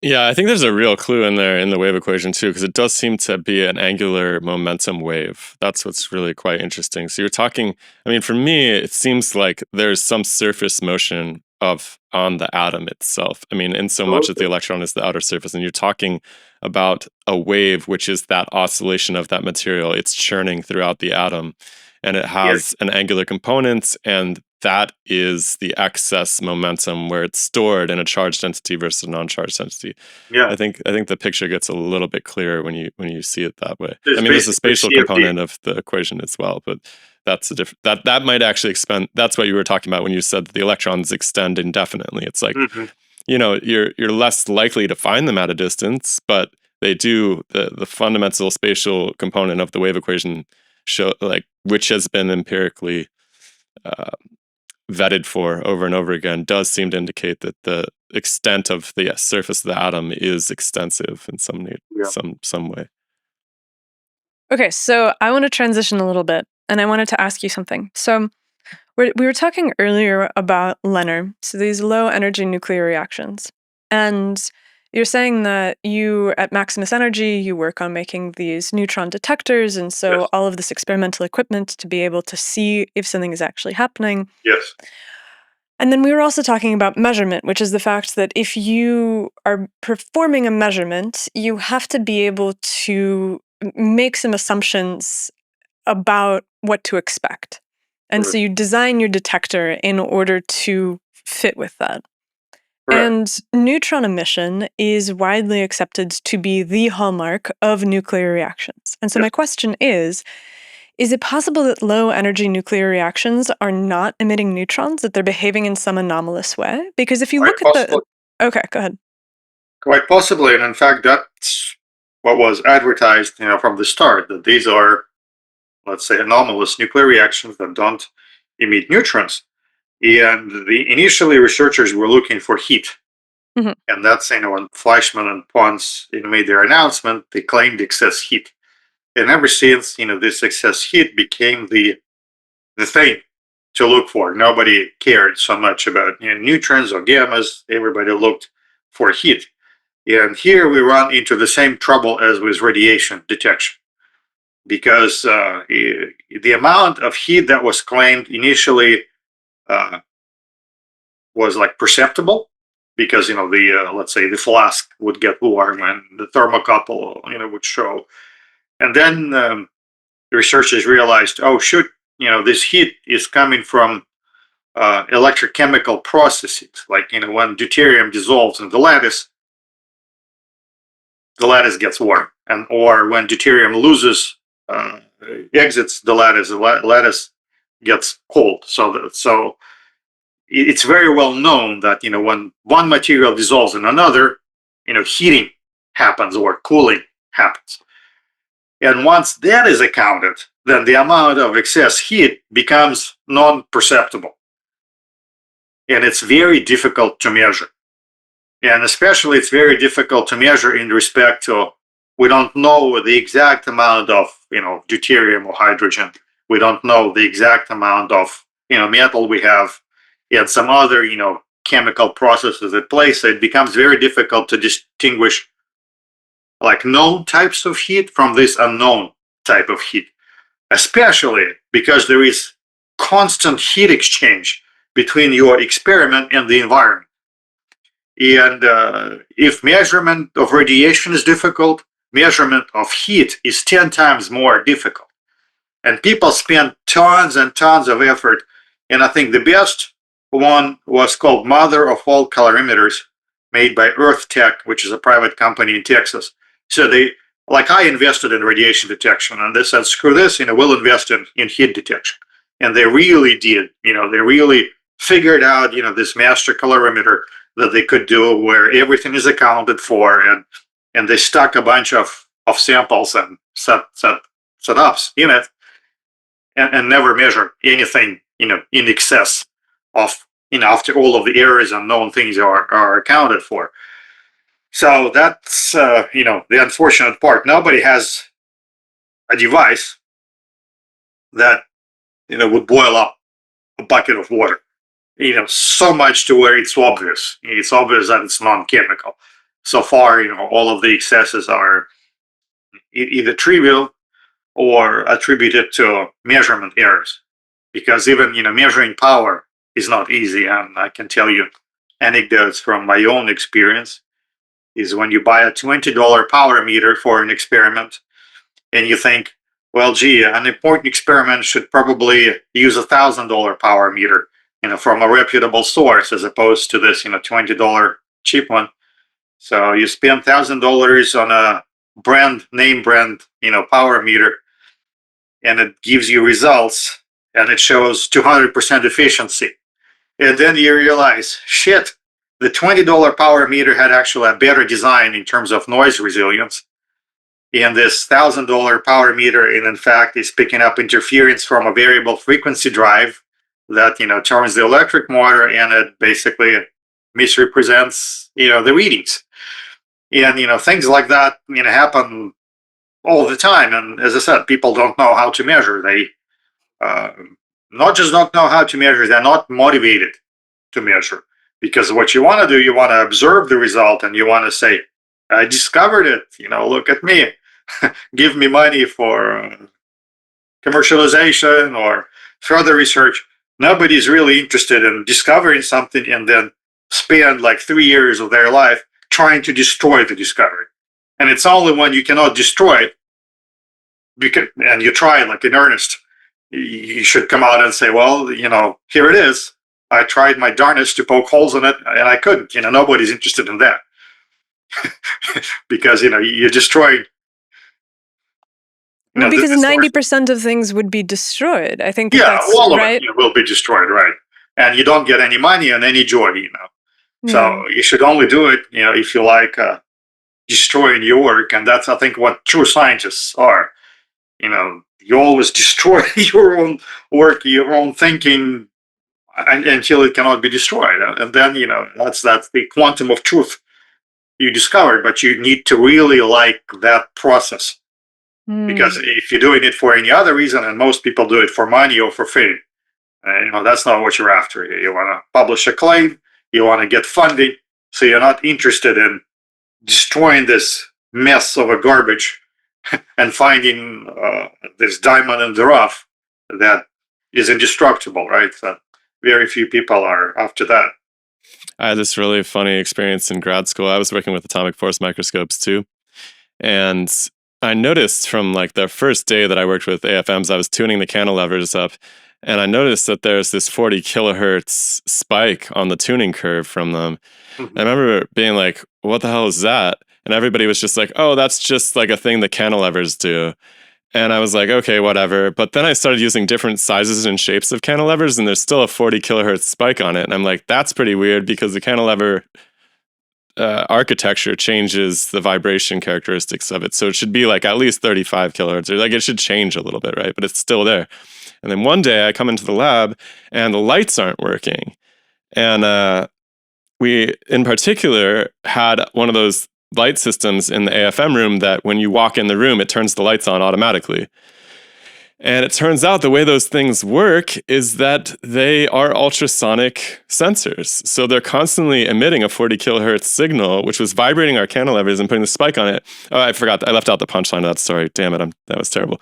Yeah, I think there's a real clue in there in the wave equation too, because it does seem to be an angular momentum wave. That's what's really quite interesting. So you're talking, I mean, for me, it seems like there's some surface motion of on the atom itself. I mean, in so much as the electron is the outer surface, and you're talking about a wave, which is that oscillation of that material. It's churning throughout the atom, and it has an angular component, and that is the excess momentum where it's stored in a charged entity versus a non-charged entity. Yeah. I think the picture gets a little bit clearer when you see it that way. There's I mean, there's a basically spatial CFD. component of the equation as well, but that's a different that might actually expand. That's what you were talking about when you said that the electrons extend indefinitely. It's like you're less likely to find them at a distance, but they do. The fundamental spatial component of the wave equation show, like, which has been empirically vetted for over and over again, does seem to indicate that the extent of the surface of the atom is extensive in some way. Okay, so I want to transition a little bit, and I wanted to ask you something. So we were talking earlier about LENR, so these low energy nuclear reactions. And you're saying that you, at Maximus Energy, you work on making these neutron detectors, and so Yes. all of this experimental equipment to be able to see if something is actually happening. Yes. And then we were also talking about measurement, which is the fact that if you are performing a measurement, you have to be able to make some assumptions about what to expect. And so you design your detector in order to fit with that. Correct. And neutron emission is widely accepted to be the hallmark of nuclear reactions. And so my question is it possible that low energy nuclear reactions are not emitting neutrons, that they're behaving in some anomalous way? Because if you look at the... Okay, go ahead. Quite possibly, and in fact, that's what was advertised, from the start, that these are, let's say, anomalous nuclear reactions that don't emit neutrons. And initially researchers were looking for heat. And that's, when Fleischmann and Pons made their announcement, they claimed excess heat. And ever since, this excess heat became the thing to look for. Nobody cared so much about neutrons or gammas. Everybody looked for heat. And here we run into the same trouble as with radiation detection, because the amount of heat that was claimed initially was like perceptible, because let's say the flask would get warm and the thermocouple would show, and then the researchers realized, oh shoot, this heat is coming from electrochemical processes, like when deuterium dissolves in the lattice gets warm, and or when deuterium loses exits the lattice gets cold. So it's very well known that when one material dissolves in another, heating happens or cooling happens. And once that is accounted, then the amount of excess heat becomes non-perceptible, and it's very difficult to measure. And especially it's very difficult to measure in respect to, we don't know the exact amount of deuterium or hydrogen. We don't know the exact amount of metal we have, and some other chemical processes at play. So it becomes very difficult to distinguish like known types of heat from this unknown type of heat, especially because there is constant heat exchange between your experiment and the environment. And if measurement of radiation is difficult, measurement of heat is 10 times more difficult. And people spend tons and tons of effort. And I think the best one was called Mother of All Calorimeters, made by Earth Tech, which is a private company in Texas. So I invested in radiation detection, and they said, screw this, we'll invest in heat detection. And they really did. They really figured out, this master calorimeter that they could do, where everything is accounted for, and they stuck a bunch of samples and setups in it, and never measured anything in excess of after all of the errors and known things are accounted for. So that's the unfortunate part. Nobody has a device that would boil up a bucket of water, so much to where it's obvious. It's obvious that it's non-chemical. so far, all of the excesses are either trivial or attributed to measurement errors. Because even measuring power is not easy, and I can tell you anecdotes from my own experience. Is when you buy a $20 power meter for an experiment, and you think, well, gee, an important experiment should probably use $1,000 power meter, from a reputable source, as opposed to this, $20 cheap one. So you spend $1,000 on a name brand, power meter, and it gives you results, and it shows 200% efficiency. And then you realize, shit, the $20 power meter had actually a better design in terms of noise resilience. And this $1,000 power meter, in fact, is picking up interference from a variable frequency drive that turns the electric motor, and it basically misrepresents the readings. And things like that happen all the time. And as I said, people don't know how to measure. They not just don't know how to measure, they're not motivated to measure. Because what you want to do, you want to observe the result, and you want to say, I discovered it, look at me. Give me money for commercialization or further research. Nobody's really interested in discovering something and then spend like 3 years of their life trying to destroy the discovery. And it's only when you cannot destroy it, and you try like in earnest, you should come out and say, well, here it is. I tried my darnest to poke holes in it, and I couldn't. Nobody's interested in that. Because, you destroyed. Well, because 90% of things would be destroyed. I think that's all of right. it will be destroyed, right? And you don't get any money and any joy, So you should only do it, if you like destroying your work. And that's, I think, what true scientists are. You always destroy your own work, your own thinking, until it cannot be destroyed. And then, that's the quantum of truth you discovered. But you need to really like that process. Because if you're doing it for any other reason, and most people do it for money or for fame, that's not what you're after. You want to publish a claim, you want to get funding, so you're not interested in destroying this mess of a garbage and finding this diamond in the rough that is indestructible, right? So very few people are after that. I had this really funny experience in grad school. I was working with atomic force microscopes too. And I noticed from like the first day that I worked with AFMs, I was tuning the cantilevers up, and I noticed that there's this 40 kilohertz spike on the tuning curve from them. Mm-hmm. I remember being like, what the hell is that? And everybody was just like, oh, that's just like a thing the cantilevers do. And I was like, okay, whatever. But then I started using different sizes and shapes of cantilevers, and there's still a 40 kilohertz spike on it. And I'm like, that's pretty weird, because the cantilever architecture changes the vibration characteristics of it. So it should be like at least 35 kilohertz, or like it should change a little bit, right? But it's still there. And then one day I come into the lab and the lights aren't working. And we, in particular, had one of those light systems in the AFM room that when you walk in the room, it turns the lights on automatically. And it turns out the way those things work is that they are ultrasonic sensors. So they're constantly emitting a 40 kilohertz signal, which was vibrating our cantilevers and putting the spike on it. Oh, I forgot. I left out the punchline of that story. Damn it. That was terrible.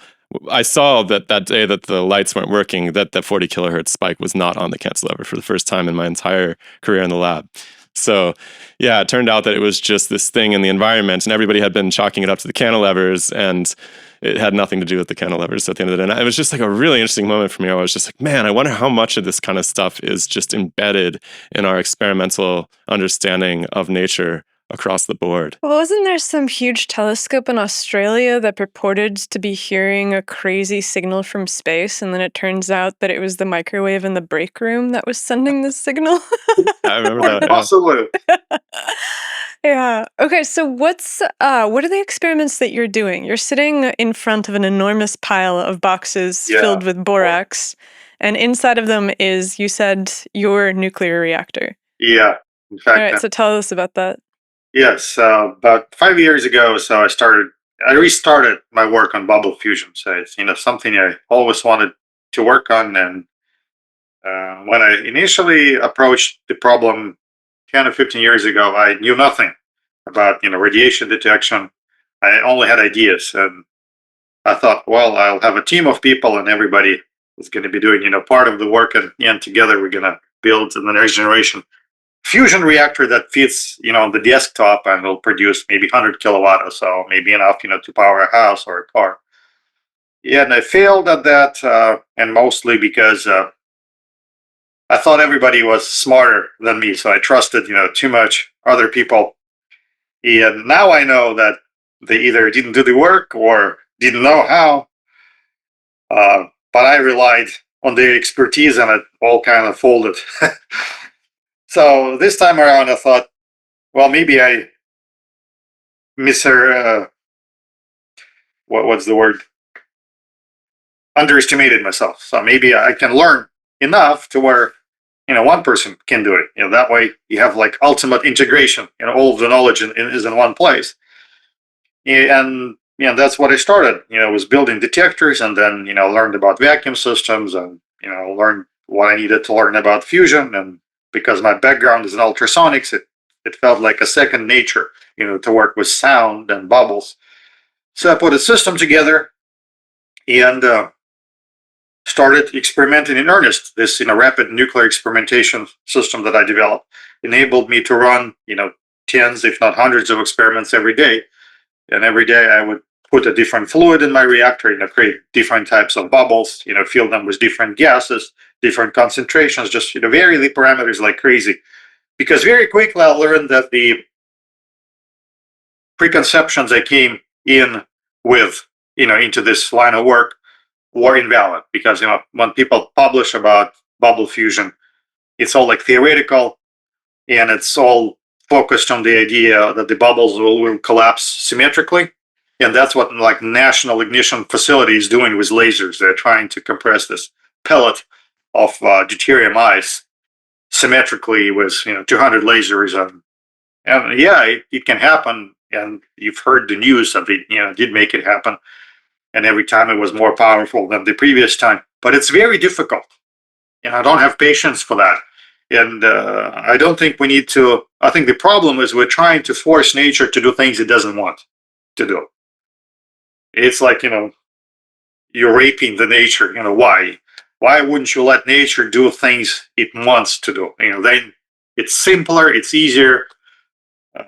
I saw that day that the lights weren't working, that the 40 kilohertz spike was not on the cantilever for the first time in my entire career in the lab. So, yeah, it turned out that it was just this thing in the environment, and everybody had been chalking it up to the cantilevers, and it had nothing to do with the cantilevers at the end of the day. And it was just like a really interesting moment for me. I was just like, man, I wonder how much of this kind of stuff is just embedded in our experimental understanding of nature across the board. Well, wasn't there some huge telescope in Australia that purported to be hearing a crazy signal from space, and then it turns out that it was the microwave in the break room that was sending the signal? I remember that. Possibly. Yeah. Okay, so what are the experiments that you're doing? You're sitting in front of an enormous pile of boxes filled with borax, and inside of them is, you said, your nuclear reactor. Yeah. In fact, all right, so tell us about that. Yes, about 5 years ago, so I restarted my work on bubble fusion. So it's something I always wanted to work on. And when I initially approached the problem 10 or 15 years ago, I knew nothing about radiation detection. I only had ideas, and I thought, well, I'll have a team of people, and everybody is going to be doing part of the work, and together we're going to build the next generation fusion reactor that fits on the desktop and will produce maybe 100 kilowatt or so, maybe enough to power a house or a car. Yeah, and I failed at that, and mostly because I thought everybody was smarter than me, so I trusted too much other people. And now I know that they either didn't do the work or didn't know how. But I relied on their expertise, and it all kind of folded. So this time around, I thought, well, maybe I what's the word? Underestimated myself. So maybe I can learn enough to where one person can do it. That way you have like ultimate integration. All of the knowledge is in one place. And that's what I started. Was building detectors, and then learned about vacuum systems, and learned what I needed to learn about fusion. And because my background is in ultrasonics, it felt like a second nature. To work with sound and bubbles. So I put a system together and started experimenting in earnest. This rapid nuclear experimentation system that I developed enabled me to run tens, if not hundreds, of experiments every day. And every day I would put a different fluid in my reactor, create different types of bubbles, fill them with different gases, different concentrations, just vary the parameters like crazy. Because very quickly I learned that the preconceptions I came in with, into this line of work were invalid. Because when people publish about bubble fusion, it's all like theoretical, and it's all focused on the idea that the bubbles will collapse symmetrically. And that's what like National Ignition Facility is doing with lasers. They're trying to compress this pellet of deuterium ice symmetrically with 200 lasers, and yeah, it can happen. And you've heard the news that it did make it happen, and every time it was more powerful than the previous time. But it's very difficult, and I don't have patience for that. And I don't think we need to. I think the problem is we're trying to force nature to do things it doesn't want to do. It's like you're raping the nature. Why? Why wouldn't you let nature do things it wants to do? Then it's simpler, it's easier.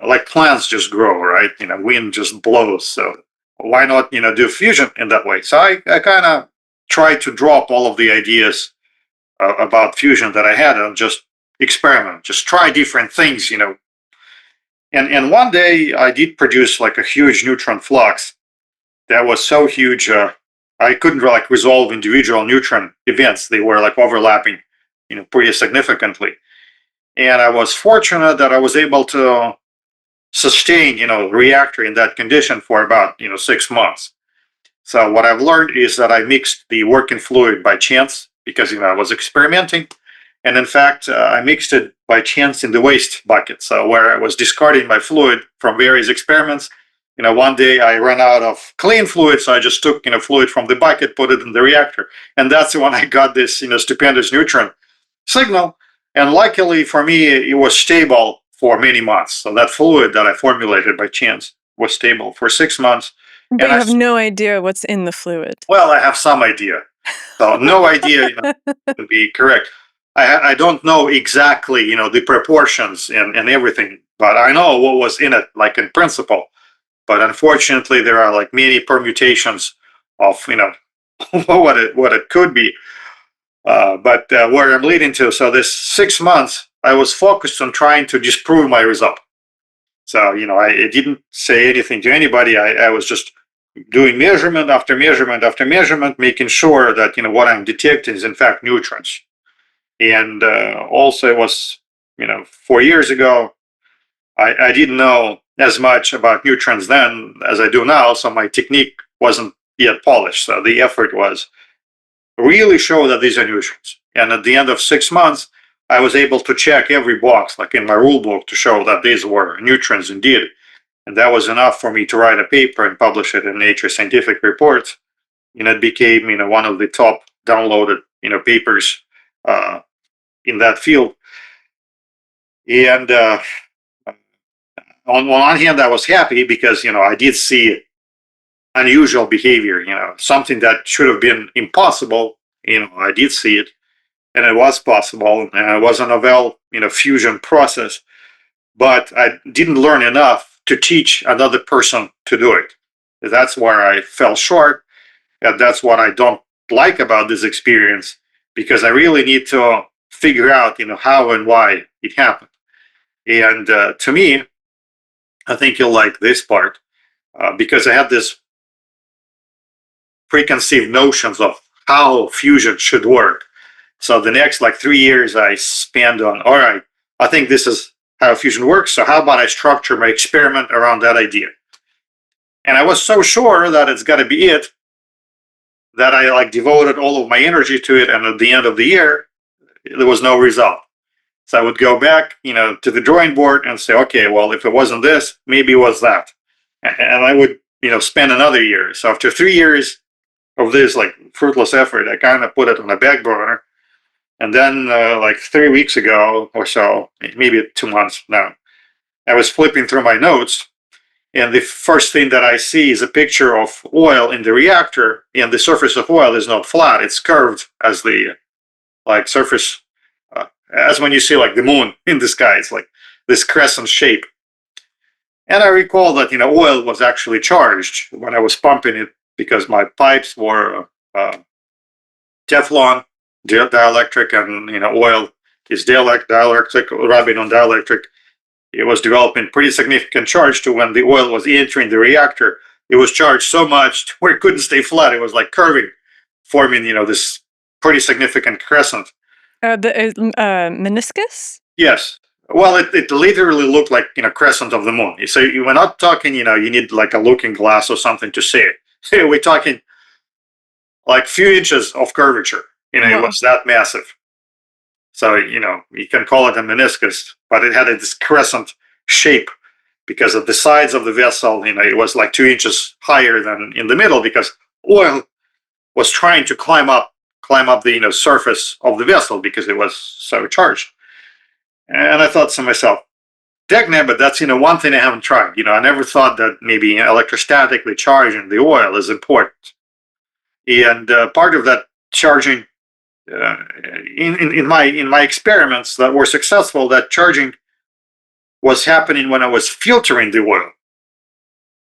Like plants just grow, right? Wind just blows. So why not do fusion in that way? So I kind of try to drop all of the ideas about fusion that I had and just experiment, just try different things. And one day I did produce like a huge neutron flux that was so huge I couldn't like resolve individual neutron events. They were like overlapping pretty significantly. And I was fortunate that I was able to sustain reactor in that condition for about 6 months. So what I've learned is that I mixed the working fluid by chance because I was experimenting. And in fact, I mixed it by chance in the waste bucket. So where I was discarding my fluid from various experiments, one day I ran out of clean fluid, so I just took fluid from the bucket, put it in the reactor, and that's when I got this stupendous neutron signal. And luckily for me, it was stable for many months. So that fluid that I formulated by chance was stable for 6 months. But you have no idea what's in the fluid. Well, I have some idea. So no idea to be correct. I don't know exactly, the proportions and everything, but I know what was in it, like in principle. But unfortunately, there are like many permutations of, what it could be. But where I'm leading to, so this 6 months, I was focused on trying to disprove my result. So, I didn't say anything to anybody. I was just doing measurement after measurement after measurement, making sure that, what I'm detecting is in fact neutrons. And also it was, 4 years ago, I didn't know as much about neutrons then as I do now. So my technique wasn't yet polished. So the effort was really show that these are neutrons. And at the end of 6 months, I was able to check every box, like in my rule book, to show that these were neutrons indeed. And that was enough for me to write a paper and publish it in Nature Scientific Reports. And it became, one of the top downloaded, papers in that field. And on one hand, I was happy because, I did see unusual behavior, something that should have been impossible. I did see it, and it was possible, and it was a novel, fusion process. But I didn't learn enough to teach another person to do it. That's where I fell short, and that's what I don't like about this experience, because I really need to figure out, how and why it happened. And to me, I think you'll like this part, because I had this preconceived notions of how fusion should work. So the next 3 years I spent on, all right, I think this is how fusion works. So how about I structure my experiment around that idea? And I was so sure that it's got to be it that I devoted all of my energy to it. And at the end of the year, there was no result. So I would go back, to the drawing board and say, okay, well, if it wasn't this, maybe it was that. And I would, spend another year. So after 3 years of this fruitless effort, I kind of put it on a back burner. And then 3 weeks ago or so, maybe 2 months now, I was flipping through my notes, and the first thing that I see is a picture of oil in the reactor, and the surface of oil is not flat, it's curved as the surface, as when you see the moon in the sky. It's like this crescent shape. And I recall that, oil was actually charged when I was pumping it, because my pipes were Teflon, dielectric, and oil is dielectric, rubbing on dielectric. It was developing pretty significant charge to when the oil was entering the reactor. It was charged so much where it couldn't stay flat. It was curving, forming this pretty significant crescent. The meniscus? Yes. Well, it literally looked like crescent of the moon. So we're not talking you need a looking glass or something to see it. We're talking few inches of curvature. It was that massive. So, you can call it a meniscus, but it had this crescent shape because of the sides of the vessel. It was 2 inches higher than in the middle, because oil was trying to climb up the surface of the vessel because it was so charged. And I thought to myself, but that's one thing I haven't tried. I never thought that maybe electrostatically charging the oil is important. And part of that charging, in my experiments that were successful, that charging was happening when I was filtering the oil,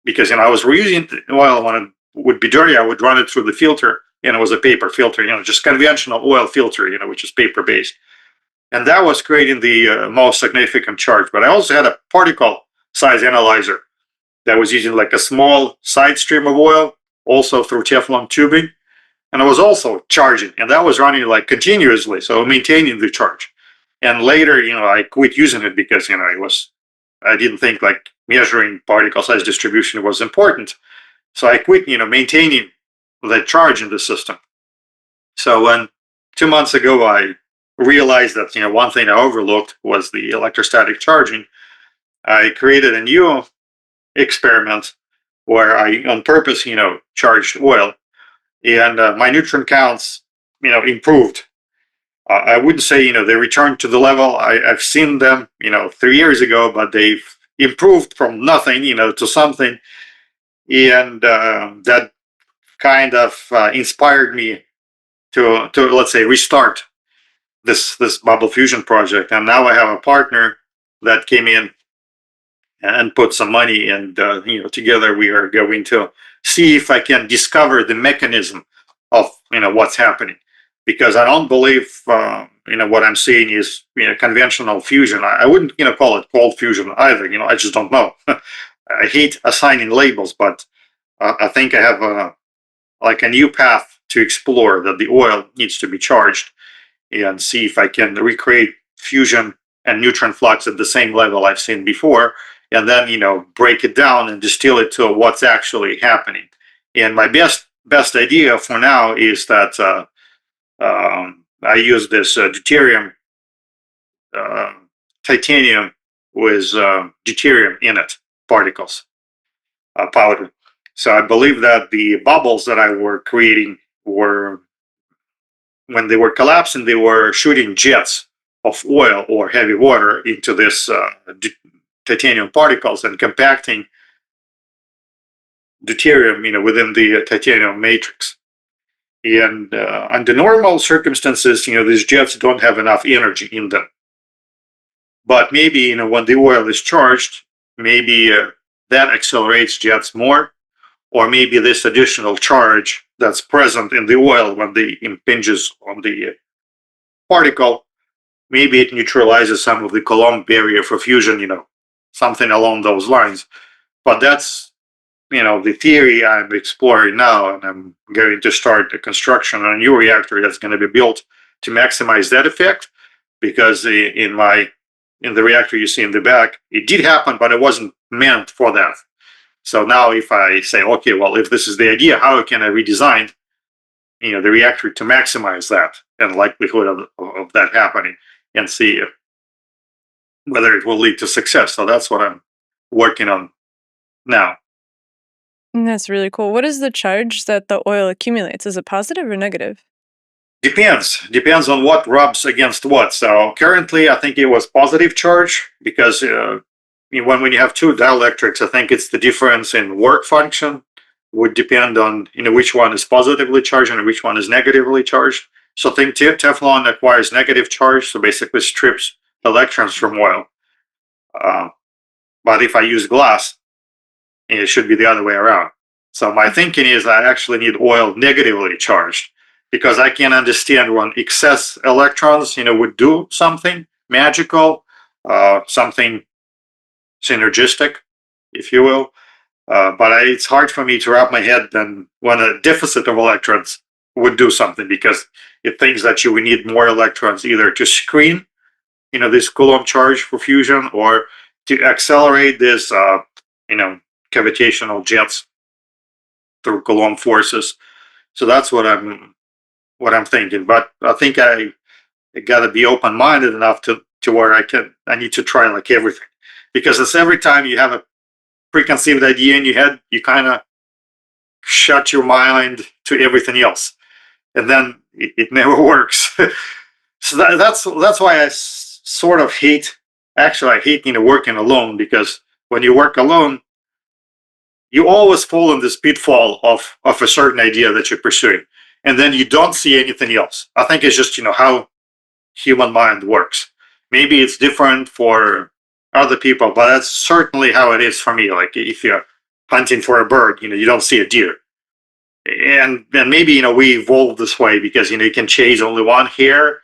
because I was reusing the oil when it would be dirty. I would run it through the filter, and it was a paper filter, just conventional oil filter, which is paper based, and that was creating the most significant charge. But I also had a particle size analyzer that was using a small side stream of oil, also through Teflon tubing. And I was also charging, and that was running continuously, so maintaining the charge. And later, I quit using it because, I didn't think measuring particle size distribution was important. So I quit, maintaining the charge in the system. So when 2 months ago, I realized that, one thing I overlooked was the electrostatic charging, I created a new experiment where I, on purpose, charged oil. And my neutron counts, improved. I wouldn't say, they returned to the level I've seen them, 3 years ago, but they've improved from nothing, to something. And that kind of inspired me to let's say restart this bubble fusion project. And now I have a partner that came in and put some money, and together we are going to see if I can discover the mechanism of what's happening, because I don't believe what I'm seeing is conventional fusion. I wouldn't call it cold fusion either. I just don't know. I hate assigning labels, but I think I have a new path to explore, that the oil needs to be charged, and see if I can recreate fusion and neutron flux at the same level I've seen before, and then break it down and distill it to what's actually happening. And my best idea for now is that I use this deuterium, titanium with deuterium in it, particles, powder. So I believe that the bubbles that I were creating were, when they were collapsing, they were shooting jets of oil or heavy water into this titanium particles and compacting deuterium, within the titanium matrix. And under normal circumstances, these jets don't have enough energy in them. But maybe, when the oil is charged, maybe that accelerates jets more, or maybe this additional charge that's present in the oil when it impinges on the particle, maybe it neutralizes some of the Coulomb barrier for fusion, something along those lines. But that's, the theory I'm exploring now, and I'm going to start the construction on a new reactor that's going to be built to maximize that effect, because in the reactor you see in the back, it did happen, but it wasn't meant for that. So now if I say, okay, well, if this is the idea, how can I redesign, the reactor to maximize that and likelihood of that happening, and see whether it will lead to success. So that's what I'm working on now. That's really cool. What is the charge that the oil accumulates? Is it positive or negative? Depends on what rubs against what. So currently, I think it was positive charge, because when you have two dielectrics, I think it's the difference in work function would depend on which one is positively charged and which one is negatively charged. So I think Teflon acquires negative charge, so basically strips electrons from oil. But if I use glass, it should be the other way around. So my thinking is I actually need oil negatively charged, because I can understand when excess electrons, would do something magical, something synergistic, if you will. But it's hard for me to wrap my head then when a deficit of electrons would do something, because it thinks that you would need more electrons either to screen, this Coulomb charge for fusion, or to accelerate this, gravitational jets through Coulomb forces. So that's what I'm thinking. But I think I got to be open-minded enough to where I need to try everything, because it's every time you have a preconceived idea in your head, you kind of shut your mind to everything else, and then it never works. So that's why I sort of hate. Actually, I hate working alone, because when you work alone, you always fall in this pitfall of a certain idea that you're pursuing, and then you don't see anything else. I think it's just how human mind works. Maybe it's different for other people, but that's certainly how it is for me. Like if you're hunting for a bird, you don't see a deer. And maybe, we evolved this way because, you can chase only one hare.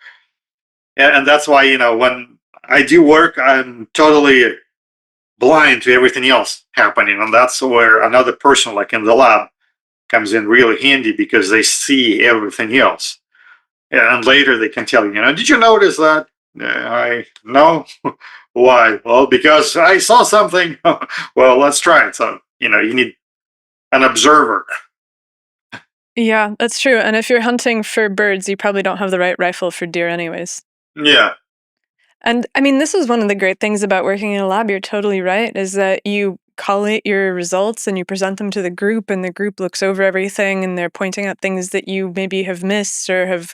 And that's why, when I do work, I'm totally blind to everything else happening. And that's where another person, like in the lab, comes in really handy, because they see everything else. And later they can tell you, did you notice that? I no. Why? Well, because I saw something. Well, let's try it. So, you need an observer. Yeah, that's true. And if you're hunting for birds, you probably don't have the right rifle for deer anyways. Yeah. And I mean, this is one of the great things about working in a lab. You're totally right, is that you collate your results and you present them to the group, and the group looks over everything and they're pointing out things that you maybe have missed or have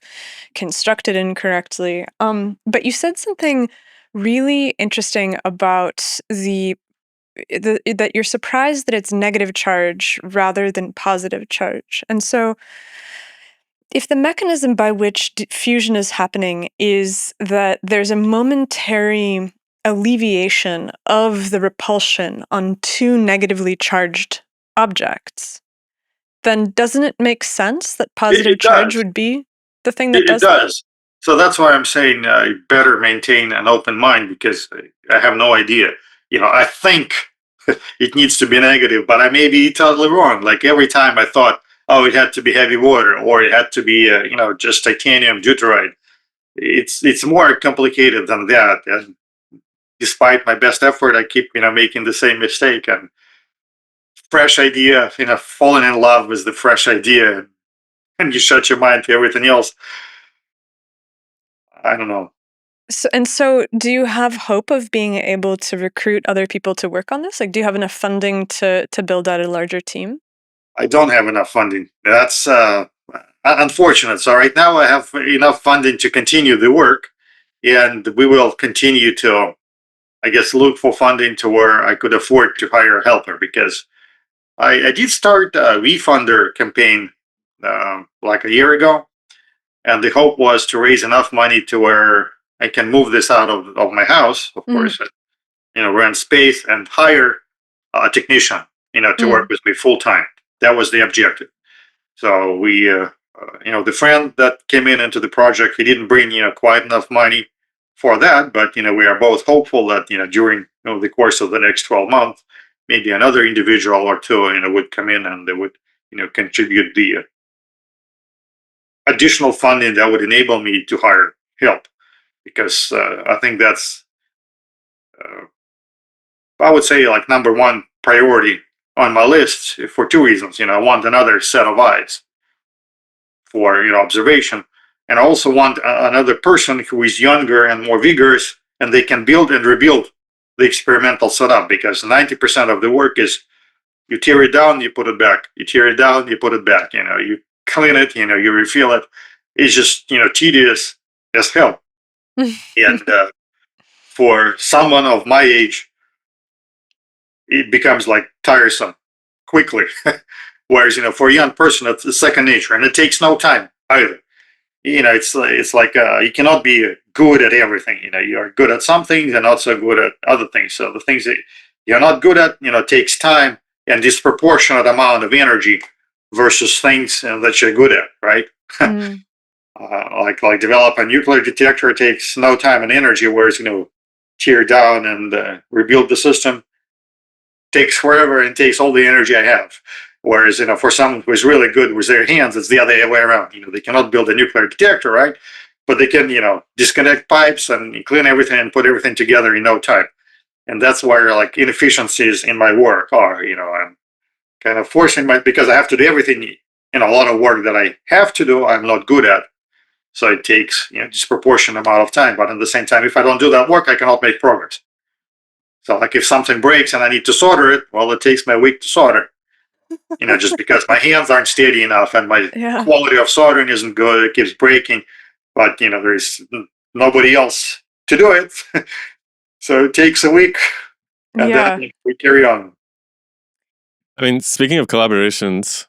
constructed incorrectly. But you said something really interesting about that you're surprised that it's negative charge rather than positive charge. And so if the mechanism by which fusion is happening is that there's a momentary alleviation of the repulsion on two negatively charged objects, then doesn't it make sense that positive charge would be the thing that does that? It does. So that's why I'm saying you better maintain an open mind, because I have no idea. I think it needs to be negative, but I may be totally wrong. Like every time I thought, oh, it had to be heavy water, or it had to be, just titanium deuteride. It's more complicated than that. And despite my best effort, I keep, making the same mistake. And fresh idea, falling in love with the fresh idea, and you shut your mind to everything else. I don't know. So do you have hope of being able to recruit other people to work on this? Like, do you have enough funding to build out a larger team? I don't have enough funding. That's unfortunate. So right now I have enough funding to continue the work, and we will continue to, I guess, look for funding to where I could afford to hire a helper, because I did start a WeFunder campaign like a year ago, and the hope was to raise enough money to where I can move this out of my house, of course, rent space and hire a technician, to work with me full time. That was the objective. So we, the friend that came into the project, he didn't bring, quite enough money for that, but, we are both hopeful that, during the course of the next 12 months, maybe another individual or two, would come in and they would, contribute the additional funding that would enable me to hire help. Because I think that's, I would say, like, number one priority on my list for two reasons. I want another set of eyes for observation, and I also want another person who is younger and more vigorous, and they can build and rebuild the experimental setup, because 90% of the work is you tear it down, you put it back, you tear it down, you put it back, you clean it, you refill it. It's just tedious as hell. And for someone of my age, it becomes like tiresome quickly. Whereas, for a young person, it's second nature, and it takes no time either. It's like you cannot be good at everything. You are good at some things and not so good at other things. So the things that you're not good at, takes time and disproportionate amount of energy versus things that you're good at, right? Like develop a nuclear detector takes no time and energy, whereas tear down and rebuild the system takes forever and takes all the energy I have. Whereas, for someone who is really good with their hands, it's the other way around. They cannot build a nuclear detector, right? But they can, disconnect pipes and clean everything and put everything together in no time. And that's where, like, inefficiencies in my work are. I'm kind of forcing because I have to do everything, a lot of work that I have to do, I'm not good at. So it takes, disproportionate amount of time. But at the same time, if I don't do that work, I cannot make progress. So, like, if something breaks and I need to solder it, well, it takes me a week to solder. Just because my hands aren't steady enough and my quality of soldering isn't good, it keeps breaking. But, there's nobody else to do it. So it takes a week, and then we carry on. I mean, speaking of collaborations,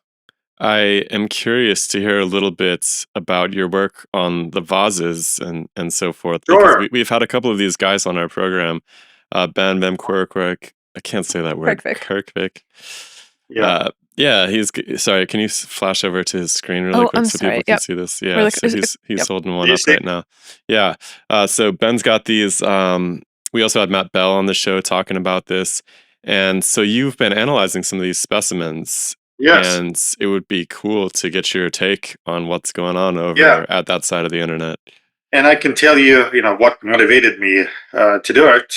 I am curious to hear a little bit about your work on the vases and so forth. Sure. Because we've had a couple of these guys on our program. Ben Quirkwick. I can't say that word. Kirkvik. Yeah. He's sorry. Can you flash over to his screen really quick so people can see this? Yeah. So he's holding one up right now. Yeah. So Ben's got these. We also had Matt Bell on the show talking about this, and so you've been analyzing some of these specimens. Yes. And it would be cool to get your take on what's going on over at that side of the internet. And I can tell you, what motivated me to do it.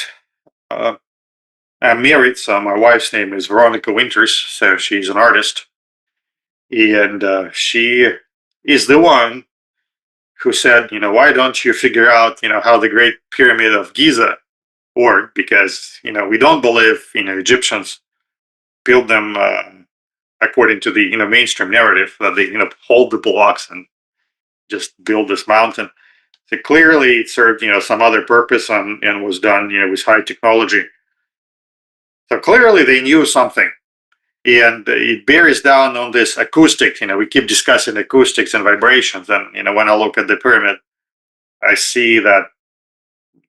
I'm married, so my wife's name is Veronica Winters, so she's an artist. And she is the one who said, why don't you figure out, how the Great Pyramid of Giza worked? Because, we don't believe, Egyptians built them according to the, mainstream narrative that they, hold the blocks and just build this mountain. So clearly it served, some other purpose and was done, with high technology. So clearly they knew something, and it bears down on this acoustics. We keep discussing acoustics and vibrations, and when I look at the pyramid, I see that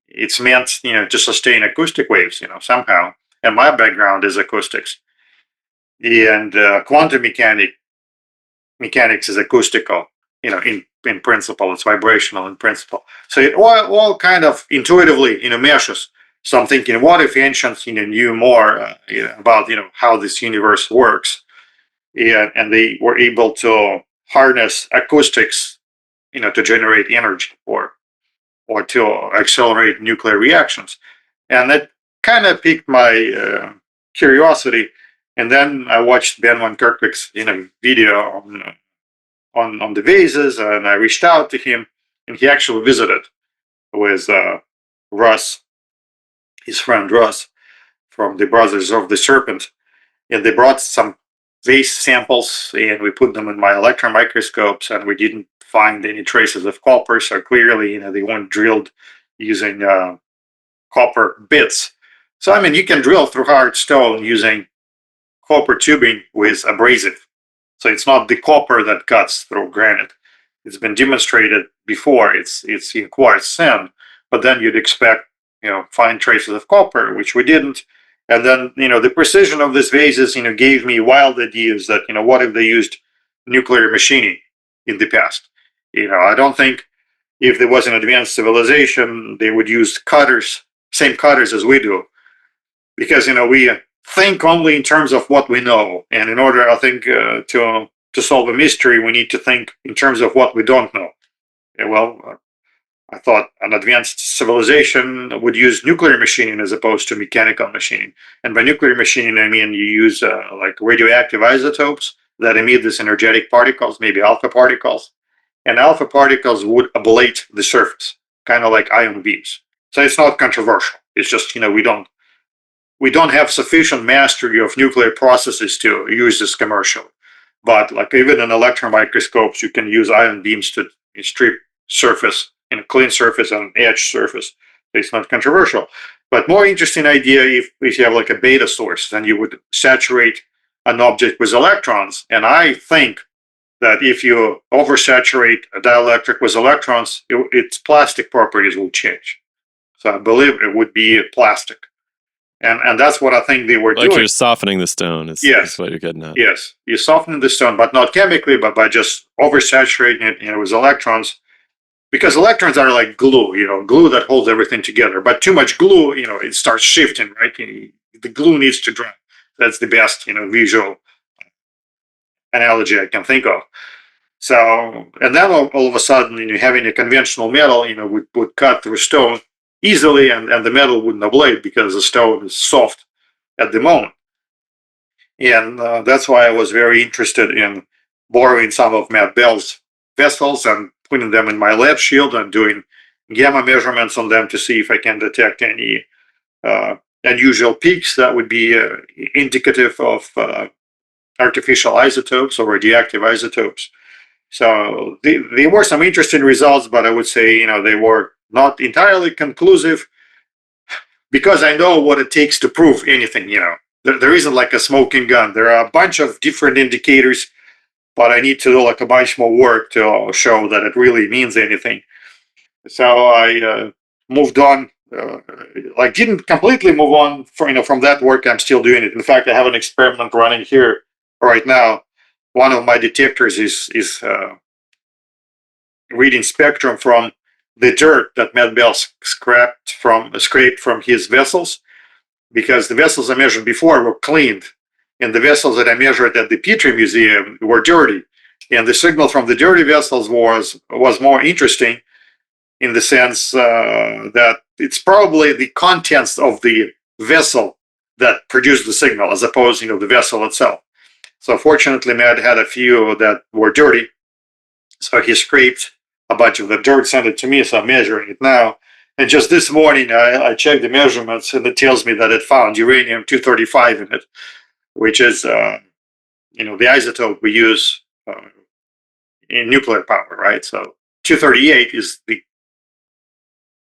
it's meant to sustain acoustic waves, somehow. And my background is acoustics, and quantum mechanics is acoustical. In principle, it's vibrational in principle. So it all kind of intuitively meshes. So I'm thinking, what if ancients knew more about how this universe works, and they were able to harness acoustics to generate energy or to accelerate nuclear reactions. And that kind of piqued my curiosity. And then I watched Ben van Kerkwijk's video on the vases, and I reached out to him, and he actually visited with Russ, his friend Russ, from the Brothers of the Serpent, and they brought some vase samples, and we put them in my electron microscopes, and we didn't find any traces of copper. So clearly, they weren't drilled using copper bits. So, I mean, you can drill through hard stone using copper tubing with abrasive. So it's not the copper that cuts through granite. It's been demonstrated before. It's in quartz sand, but then you'd expect, find traces of copper, which we didn't. And then, the precision of these vases, gave me wild ideas that, what if they used nuclear machining in the past? I don't think if there was an advanced civilization, they would use cutters, same cutters as we do, because we think only in terms of what we know, and in order, I think, to solve a mystery, we need to think in terms of what we don't know. I thought an advanced civilization would use nuclear machining as opposed to mechanical machining. And by nuclear machining, I mean you use like radioactive isotopes that emit these energetic particles, maybe alpha particles, and alpha particles would ablate the surface, kind of like ion beams. So it's not controversial. It's just we don't have sufficient mastery of nuclear processes to use this commercially. But like even in electron microscopes, you can use ion beams to strip surface in a clean surface and an edge surface. It's not controversial. But more interesting idea if you have like a beta source, then you would saturate an object with electrons. And I think that if you oversaturate a dielectric with electrons, its plastic properties will change. So I believe it would be plastic. And that's what I think they were doing. Like you're softening the stone is what you're getting at. Yes, you soften the stone, but not chemically, but by just oversaturating it with electrons. Because electrons are like glue, glue that holds everything together. But too much glue, it starts shifting, right? The glue needs to dry. That's the best, visual analogy I can think of. So, and then all of a sudden, having a conventional metal, would cut through stone easily, and the metal wouldn't ablate because the stone is soft at the moment. And that's why I was very interested in borrowing some of Matt Bell's vessels and putting them in my lab shield and doing gamma measurements on them to see if I can detect any unusual peaks that would be indicative of artificial isotopes or radioactive isotopes. So there were some interesting results, but I would say, they were not entirely conclusive because I know what it takes to prove anything, There isn't like a smoking gun. There are a bunch of different indicators, but I need to do like a bunch more work to show that it really means anything. So I moved on, didn't completely move on from that work. I'm still doing it. In fact, I have an experiment running here right now. One of my detectors is reading spectrum from the dirt that Matt Bell scraped from his vessels, because the vessels I measured before were cleaned, and the vessels that I measured at the Petrie Museum were dirty. And the signal from the dirty vessels was more interesting in the sense that it's probably the contents of the vessel that produced the signal, as opposed to the vessel itself. So fortunately, Matt had a few that were dirty, so he scraped a bunch of the dirt, sent it to me, so I'm measuring it now. And just this morning, I checked the measurements, and it tells me that it found uranium-235 in it, which is, the isotope we use in nuclear power, right? So 238 is the...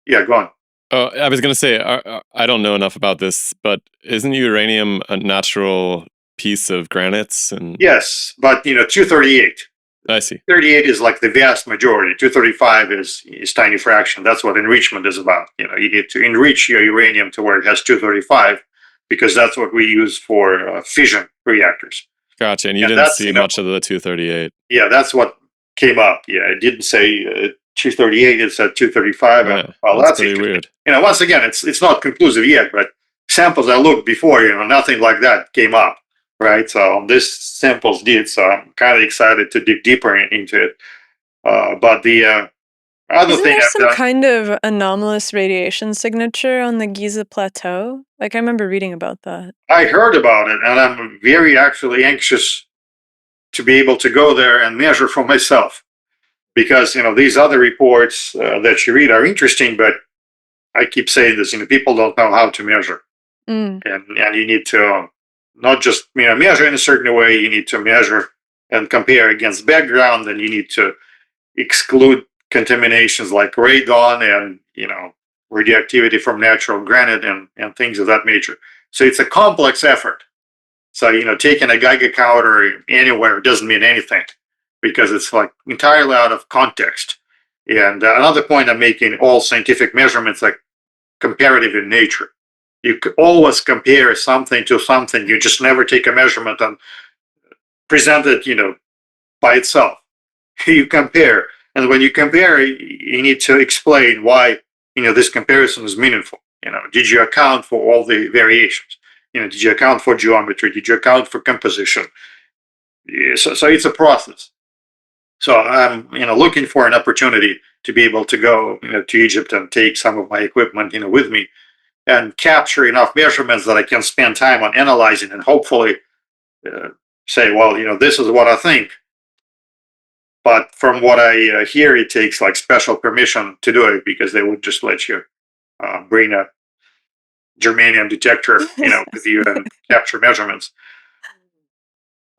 Yeah, go on. Oh, I was going to say, I don't know enough about this, but isn't uranium a natural piece of granites? And yes, but 238. I see. 38 is like the vast majority. 235 is tiny fraction. That's what enrichment is about. You need to enrich your uranium to where it has 235, because that's what we use for fission reactors. Gotcha. And you didn't see much of the 238. Yeah, that's what came up. Yeah, it didn't say 238. It said 235. Yeah, well, that's pretty weird. Once again, it's not conclusive yet, but samples I looked before, nothing like that came up. Right, so this samples did, so I'm kind of excited to dig deeper into it. But the other Isn't thing there I've some done, kind of anomalous radiation signature on the Giza Plateau? Like, I remember reading about that. I heard about it, and I'm very actually anxious to be able to go there and measure for myself, because these other reports that you read are interesting, but I keep saying this, people don't know how to measure, and you need to not just measure in a certain way. You need to measure and compare against background, and you need to exclude contaminations like radon and radioactivity from natural granite and things of that nature. So it's a complex effort. So, taking a Geiger counter anywhere doesn't mean anything because it's like entirely out of context. And another point I'm making, all scientific measurements are comparative in nature. You always compare something to something. You just never take a measurement and present it, by itself. You compare. And when you compare, you need to explain why, this comparison is meaningful. Did you account for all the variations? Did you account for geometry? Did you account for composition? So it's a process. So I'm, looking for an opportunity to be able to go, to Egypt and take some of my equipment, with me and capture enough measurements that I can spend time on analyzing and hopefully say, well, this is what I think. But from what I hear, it takes like special permission to do it because they would just let you bring a germanium detector, with you and capture measurements.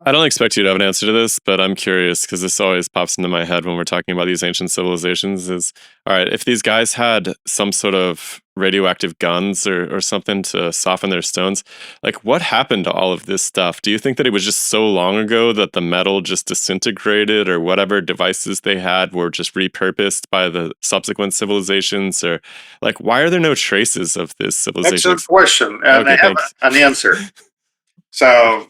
I don't expect you to have an answer to this, but I'm curious because this always pops into my head when we're talking about these ancient civilizations is, all right, if these guys had some sort of radioactive guns or something to soften their stones, like what happened to all of this stuff? Do you think that it was just so long ago that the metal just disintegrated or whatever devices they had were just repurposed by the subsequent civilizations? Or like, why are there no traces of this civilization? Excellent question. And Okay, I have thanks. an answer. So,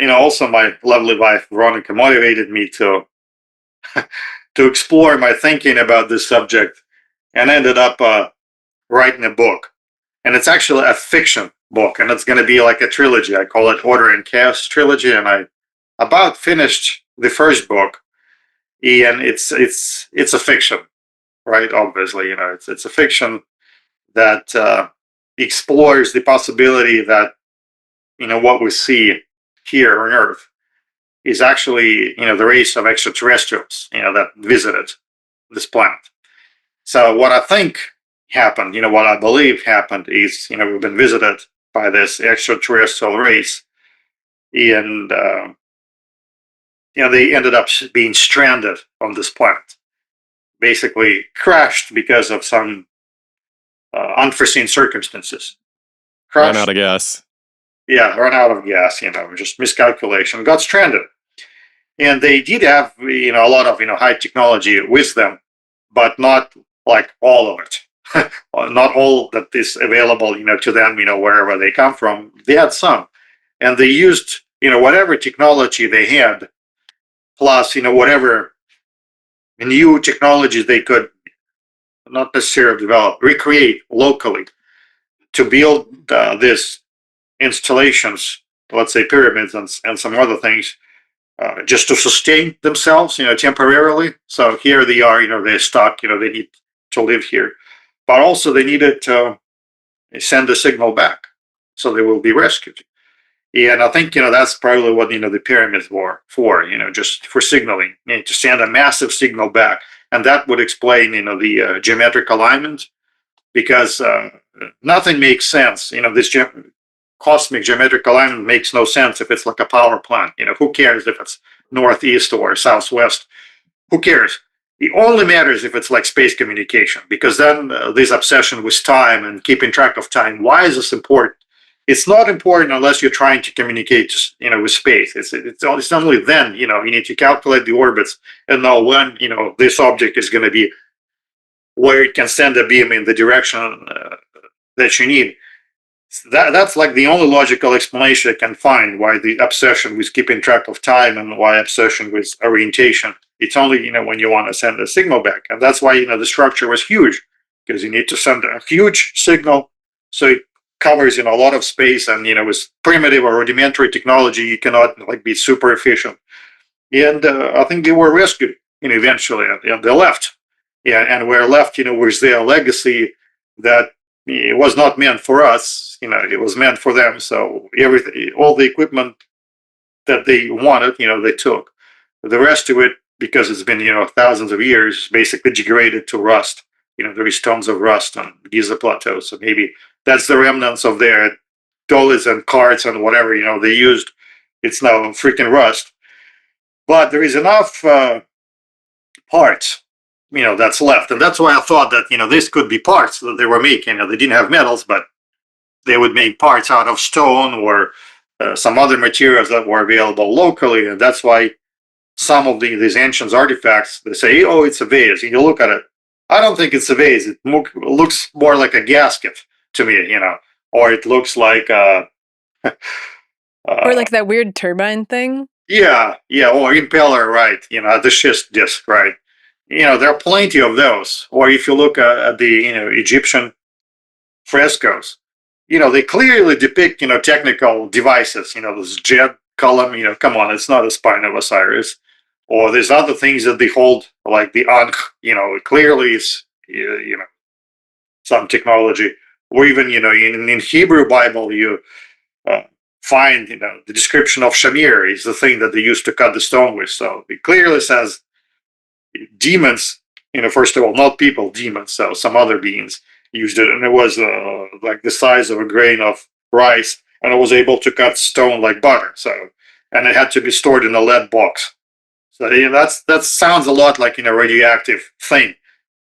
also my lovely wife, Veronica, motivated me to explore my thinking about this subject and ended up writing a book. And it's actually a fiction book, and it's going to be like a trilogy. I call it Order and Chaos Trilogy, and I about finished the first book, and it's a fiction, right? Obviously, it's a fiction that explores the possibility that what we see here on Earth is actually the race of extraterrestrials that visited this planet. So what I think happened, what I believe happened is we've been visited by this extraterrestrial race, and they ended up being stranded on this planet, basically crashed because of some unforeseen circumstances. Ran out of gas. Yeah, run out of gas, just miscalculation, got stranded. And they did have, a lot of, high technology with them, but not like all of it. Not all that is available, to them, wherever they come from. They had some. And they used, whatever technology they had, plus, whatever new technologies they could not necessarily develop, recreate locally to build this installations, let's say pyramids and some other things, just to sustain themselves, temporarily. So here they are, they're stuck, they need to live here. But also they needed to send a signal back so they will be rescued. And I think, that's probably what, the pyramids were for, just for signaling, to send a massive signal back. And that would explain, the geometric alignment, because nothing makes sense. This cosmic geometric alignment makes no sense if it's like a power plant. Who cares if it's northeast or southwest? Who cares? It only matters if it's like space communication, because then this obsession with time and keeping track of time, why is this important? It's not important unless you're trying to communicate, with space. It's only then, you need to calculate the orbits and know when, this object is going to be where it can send a beam in the direction that you need. That's like the only logical explanation I can find why the obsession with keeping track of time and why obsession with orientation. It's only, when you want to send a signal back. And that's why, the structure was huge, because you need to send a huge signal. So it covers, a lot of space, and, with primitive or rudimentary technology, you cannot be super efficient. And I think they were rescued, eventually, and they left. Yeah, and we're left, with their legacy that it was not meant for us, it was meant for them. So everything, all the equipment that they wanted, they took. The rest of it, because it's been, thousands of years, basically degraded to rust. There is tons of rust on Giza Plateau. So maybe that's the remnants of their dollies and carts and whatever, they used. It's now freaking rust. But there is enough parts that's left. And that's why I thought that, this could be parts that they were making. They didn't have metals, but they would make parts out of stone or some other materials that were available locally. And that's why some of these ancient artifacts, they say, oh, it's a vase. And you look at it, I don't think it's a vase. It looks more like a gasket to me, or it looks like or like that weird turbine thing. Yeah, or impeller, right? The schist disc, right? There are plenty of those. Or if you look at the Egyptian frescoes, they clearly depict technical devices. This jet column. Come on, it's not a spine of Osiris. Or there's other things that they hold, like the Ankh. Clearly it's some technology. Or even in Hebrew Bible you find the description of shamir is the thing that they used to cut the stone with. So it clearly says demons, first of all, not people, demons. So some other beings used it, and it was like the size of a grain of rice, and it was able to cut stone like butter. So, and it had to be stored in a lead box. So that sounds a lot like a radioactive thing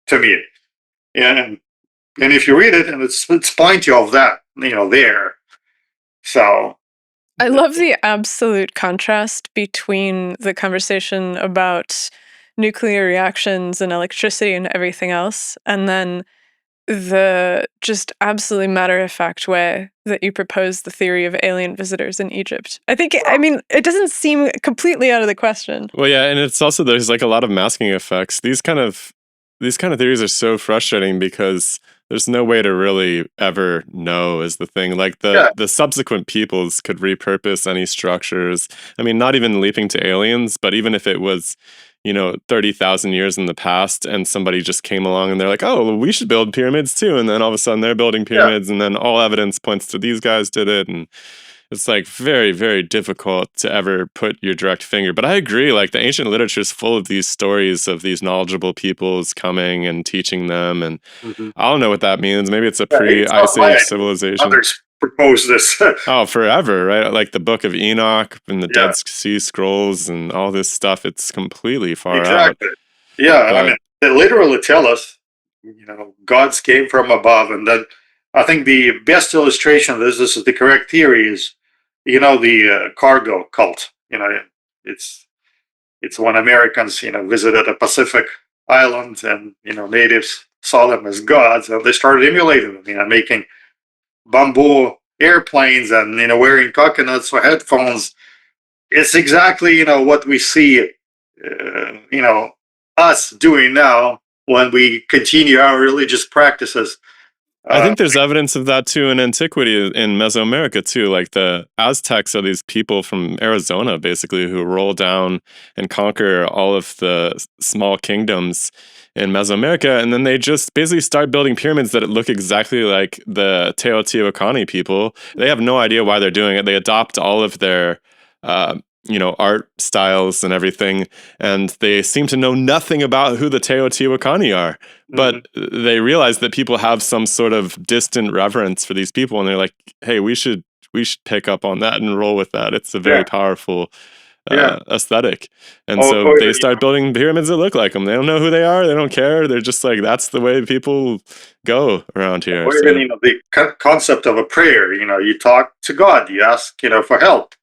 to me. And if you read it, and it's plenty of that there. So I love the absolute contrast between the conversation about nuclear reactions and electricity and everything else, and then the just absolutely matter-of-fact way that you propose the theory of alien visitors in Egypt. I mean, it doesn't seem completely out of the question. Well, yeah, and it's also there's like a lot of masking effects. These kind of theories are so frustrating because there's no way to really ever know is the thing. Like the subsequent peoples could repurpose any structures. I mean, not even leaping to aliens, but even if it was 30,000 years in the past and somebody just came along and they're like, oh, well, we should build pyramids too. And then all of a sudden they're building pyramids and then all evidence points to these guys did it. And it's like very, very difficult to ever put your direct finger. But I agree, like the ancient literature is full of these stories of these knowledgeable peoples coming and teaching them. And I don't know what that means. Maybe it's a pre-Ice Age civilization. Others propose this. Oh, forever, right? Like the Book of Enoch and the Dead Sea Scrolls and all this stuff. It's completely far out. Yeah, I mean, they literally tell us, gods came from above. And then I think the best illustration of this is the correct theory is, the cargo cult. It's when Americans, visited a Pacific island and, natives saw them as gods and they started emulating them, making bamboo airplanes and, wearing coconuts for headphones. It's exactly, what we see, us doing now when we continue our religious practices. I think there's evidence of that too in antiquity in Mesoamerica too. Like the Aztecs are these people from Arizona basically who roll down and conquer all of the small kingdoms in Mesoamerica, and then they just basically start building pyramids that look exactly like the Teotihuacani people. They have no idea why they're doing it. They adopt all of their art styles and everything, and they seem to know nothing about who the Teotihuacani are. But they realize that people have some sort of distant reverence for these people, and they're like, hey, we should pick up on that and roll with that. It's a very powerful aesthetic. And so they start building pyramids that look like them. They don't know who they are. They don't care. They're just like, that's the way people go around here. Or even, the concept of a prayer, you talk to God, you ask, for help.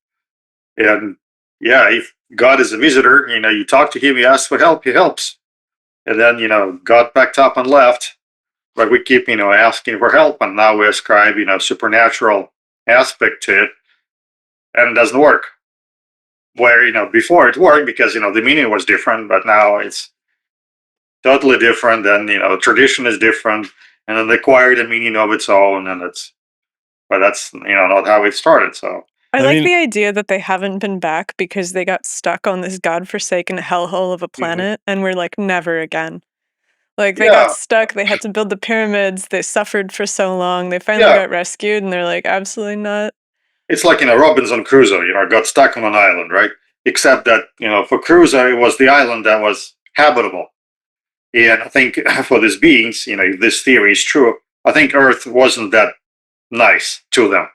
And if God is a visitor, you talk to him, you ask for help, he helps. And then, God backed up and left. But we keep, asking for help, and now we ascribe, supernatural aspect to it, and it doesn't work. Where, before it worked because, the meaning was different, but now it's totally different, and, tradition is different, and then they acquired a meaning of its own, and but that's, not how it started, so. I like the idea that they haven't been back because they got stuck on this godforsaken hellhole of a planet and we're like, never again. Like they got stuck, they had to build the pyramids, they suffered for so long, they finally got rescued and they're like, absolutely not. It's like, Robinson Crusoe, got stuck on an island, right? Except that, for Crusoe, it was the island that was habitable. And I think for these beings, if this theory is true, I think Earth wasn't that nice to them,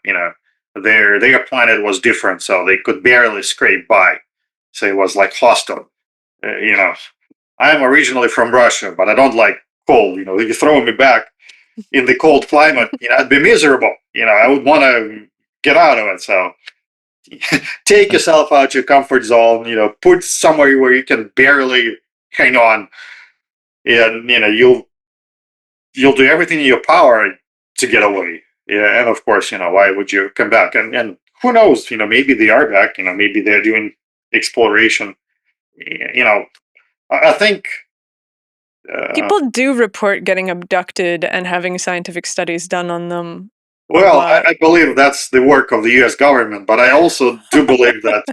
Their planet was different, so they could barely scrape by. So it was like hostile. I'm originally from Russia, but I don't like cold. You throw me back in the cold climate, I'd be miserable. I would want to get out of it. So take yourself out your comfort zone. Put somewhere where you can barely hang on, and you'll do everything in your power to get away. Yeah, and of course, why would you come back? And who knows? Maybe they are back. Maybe they're doing exploration. I think People do report getting abducted and having scientific studies done on them. well, I believe that's the work of the U.S. government, but I also do believe that,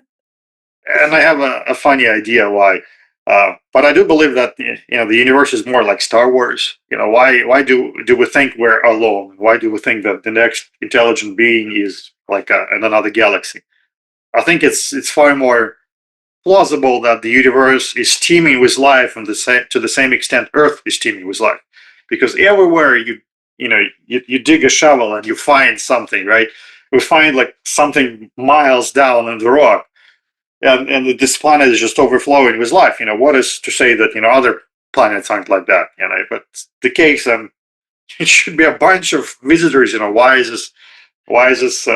and I have a funny idea why. But I do believe that the universe is more like Star Wars. Why do we think we're alone? Why do we think that the next intelligent being is like in another galaxy? I think it's far more plausible that the universe is teeming with life, and to the same extent Earth is teeming with life, because everywhere you dig a shovel and you find something, right? We find like something miles down in the rock, and this planet is just overflowing with life. What is to say that other planets aren't like that? But the case, it should be a bunch of visitors. Why is this? Why is this?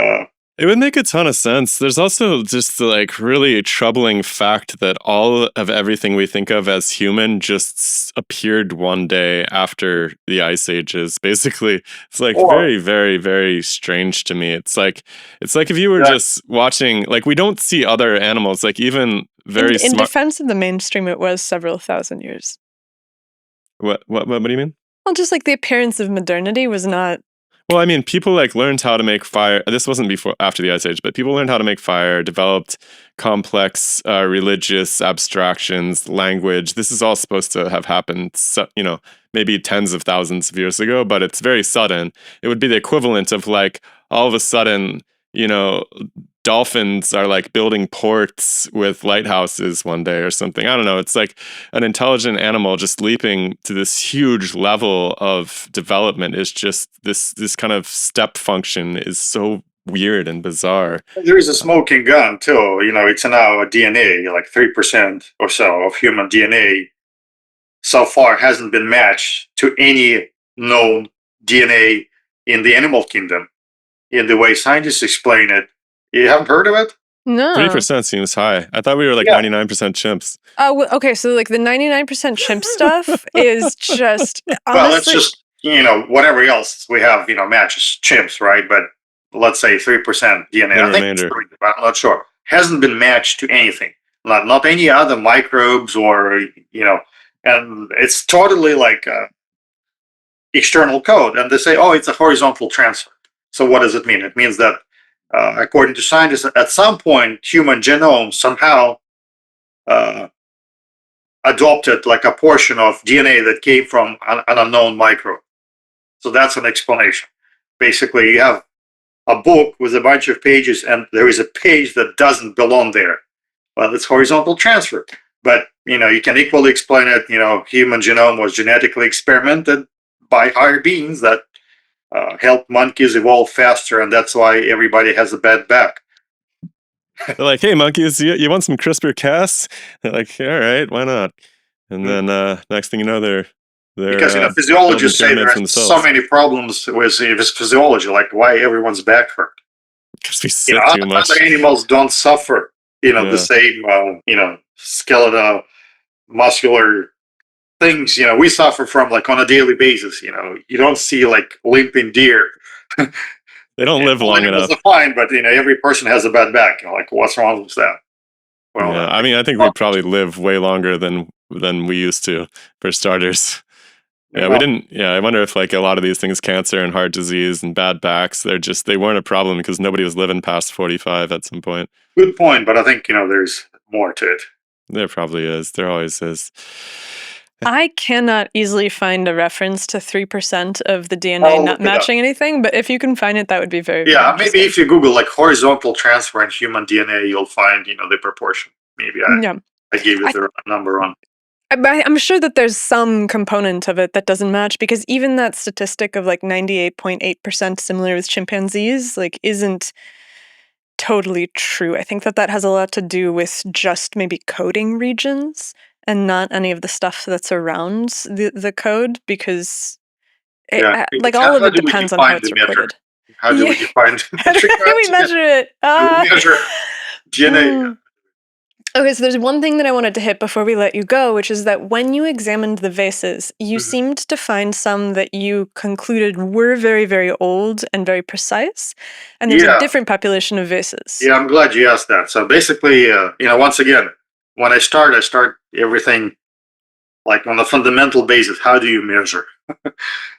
It would make a ton of sense. There's also just the really troubling fact that all of everything we think of as human just appeared one day after the ice ages. Basically, it's very, very, very strange to me. It's like if you were just watching, we don't see other animals, even very in defense of the mainstream, it was several thousand years. What do you mean? Well, just the appearance of modernity was not. Well, I mean, people learned how to make fire. This wasn't after the Ice Age, but people learned how to make fire, developed complex religious abstractions, language. This is all supposed to have happened, maybe tens of thousands of years ago, but it's very sudden. It would be the equivalent of all of a sudden, dolphins are building ports with lighthouses one day or something. I don't know. It's like an intelligent animal just leaping to this huge level of development is just this kind of step function is so weird and bizarre. There is a smoking gun too. It's now a DNA, 3% or so of human DNA so far hasn't been matched to any known DNA in the animal kingdom. In the way scientists explain it, you haven't heard of it? No. 3% seems high. I thought we were 99% chimps. Okay, so the 99% chimp stuff is just honestly. Well, it's just whatever else we have matches chimps, right? But let's say 3% DNA. I think it's 3, but I'm not sure. Hasn't been matched to anything. Not any other microbes or and it's totally external code. And they say, oh, it's a horizontal transfer. So what does it mean? It means that according to scientists, at some point, human genome somehow adopted a portion of DNA that came from an unknown microbe. So that's an explanation. Basically, you have a book with a bunch of pages, and there is a page that doesn't belong there. Well, it's horizontal transfer. But you can equally explain it. Human genome was genetically experimented by higher beings that help monkeys evolve faster, and that's why everybody has a bad back. They're like, hey, monkeys, you want some CRISPR-Cas? They're like, all right, why not? And then next thing you know, they're because physiologists say there are so many problems with physiology, why everyone's back hurt. Because we sit too much. Other animals don't suffer, the same, skeletal, muscular things, we suffer from on a daily basis. You don't see limping deer. They don't live long enough. It's fine, but every person has a bad back. What's wrong with that? Well, yeah, I think we probably live way longer than we used to, for starters. Yeah, we didn't. Yeah, I wonder if a lot of these things, cancer and heart disease and bad backs, they weren't a problem because nobody was living past 45 at some point. Good point, but I think there's more to it. There probably is. There always is. I cannot easily find a reference to 3% of the DNA not matching anything, but if you can find it, that would be very, very maybe if you Google horizontal transfer in human DNA, you'll find the proportion. Maybe I gave you the number wrong. I'm sure that there's some component of it that doesn't match, because even that statistic of 98.8% similar with chimpanzees isn't totally true. I think that has a lot to do with just maybe coding regions. and not any of the stuff that's around the code, because Yeah. like How all of it do we depends on how define it's the metric? recorded. How do we define the How do metric? we measure it? Do we measure DNA? Okay, so there's one thing that I wanted to hit before we let you go, which is that when you examined the vases, you seemed to find some that you concluded were very, very old and very precise, and there's a different population of vases. Yeah, I'm glad you asked that. So basically, once again, when I start everything like on a fundamental basis. How do you measure?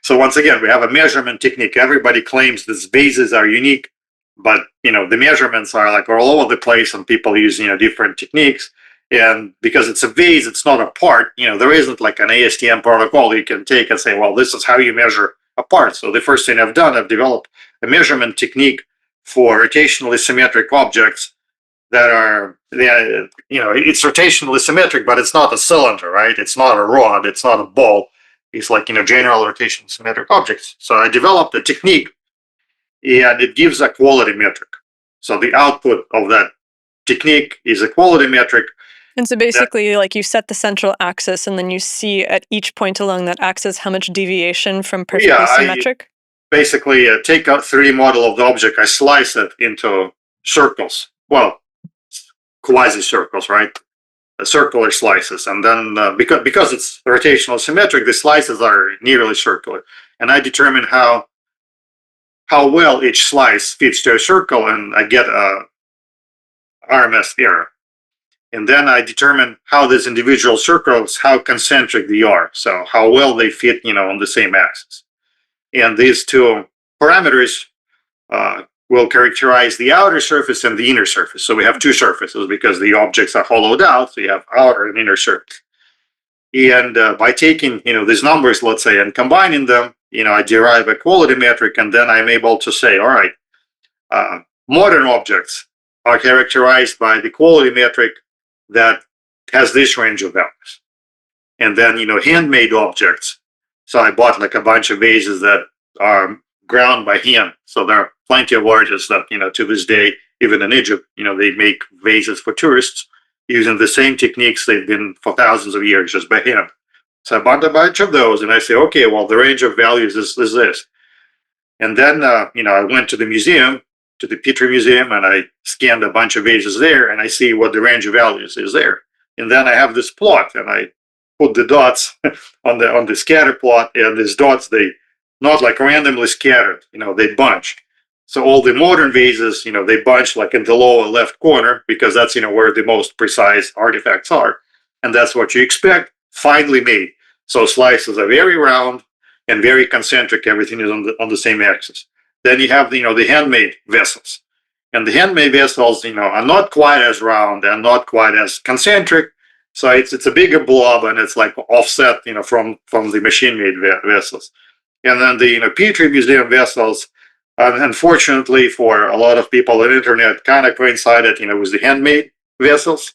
So once again, we have a measurement technique. Everybody claims these vases are unique, but the measurements are like all over the place, and people use different techniques. And because it's a vase, it's not a part. There isn't like an ASTM protocol you can take and say, well, this is how you measure a part. So the first thing I've done, I've developed a measurement technique for rotationally symmetric objects that are, it's rotationally symmetric, but it's not a cylinder, right? It's not a rod, it's not a ball. It's like, general rotation symmetric objects. So I developed a technique, and it gives a quality metric. So the output of that technique is a quality metric. And so basically, like, you set the central axis, and then you see at each point along that axis how much deviation from perfectly symmetric? Basically take a 3D model of the object, I slice it into circles. Well, quasi-circles, right? Circular slices. And then because it's rotational symmetric, the slices are nearly circular. And I determine how well each slice fits to a circle, and I get a RMS error. And then I determine how these individual circles, how concentric they are. So how well they fit, on the same axis. And these two parameters will characterize the outer surface and the inner surface. So we have two surfaces because the objects are hollowed out. So you have outer and inner surface. And by taking, these numbers, let's say, and combining them, I derive a quality metric, and then I'm able to say, all right, modern objects are characterized by the quality metric that has this range of values. And then, handmade objects. So I bought like a bunch of vases that are ground by hand. So there are plenty of artists that, to this day, even in Egypt, they make vases for tourists using the same techniques they've been for thousands of years, just by hand. So I bought a bunch of those, and I say, okay, well, the range of values is this. And then, I went to the museum, to the Petrie Museum, and I scanned a bunch of vases there, and I see what the range of values is there. And then I have this plot, and I put the dots on the scatter plot, and these dots, they not like randomly scattered, they bunch. So all the modern vases, they bunch like in the lower left corner, because that's, where the most precise artifacts are. And that's what you expect, finely made. So slices are very round and very concentric. Everything is on the same axis. Then you have, the handmade vessels. And the handmade vessels, are not quite as round and not quite as concentric. So it's a bigger blob, and it's like offset, from the machine-made vessels. And then the Petrie Museum vessels, unfortunately for a lot of people on the internet, kind of coincided, with the handmade vessels,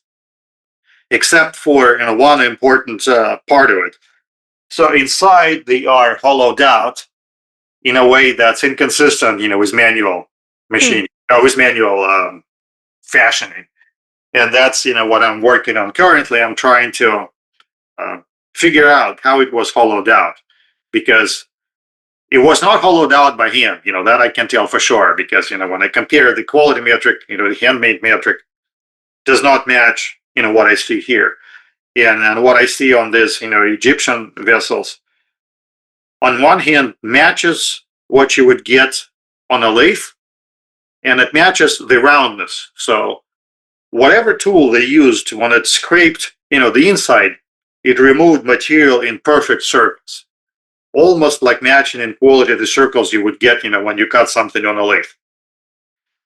except for one important part of it. So inside they are hollowed out in a way that's inconsistent, with manual machining, with manual fashioning. And that's, what I'm working on currently. I'm trying to figure out how it was hollowed out, because it was not hollowed out by hand, that I can tell for sure, because, when I compare the quality metric, the handmade metric does not match, what I see here. And what I see on this, Egyptian vessels, on one hand, matches what you would get on a lathe, and it matches the roundness. So whatever tool they used when it scraped, the inside, it removed material in perfect circles, almost like matching in quality the circles you would get, when you cut something on a lathe.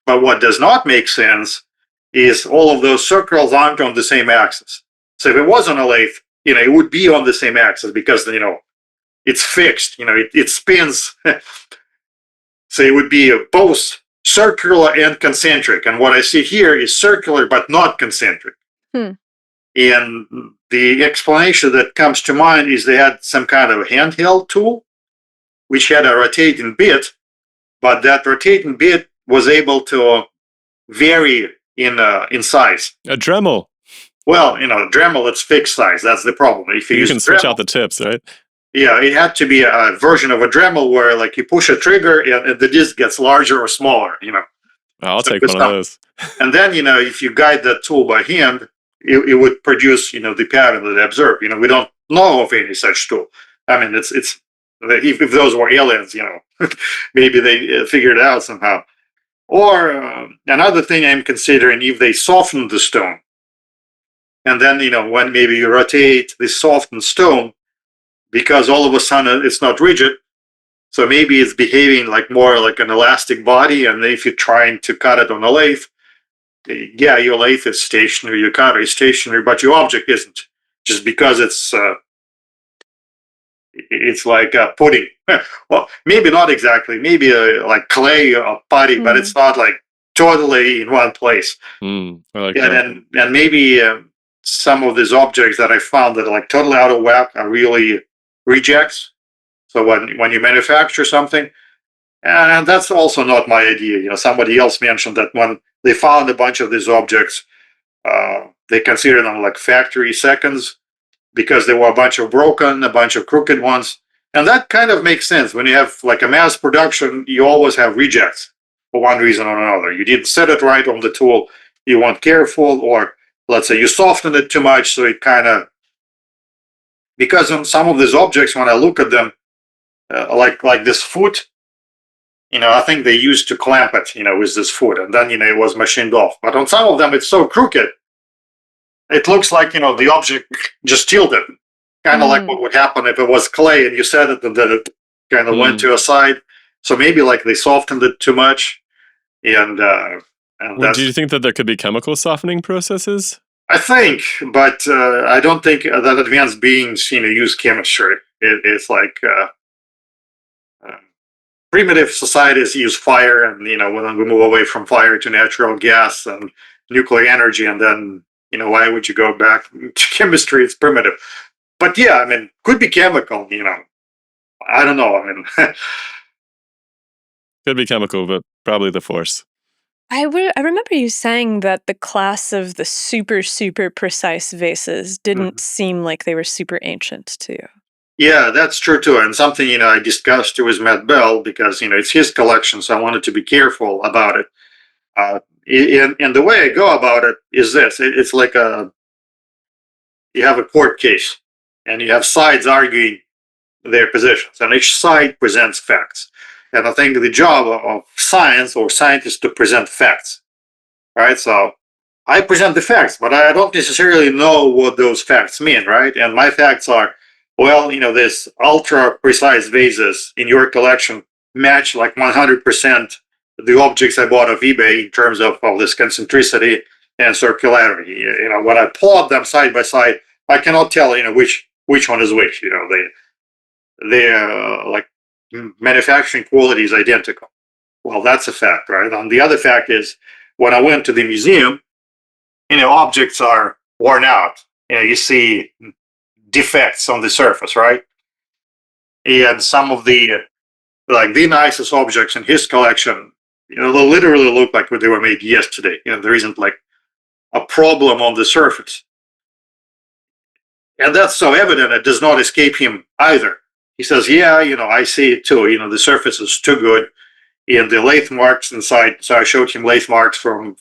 But what does not make sense is all of those circles aren't on the same axis. So if it was on a lathe, it would be on the same axis, because, it's fixed, it spins. So it would be both circular and concentric. And what I see here is circular, but not concentric. And the explanation that comes to mind is they had some kind of handheld tool, which had a rotating bit, but that rotating bit was able to vary in size. A Dremel. Well, Dremel, it's fixed size. That's the problem. If you You use can switch Dremel, out the tips, right? yeah, it had to be a version of a Dremel where, like, you push a trigger and the disc gets larger or smaller. I'll So take one of those. and then if you guide that tool by hand, it would produce the pattern that I observe. We don't know of any such tool. I mean, it's if those were aliens, maybe they figured it out somehow. Or another thing I'm considering, if they soften the stone, and then when maybe you rotate the softened stone, because all of a sudden it's not rigid, so maybe it's behaving like more like an elastic body, and if you're trying to cut it on a lathe, yeah, your lathe is stationary, your cutter is stationary, but your object isn't, just because it's like pudding. Well, maybe not exactly, maybe like clay or putty, but it's not like totally in one place. I like that. And maybe some of these objects that I found that are like totally out of whack are really rejects. So when you manufacture something, and that's also not my idea. Somebody else mentioned that when they found a bunch of these objects, they consider them like factory seconds because there were a bunch of broken, a bunch of crooked ones. And that kind of makes sense. When you have like a mass production, you always have rejects for one reason or another. You didn't set it right on the tool, you weren't careful, or let's say you softened it too much, so it kind of, because on some of these objects, when I look at them, like this foot, I think they used to clamp it, with this foot, and then, it was machined off. But on some of them, it's so crooked, it looks like, the object just tilted. Kind of like what would happen if it was clay and you set it and then it kind of went to a side. So maybe like they softened it too much. And do you think that there could be chemical softening processes? I think, but I don't think that advanced beings, use chemistry. It's like primitive societies use fire, and when we move away from fire to natural gas and nuclear energy, and then why would you go back to chemistry? It's primitive. But yeah, I mean, could be chemical. I don't know. I mean, could be chemical, but probably the force. I remember you saying that the class of the super precise vases didn't seem like they were super ancient to you. Yeah, that's true too. And something, I discussed with Matt Bell, because, it's his collection, so I wanted to be careful about it. And the way I go about it is this. It's like you have a court case, and you have sides arguing their positions, and each side presents facts. And I think the job of science or scientists to present facts, right? So I present the facts, but I don't necessarily know what those facts mean, right? And my facts are, well, this ultra precise vases in your collection match like 100% the objects I bought off eBay in terms of this concentricity and circularity. When I plot them side by side, I cannot tell, which one is which. They're like manufacturing quality is identical. Well, that's a fact, right? And the other fact is, when I went to the museum, objects are worn out. You see defects on the surface, right? And some of the nicest objects in his collection, they literally look like they were made yesterday. There isn't like a problem on the surface. And that's so evident, it does not escape him either. He says, yeah, I see it too. The surface is too good. And the lathe marks inside, so I showed him lathe marks from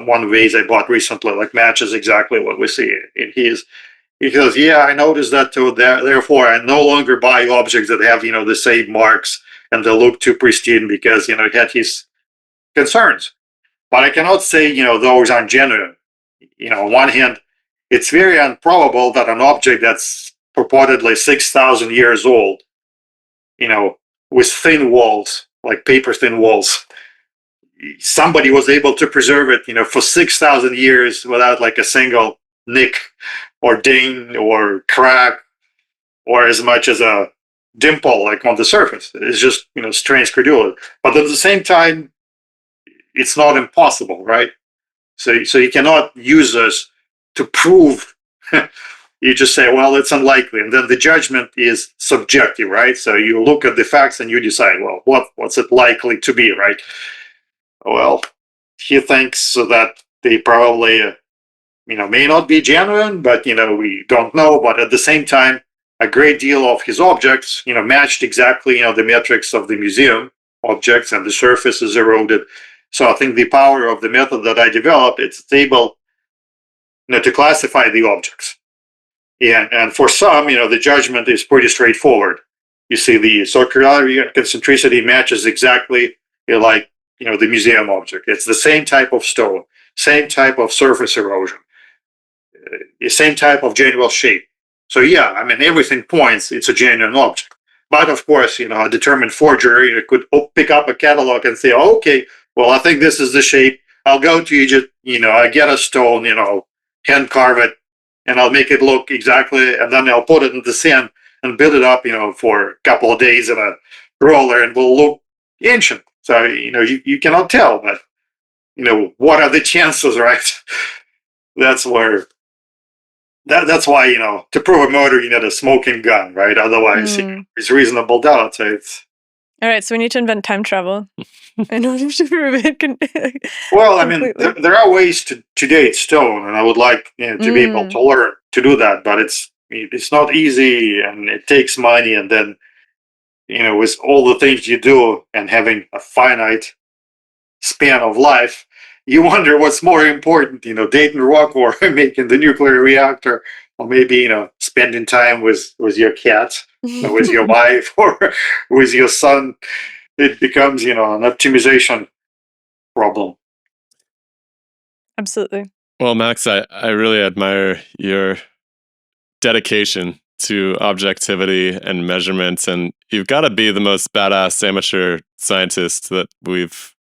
one vase I bought recently, like matches exactly what we see in his. He goes, yeah, I noticed that too. Therefore, I no longer buy objects that have, the same marks and they look too pristine, because, he had his concerns. But I cannot say, those aren't genuine. On one hand, it's very improbable that an object that's purportedly 6,000 years old, with thin walls, like paper thin walls, somebody was able to preserve it, for 6,000 years without like a single nick or ding or crack or as much as a dimple like on the surface. It's just, strange credulity. But at the same time, it's not impossible, right? So you cannot use this to prove. You just say, well, it's unlikely, and then the judgment is subjective, right? So you look at the facts and you decide, well, what's it likely to be, right? Well, he thinks that they probably may not be genuine, but we don't know. But at the same time, a great deal of his objects, matched exactly, the metrics of the museum objects, and the surface is eroded. So I think the power of the method that I developed, it's able, to classify the objects. And for some, the judgment is pretty straightforward. You see, the circularity and concentricity matches exactly like, the museum object. It's the same type of stone, same type of surface erosion, same type of general shape. So yeah, everything points it's a genuine object. But of course, a determined forger could pick up a catalog and say, oh, okay, well, I think this is the shape. I'll go to Egypt, I get a stone, hand carve it, and I'll make it look exactly, and then I'll put it in the sand and build it up, for a couple of days in a roller, and will look ancient. So, you cannot tell, but, what are the chances, right? That's where, that's why, to prove a murder, you need a smoking gun, right? Otherwise, it's reasonable doubt. So it's... All right, so we need to invent time travel in order to prove it. Well, there are ways to date stone, and I would like to be able to learn to do that, but it's not easy, and it takes money, and then with all the things you do and having a finite span of life, you wonder what's more important, dating rock or making the nuclear reactor, or maybe spending time with your cat, with your wife, or with your son. It becomes an optimization problem. Absolutely. Well, Max, I really admire your dedication to objectivity and measurements, and you've got to be the most badass amateur scientist that we've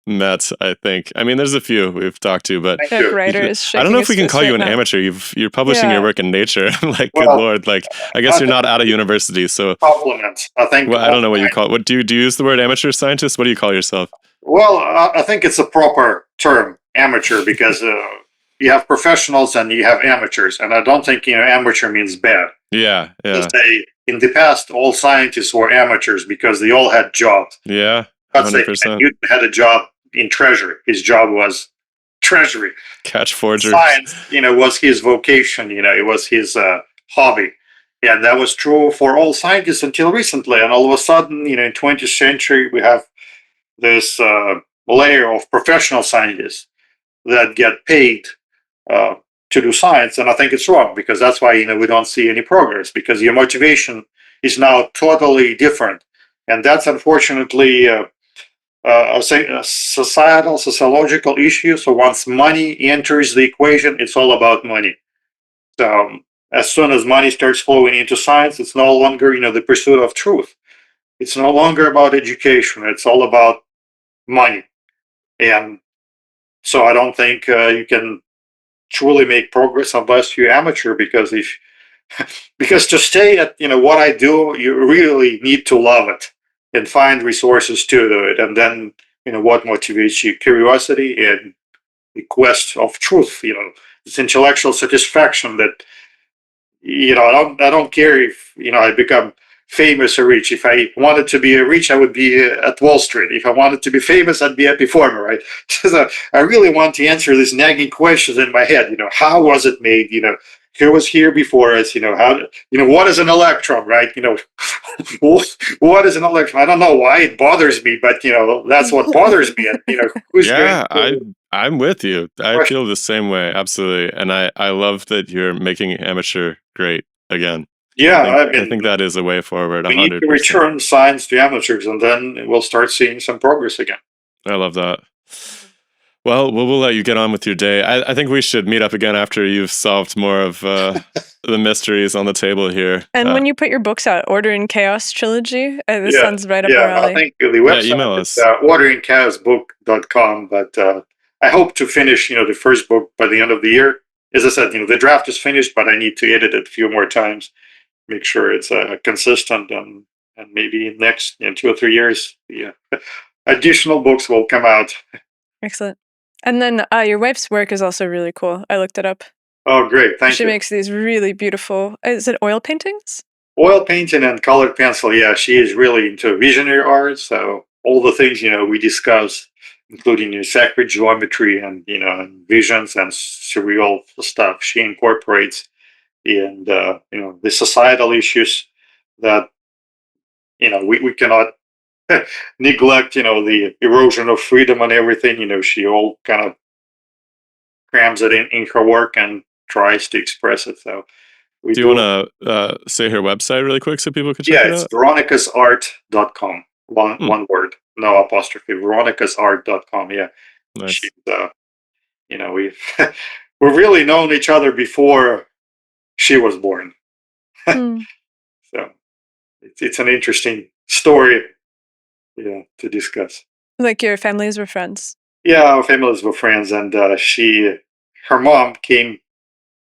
met, I think. There's a few we've talked to, but I don't know if we can call you an amateur. You're publishing your work in Nature. Good Lord. I guess you're not at a university, so compliments. I think. Well, I don't know what you call it. What do you use the word amateur scientist? What do you call yourself? Well, I think it's a proper term, amateur, because you have professionals and you have amateurs, and I don't think amateur means bad. Yeah. In the past, all scientists were amateurs because they all had jobs. Yeah, 100%. Newton had a job in treasury. His job was treasury. Catch forgers. Science, was his vocation. It was his hobby, and that was true for all scientists until recently. And all of a sudden, in 20th century, we have this layer of professional scientists that get paid to do science, and I think it's wrong, because that's why we don't see any progress, because your motivation is now totally different, and that's unfortunately a sociological issue. So once money enters the equation, it's all about money. So as soon as money starts flowing into science, it's no longer the pursuit of truth. It's no longer about education. It's all about money, and so I don't think you can truly make progress unless you're amateur, because because to stay at what I do, you really need to love it and find resources to do it, and then what motivates you: curiosity and the quest of truth. This intellectual satisfaction that I don't care if I become famous or rich. If I wanted to be rich, I would be at Wall Street. If I wanted to be famous, I'd be a performer, right? So I really want to answer these nagging questions in my head. How was it made? Who was here before us? How? What is an electron, right? What is an electron? I don't know why it bothers me, but that's what bothers me. And who's I'm with you. I feel the same way, absolutely. And I love that you're making amateur great again. Yeah, I think that is a way forward. 100%. We need to return science to amateurs, and then we'll start seeing some progress again. I love that. Well, we'll let you get on with your day. I think we should meet up again after you've solved more of the mysteries on the table here. And when you put your books out, Order in Chaos Trilogy, this sounds right up our alley. I think the website is orderingchaosbook.com, but I hope to finish, the first book by the end of the year. As I said, the draft is finished, but I need to edit it a few more times. Make sure it's consistent, and maybe next 2 or 3 years, additional books will come out. Excellent. And then your wife's work is also really cool. I looked it up. Oh, great. Thank you. She makes these really beautiful, is it oil paintings? Oil painting and colored pencil. Yeah, she is really into visionary art. So all the things, we discuss including sacred geometry and and visions and surreal stuff. She incorporates and the societal issues that we cannot neglect. The erosion of freedom and everything. She all kind of crams it in her work and tries to express it. So do you want to say her website really quick so people can check it out? Yeah, it's veronicasart.com. One word, no apostrophe. veronicasart.com. Yeah, Nice. she's we've we've really known each other before she was born. So it's an interesting story, to discuss. Like your families were friends. Yeah, our families were friends, and her mom came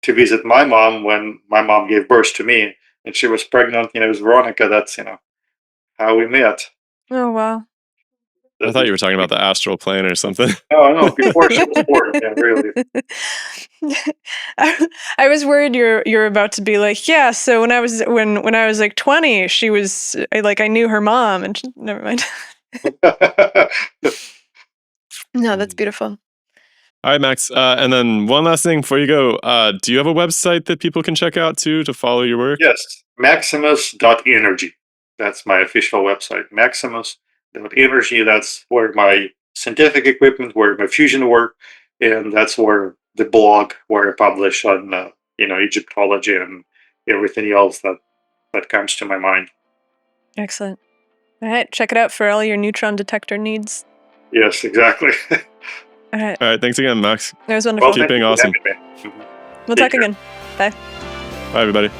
to visit my mom when my mom gave birth to me, and she was pregnant. It was Veronica. That's how we met. Oh, wow. I thought you were talking about the astral plane or something. No, before she was born. Yeah, really. I was worried you're about to be like, yeah. So when I was like 20, she was like, I knew her mom, and never mind. No, that's beautiful. All right, Max. And then one last thing before you go. Do you have a website that people can check out too to follow your work? Yes, maximus.energy. That's my official website. Maximus.energy. That's where my scientific equipment, where my fusion work, and that's where the blog where I publish on Egyptology and everything else that comes to my mind. Excellent. All right, check it out for all your neutron detector needs. Yes, exactly. All right. All right. Thanks again, Max. That was wonderful. Keep being awesome. We'll talk again. Bye. Bye, everybody.